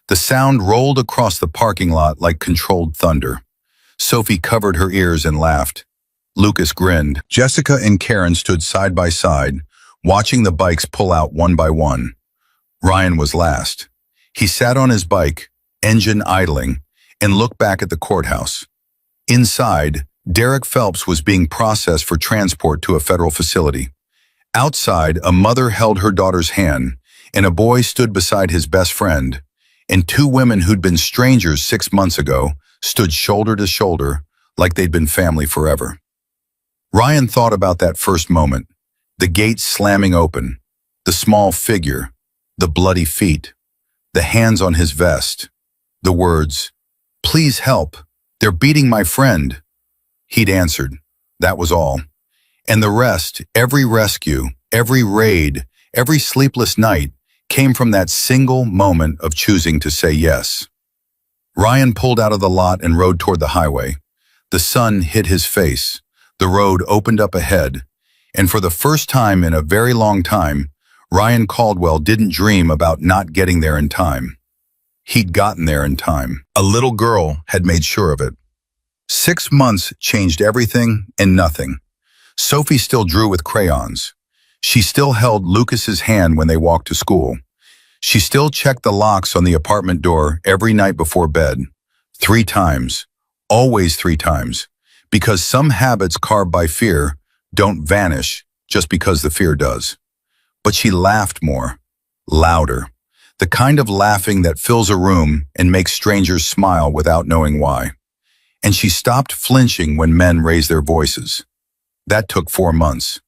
The sound rolled across the parking lot like controlled thunder. Sophie covered her ears and laughed. Lucas grinned. Jessica and Karen stood side by side, watching the bikes pull out one by one. Ryan was last. He sat on his bike, engine idling, and looked back at the courthouse. Inside, Derek Phelps was being processed for transport to a federal facility. Outside, a mother held her daughter's hand, and a boy stood beside his best friend, and 2 women who'd been strangers 6 months ago stood shoulder to shoulder like they'd been family forever. Ryan thought about that first moment, the gate slamming open, the small figure, the bloody feet, the hands on his vest, the words, "Please help, they're beating my friend." He'd answered, that was all. And the rest, every rescue, every raid, every sleepless night, came from that single moment of choosing to say yes. Ryan pulled out of the lot and rode toward the highway. The sun hit his face. The road opened up ahead. And for the first time in a very long time, Ryan Caldwell didn't dream about not getting there in time. He'd gotten there in time. A little girl had made sure of it. 6 months changed everything and nothing. Sophie still drew with crayons. She still held Lucas's hand when they walked to school. She still checked the locks on the apartment door every night before bed. 3 times. Always 3 times. Because some habits carved by fear don't vanish just because the fear does. But she laughed more. Louder. The kind of laughing that fills a room and makes strangers smile without knowing why. And she stopped flinching when men raised their voices. That took 4 months.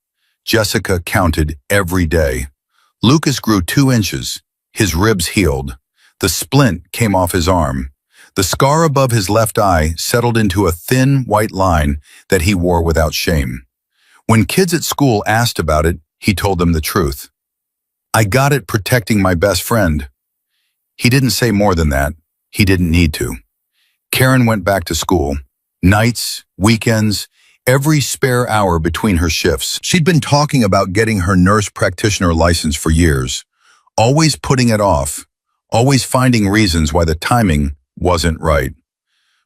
Jessica counted every day. Lucas grew 2 inches. His ribs healed. The splint came off his arm. The scar above his left eye settled into a thin, white line that he wore without shame. When kids at school asked about it, he told them the truth. I got it protecting my best friend. He didn't say more than that. He didn't need to. Karen went back to school. Nights, weekends, every spare hour between her shifts. She'd been talking about getting her nurse practitioner license for years, always putting it off, always finding reasons why the timing wasn't right.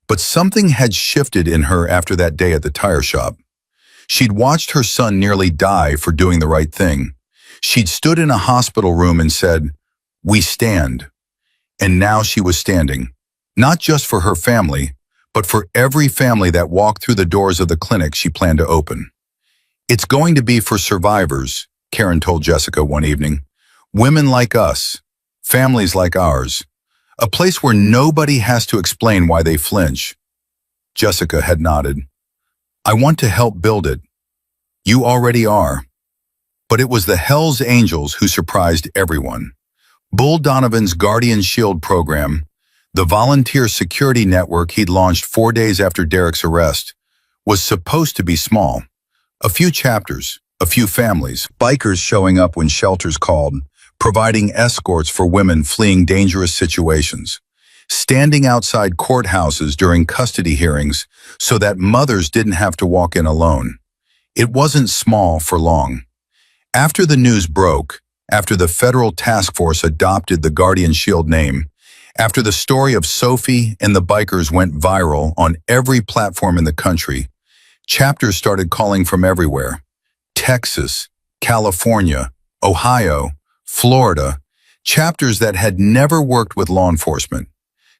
But something had shifted in her after that day at the tire shop. She'd watched her son nearly die for doing the right thing. She'd stood in a hospital room and said, "We stand." And now she was standing, not just for her family, but for every family that walked through the doors of the clinic she planned to open. It's going to be for survivors, Karen told Jessica one evening. Women like us, families like ours, a place where nobody has to explain why they flinch. Jessica had nodded. I want to help build it. You already are. But it was the Hells Angels who surprised everyone. Bull Donovan's Guardian Shield program, the volunteer security network he'd launched 4 days after Derek's arrest, was supposed to be small. A few chapters, a few families, bikers showing up when shelters called, providing escorts for women fleeing dangerous situations, standing outside courthouses during custody hearings so that mothers didn't have to walk in alone. It wasn't small for long. After the news broke, after the federal task force adopted the Guardian Shield name, after the story of Sophie and the bikers went viral on every platform in the country, chapters started calling from everywhere. Texas, California, Ohio, Florida, chapters that had never worked with law enforcement,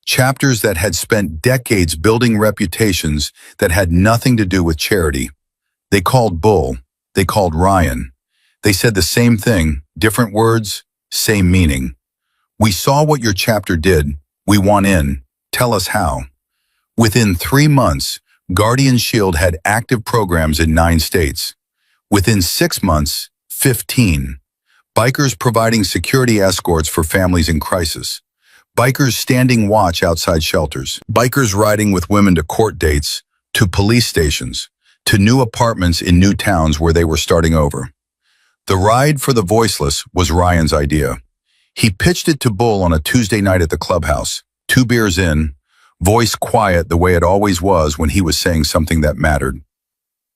chapters that had spent decades building reputations that had nothing to do with charity. They called Bull, they called Ryan. They said the same thing, different words, same meaning. We saw what your chapter did. We want in. Tell us how. Within 3 months, Guardian Shield had active programs in 9 states. Within 6 months, 15. Bikers providing security escorts for families in crisis. Bikers standing watch outside shelters. Bikers riding with women to court dates, to police stations, to new apartments in new towns where they were starting over. The Ride for the Voiceless was Ryan's idea. He pitched it to Bull on a Tuesday night at the clubhouse, 2 beers in, voice quiet the way it always was when he was saying something that mattered.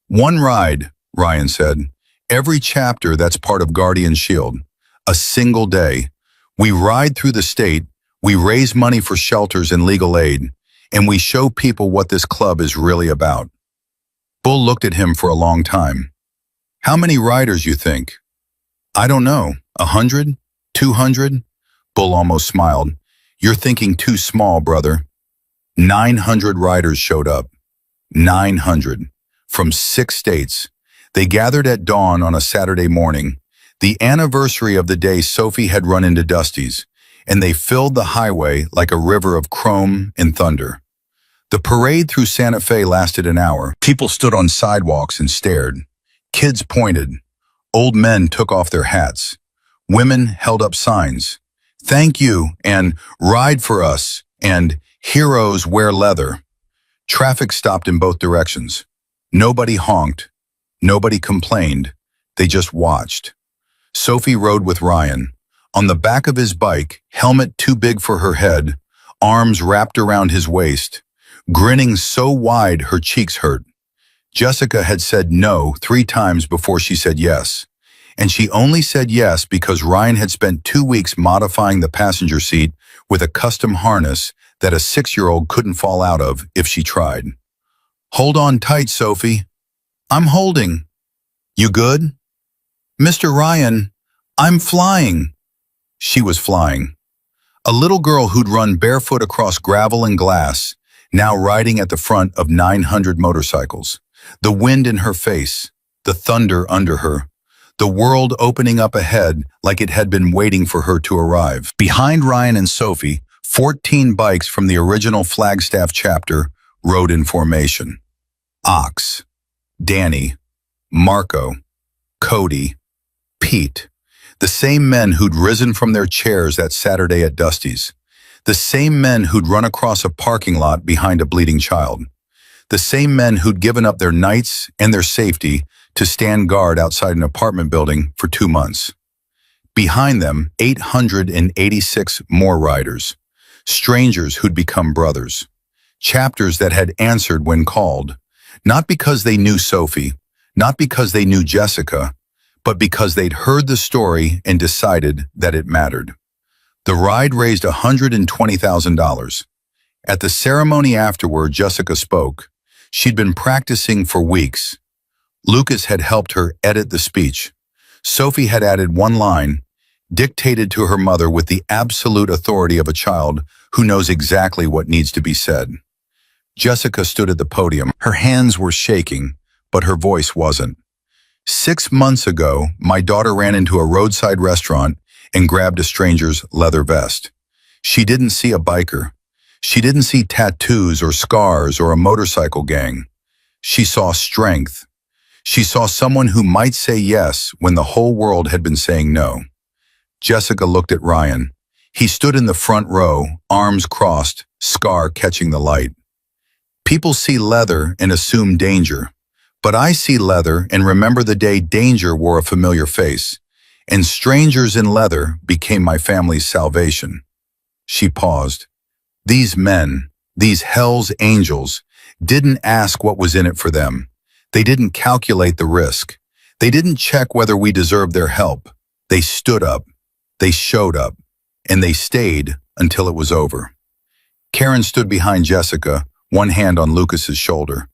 One ride, Ryan said, every chapter that's part of Guardian Shield, a single day. We ride through the state, we raise money for shelters and legal aid, and we show people what this club is really about. Bull looked at him for a long time. How many riders, you think? I don't know, 100? 200? Bull almost smiled. You're thinking too small, brother. 900 riders showed up. 900. From 6 states. They gathered at dawn on a Saturday morning, the anniversary of the day Sophie had run into Dusty's, and they filled the highway like a river of chrome and thunder. The parade through Santa Fe lasted an hour. People stood on sidewalks and stared. Kids pointed. Old men took off their hats. Women held up signs. Thank you, and ride for us, and heroes wear leather. Traffic stopped in both directions. Nobody honked. Nobody complained. They just watched. Sophie rode with Ryan. On the back of his bike, helmet too big for her head, arms wrapped around his waist, grinning so wide her cheeks hurt. Jessica had said no 3 times before she said yes. And she only said yes because Ryan had spent 2 weeks modifying the passenger seat with a custom harness that a 6-year-old couldn't fall out of if she tried. Hold on tight, Sophie. I'm holding. You good? Mr. Ryan, I'm flying. She was flying. A little girl who'd run barefoot across gravel and glass, now riding at the front of 900 motorcycles. The wind in her face, the thunder under her, the world opening up ahead like it had been waiting for her to arrive. Behind Ryan and Sophie, 14 bikes from the original Flagstaff chapter rode in formation. Ox, Danny, Marco, Cody, Pete, the same men who'd risen from their chairs that Saturday at Dusty's, the same men who'd run across a parking lot behind a bleeding child, the same men who'd given up their nights and their safety to stand guard outside an apartment building for 2 months. Behind them, 886 more riders, strangers who'd become brothers, chapters that had answered when called, not because they knew Sophie, not because they knew Jessica, but because they'd heard the story and decided that it mattered. The ride raised $120,000. At the ceremony afterward, Jessica spoke. She'd been practicing for weeks. Lucas had helped her edit the speech. Sophie had added one line, dictated to her mother with the absolute authority of a child who knows exactly what needs to be said. Jessica stood at the podium. Her hands were shaking, but her voice wasn't. 6 months ago, my daughter ran into a roadside restaurant and grabbed a stranger's leather vest. She didn't see a biker. She didn't see tattoos or scars or a motorcycle gang. She saw strength. She saw someone who might say yes when the whole world had been saying no. Jessica looked at Ryan. He stood in the front row, arms crossed, scar catching the light. People see leather and assume danger, but I see leather and remember the day danger wore a familiar face, and strangers in leather became my family's salvation. She paused. These men, these Hell's Angels, didn't ask what was in it for them. They didn't calculate the risk. They didn't check whether we deserved their help. They stood up, they showed up, and they stayed until it was over. Karen stood behind Jessica, one hand on Lucas's shoulder.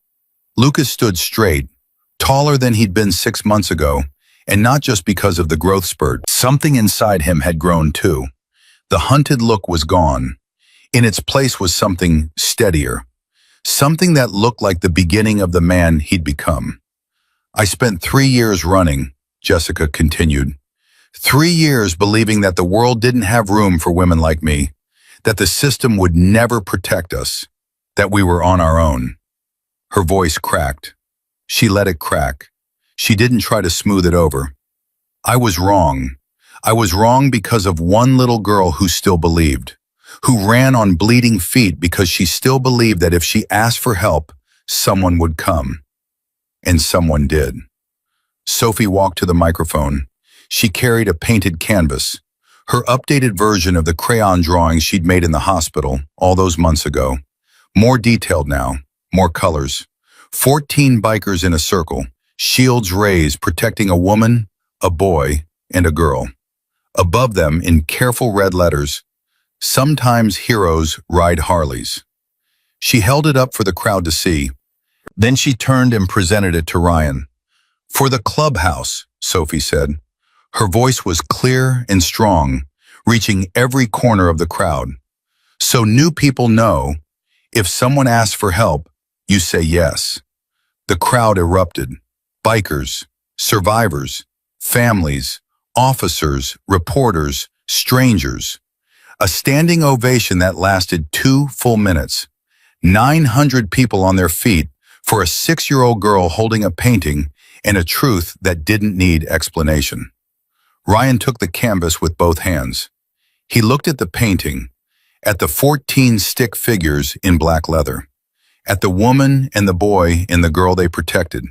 Lucas stood straight, taller than he'd been 6 months ago, and not just because of the growth spurt. Something inside him had grown too. The hunted look was gone. In its place was something steadier, something that looked like the beginning of the man he'd become. I spent 3 years running, Jessica continued. 3 years believing that the world didn't have room for women like me, that the system would never protect us, that we were on our own. Her voice cracked. She let it crack. She didn't try to smooth it over. I was wrong. I was wrong because of one little girl who still believed, who ran on bleeding feet because she still believed that if she asked for help, someone would come. And someone did. Sophie walked to the microphone. She carried a painted canvas, her updated version of the crayon drawings she'd made in the hospital all those months ago. More detailed now, more colors. 14 bikers in a circle, shields raised protecting a woman, a boy, and a girl. Above them, in careful red letters, "Sometimes heroes ride Harleys." She held it up for the crowd to see. Then she turned and presented it to Ryan. "For the clubhouse," Sophie said. Her voice was clear and strong, reaching every corner of the crowd. "So new people know, if someone asks for help, you say yes." The crowd erupted. Bikers, survivors, families, officers, reporters, strangers. A standing ovation that lasted 2 full minutes. 900 people on their feet for a 6-year-old girl holding a painting and a truth that didn't need explanation. Ryan took the canvas with both hands. He looked at the painting, at the 14 stick figures in black leather, at the woman and the boy and the girl they protected,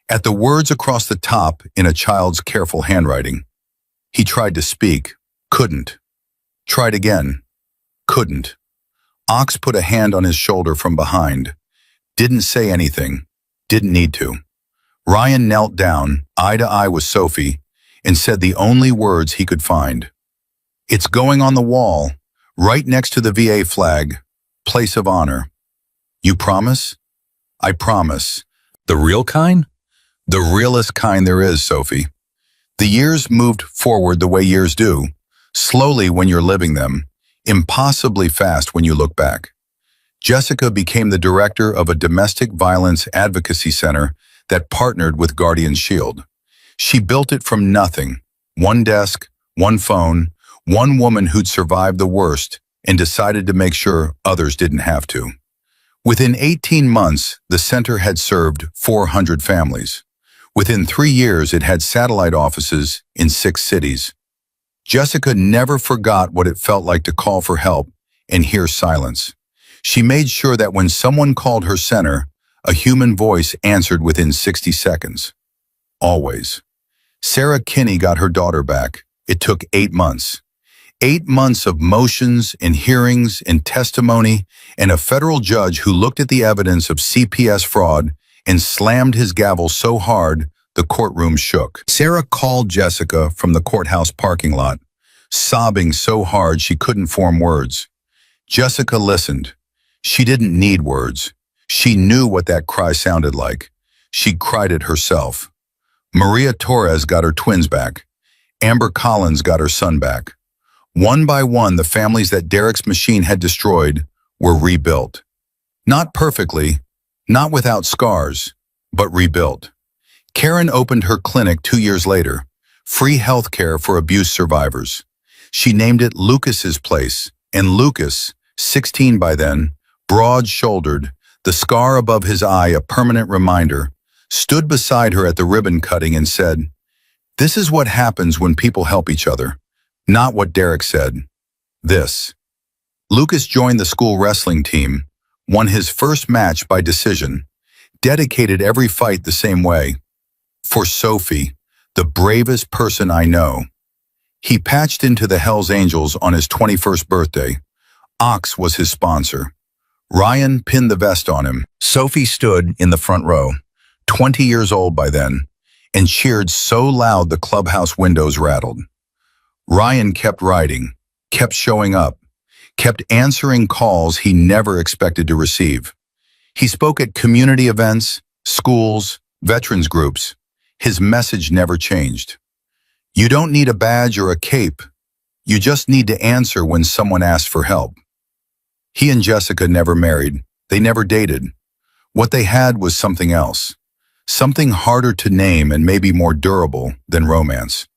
at the words across the top in a child's careful handwriting. He tried to speak, couldn't. Tried again, couldn't. Ox put a hand on his shoulder from behind, didn't say anything, didn't need to. Ryan knelt down, eye to eye with Sophie, and said the only words he could find. "It's going on the wall, right next to the VA flag, place of honor. You promise?" "I promise." "The real kind?" "The realest kind there is, Sophie." The years moved forward the way years do, slowly when you're living them, impossibly fast when you look back. Jessica became the director of a domestic violence advocacy center that partnered with Guardian Shield. She built it from nothing, one desk, one phone, one woman who'd survived the worst and decided to make sure others didn't have to. Within 18 months, the center had served 400 families. Within 3 years, it had satellite offices in 6 cities. Jessica never forgot what it felt like to call for help and hear silence. She made sure that when someone called her center, a human voice answered within 60 seconds. Always. Sarah Kinney got her daughter back. It took 8 months. 8 months of motions and hearings and testimony and a federal judge who looked at the evidence of CPS fraud and slammed his gavel so hard the courtroom shook. Sarah called Jessica from the courthouse parking lot, sobbing so hard she couldn't form words. Jessica listened. She didn't need words. She knew what that cry sounded like. She cried it herself. Maria Torres got her twins back. Amber Collins got her son back. One by one, the families that Derek's machine had destroyed were rebuilt. Not perfectly, not without scars, but rebuilt. Karen opened her clinic 2 years later, free healthcare for abuse survivors. She named it Lucas's Place, and Lucas, 16 by then, broad-shouldered, the scar above his eye a permanent reminder, stood beside her at the ribbon cutting and said, "This is what happens when people help each other." Not what Derek said. This. Lucas joined the school wrestling team, won his first match by decision, dedicated every fight the same way. For Sophie, the bravest person I know. He patched into the Hells Angels on his 21st birthday. Ox was his sponsor. Ryan pinned the vest on him. Sophie stood in the front row, 20 years old by then, and cheered so loud the clubhouse windows rattled. Ryan kept riding, kept showing up, kept answering calls he never expected to receive. He spoke at community events, schools, veterans groups. His message never changed. You don't need a badge or a cape. You just need to answer when someone asks for help. He and Jessica never married. They never dated. What they had was something else. Something harder to name and maybe more durable than romance.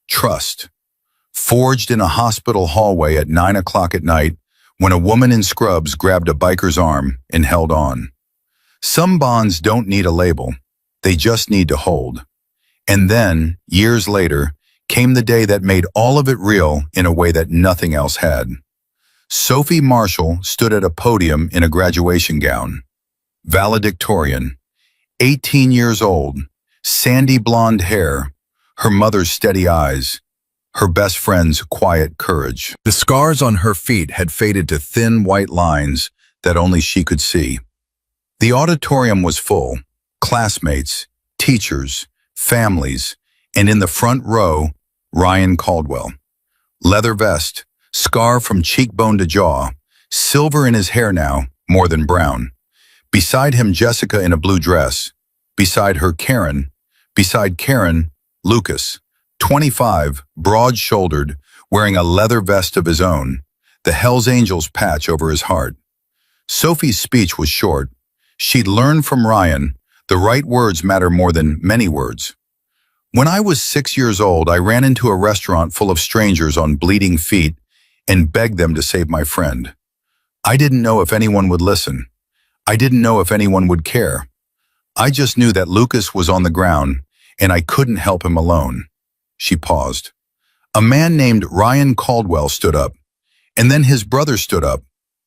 Trust. Forged in a hospital hallway at 9 o'clock at night when a woman in scrubs grabbed a biker's arm and held on. Some bonds don't need a label. They just need to hold. And then, years later, came the day that made all of it real in a way that nothing else had. Sophie Marshall stood at a podium in a graduation gown. Valedictorian, 18 years old, sandy blonde hair, her mother's steady eyes, her best friend's quiet courage. The scars on her feet had faded to thin white lines that only she could see. The auditorium was full. Classmates, teachers, families, and in the front row, Ryan Caldwell. Leather vest, scar from cheekbone to jaw, silver in his hair now, more than brown. Beside him, Jessica in a blue dress. Beside her, Karen. Beside Karen, Lucas, 25, broad-shouldered, wearing a leather vest of his own, the Hells Angels patch over his heart. Sophie's speech was short. She'd learned from Ryan, the right words matter more than many words. When I was 6 years old, I ran into a restaurant full of strangers on bleeding feet and begged them to save my friend. I didn't know if anyone would listen. I didn't know if anyone would care. I just knew that Lucas was on the ground and I couldn't help him alone. She paused. A man named Ryan Caldwell stood up, and then his brother stood up,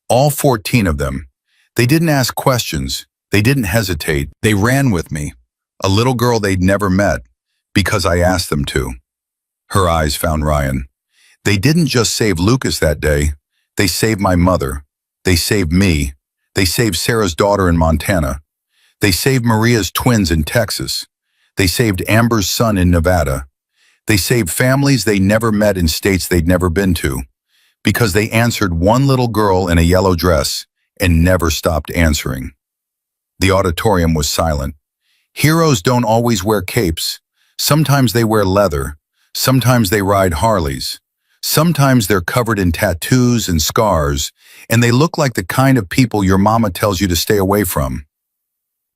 all 14 of them. They didn't ask questions. They didn't hesitate. They ran with me, a little girl they'd never met, because I asked them to. Her eyes found Ryan. They didn't just save Lucas that day. They saved my mother. They saved me. They saved Sarah's daughter in Montana. They saved Maria's twins in Texas. They saved Amber's son in Nevada. They saved families they never met in states they'd never been to, because they answered one little girl in a yellow dress and never stopped answering. The auditorium was silent. Heroes don't always wear capes. Sometimes they wear leather. Sometimes they ride Harleys. Sometimes they're covered in tattoos and scars, and they look like the kind of people your mama tells you to stay away from.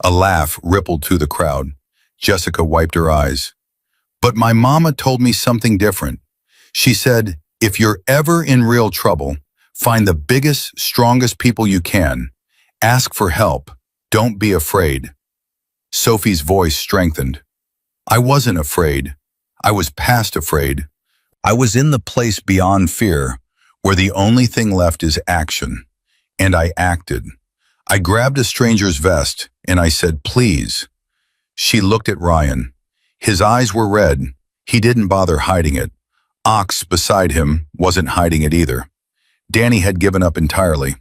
A laugh rippled through the crowd. Jessica wiped her eyes. But my mama told me something different. She said, if you're ever in real trouble, find the biggest, strongest people you can. Ask for help. Don't be afraid. Sophie's voice strengthened. I wasn't afraid. I was past afraid. I was in the place beyond fear, where the only thing left is action. And I acted. I grabbed a stranger's vest, and I said, please. She looked at Ryan. His eyes were red. He didn't bother hiding it. Ox, beside him, wasn't hiding it either. Danny had given up entirely.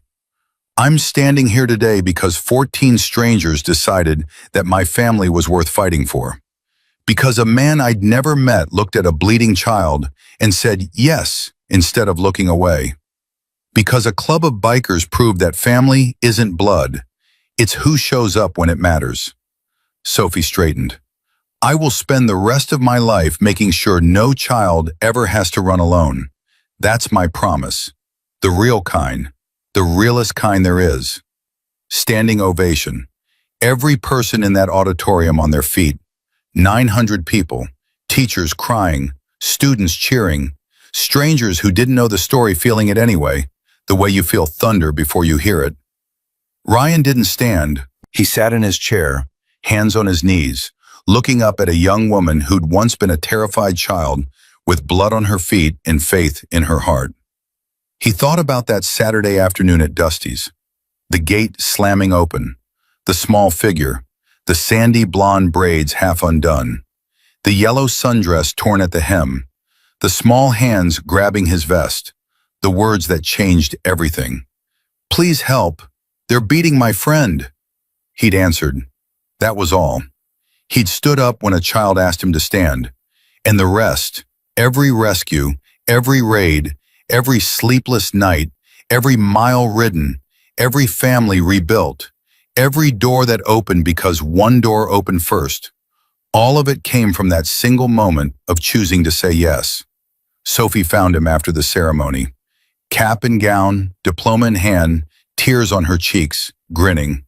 I'm standing here today because 14 strangers decided that my family was worth fighting for. Because a man I'd never met looked at a bleeding child and said yes instead of looking away. Because a club of bikers proved that family isn't blood. It's who shows up when it matters. Sophie straightened. I will spend the rest of my life making sure no child ever has to run alone. That's my promise. The real kind. The realest kind there is. Standing ovation. Every person in that auditorium on their feet. 900 people. Teachers crying. Students cheering. Strangers who didn't know the story feeling it anyway, the way you feel thunder before you hear it. Ryan didn't stand. He sat in his chair, hands on his knees, looking up at a young woman who'd once been a terrified child with blood on her feet and faith in her heart. He thought about that Saturday afternoon at Dusty's, the gate slamming open, the small figure, the sandy blonde braids half undone, the yellow sundress torn at the hem, the small hands grabbing his vest, the words that changed everything. "Please help. They're beating my friend." He'd answered. That was all. He'd stood up when a child asked him to stand. And the rest, every rescue, every raid, every sleepless night, every mile ridden, every family rebuilt, every door that opened because one door opened first, all of it came from that single moment of choosing to say yes. Sophie found him after the ceremony. Cap and gown, diploma in hand, tears on her cheeks, grinning.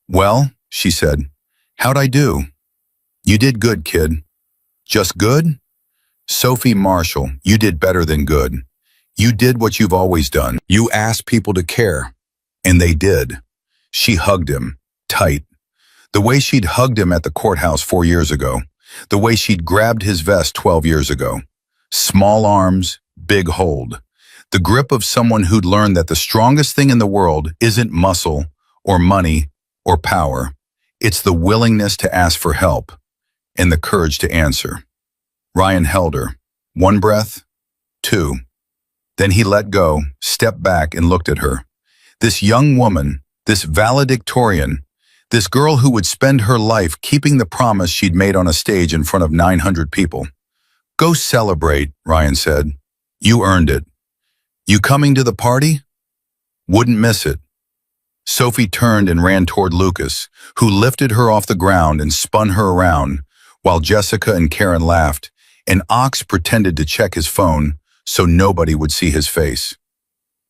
"Well," she said, "how'd I do?" "You did good, kid." "Just good?" "Sophie Marshall, you did better than good. You did what you've always done. You asked people to care. And they did." She hugged him, tight. The way she'd hugged him at the courthouse 4 years ago. The way she'd grabbed his vest 12 years ago. Small arms, big hold. The grip of someone who'd learned that the strongest thing in the world isn't muscle or money or power. It's the willingness to ask for help and the courage to answer. Ryan held her. 1 breath, 2. Then he let go, stepped back and looked at her. This young woman, this valedictorian, this girl who would spend her life keeping the promise she'd made on a stage in front of 900 people. "Go celebrate," Ryan said. "You earned it. You coming to the party?" "Wouldn't miss it." Sophie turned and ran toward Lucas, who lifted her off the ground and spun her around, while Jessica and Karen laughed, and Ox pretended to check his phone so nobody would see his face.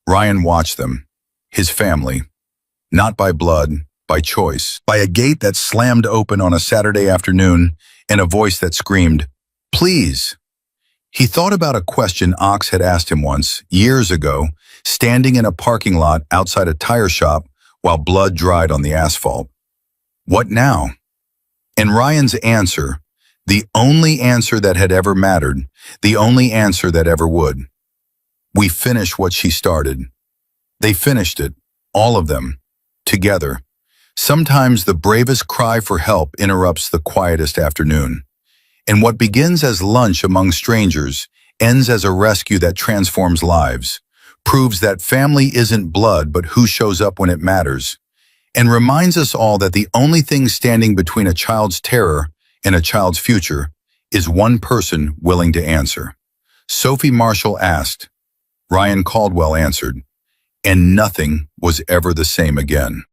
Ryan watched them, his family, not by blood, by choice, by a gate that slammed open on a Saturday afternoon and a voice that screamed, "Please." He thought about a question Ox had asked him once, years ago, standing in a parking lot outside a tire shop while blood dried on the asphalt. What now? And Ryan's answer, the only answer that had ever mattered, the only answer that ever would. "We finish what she started." They finished it, all of them, together. Sometimes the bravest cry for help interrupts the quietest afternoon. And what begins as lunch among strangers ends as a rescue that transforms lives, proves that family isn't blood but who shows up when it matters, and reminds us all that the only thing standing between a child's terror and a child's future is one person willing to answer. Sophie Marshall asked. Ryan Caldwell answered. And nothing was ever the same again.